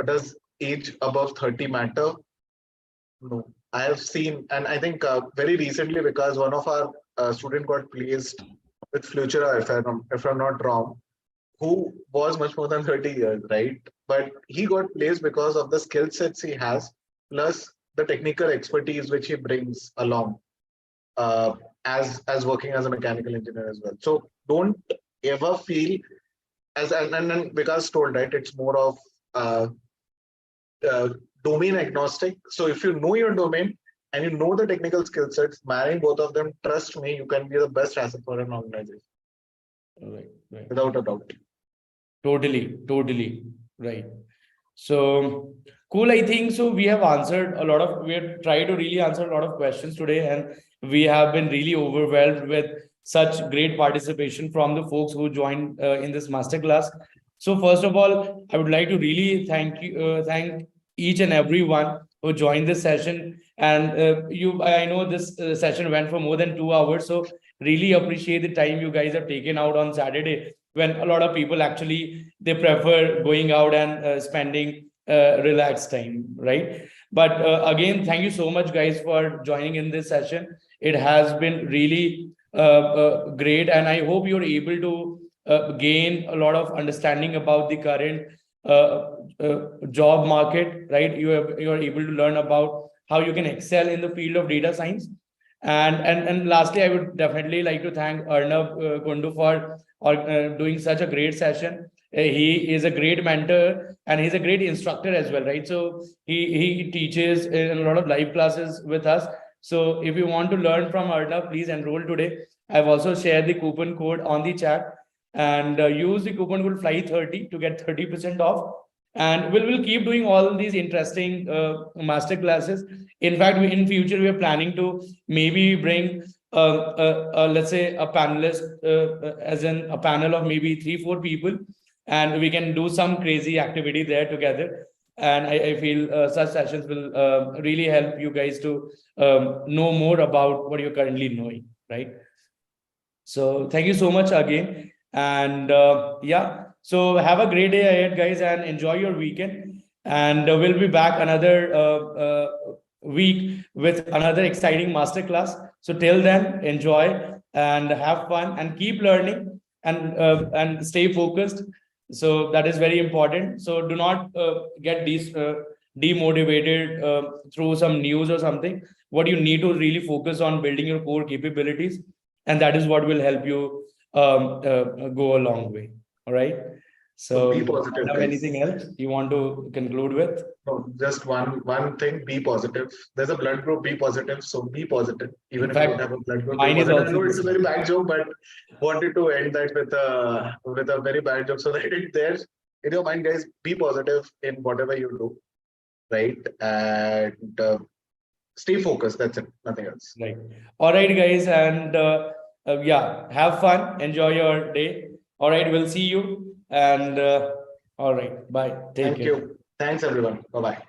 B: does age above 30 matter? No, I have seen, and I think very recently, because one of our student got placed with Futura, if I'm not wrong, who was much more than 30 years, right? But he got placed because of the skill sets he has, plus the technical expertise which he brings along as working as a mechanical engineer as well. So don't ever feel and Vikas told, right, it's more of domain agnostic. So if you know your domain and you know the technical skill sets, marrying both of them, trust me, you can be the best asset for an organization.
A: Right.
B: Without a doubt.
A: Totally. Right. So cool. I think so. We have tried to really answer a lot of questions today, and we have been really overwhelmed with such great participation from the folks who joined in this masterclass. So first of all, I would like to really thank each and everyone who joined this session. And I know this session went for more than 2 hours. So really appreciate the time you guys have taken out on Saturday, when a lot of people actually they prefer going out and spending relaxed time, right? But again, thank you so much, guys, for joining in this session. It has been really great, and I hope you're able to gain a lot of understanding about the current job market, right? You are able to learn about how you can excel in the field of data science. And lastly, I would definitely like to thank Arnav Kundu for doing such a great session. He is a great mentor and he's a great instructor as well, right? So he teaches in a lot of live classes with us. So if you want to learn from Arnav, please enroll today. I've also shared the coupon code on the chat, and use the coupon code FLY30 to get 30% off. And we'll keep doing all these interesting master classes. In fact, in future we are planning to maybe bring let's say a panelist, as in a panel of maybe 3-4 people, and we can do some crazy activity there together. And I feel such sessions will really help you guys to know more about what you're currently knowing, right? So thank you so much again. And yeah, so have a great day ahead, guys, and enjoy your weekend. And we'll be back another week with another exciting masterclass. So till then, enjoy and have fun and keep learning, and stay focused. So that is very important. So do not get demotivated through some news or something. What you need to really focus on building your core capabilities, and that is what will help you go a long way. All right. So,
B: be positive,
A: Arnab,
B: guys.
A: anything else you want to conclude with?
B: No, just one thing, be positive. There's a blood group, be positive. So be positive. Even
A: In
B: if you don't
A: fact,
B: have a blood group, be
A: mine is
B: positive. I
A: also
B: know
A: the
B: it's a very
A: same.
B: bad joke, but wanted to end that with a very bad joke. So that it's there in your mind, guys, be positive in whatever you do, right? And stay focused. That's it. Nothing else.
A: Right. All right, guys, and yeah, have fun. Enjoy your day. All right, we'll see you. And all right, bye. Take
B: Thank
A: care.
B: you. Thanks, everyone. Bye-bye.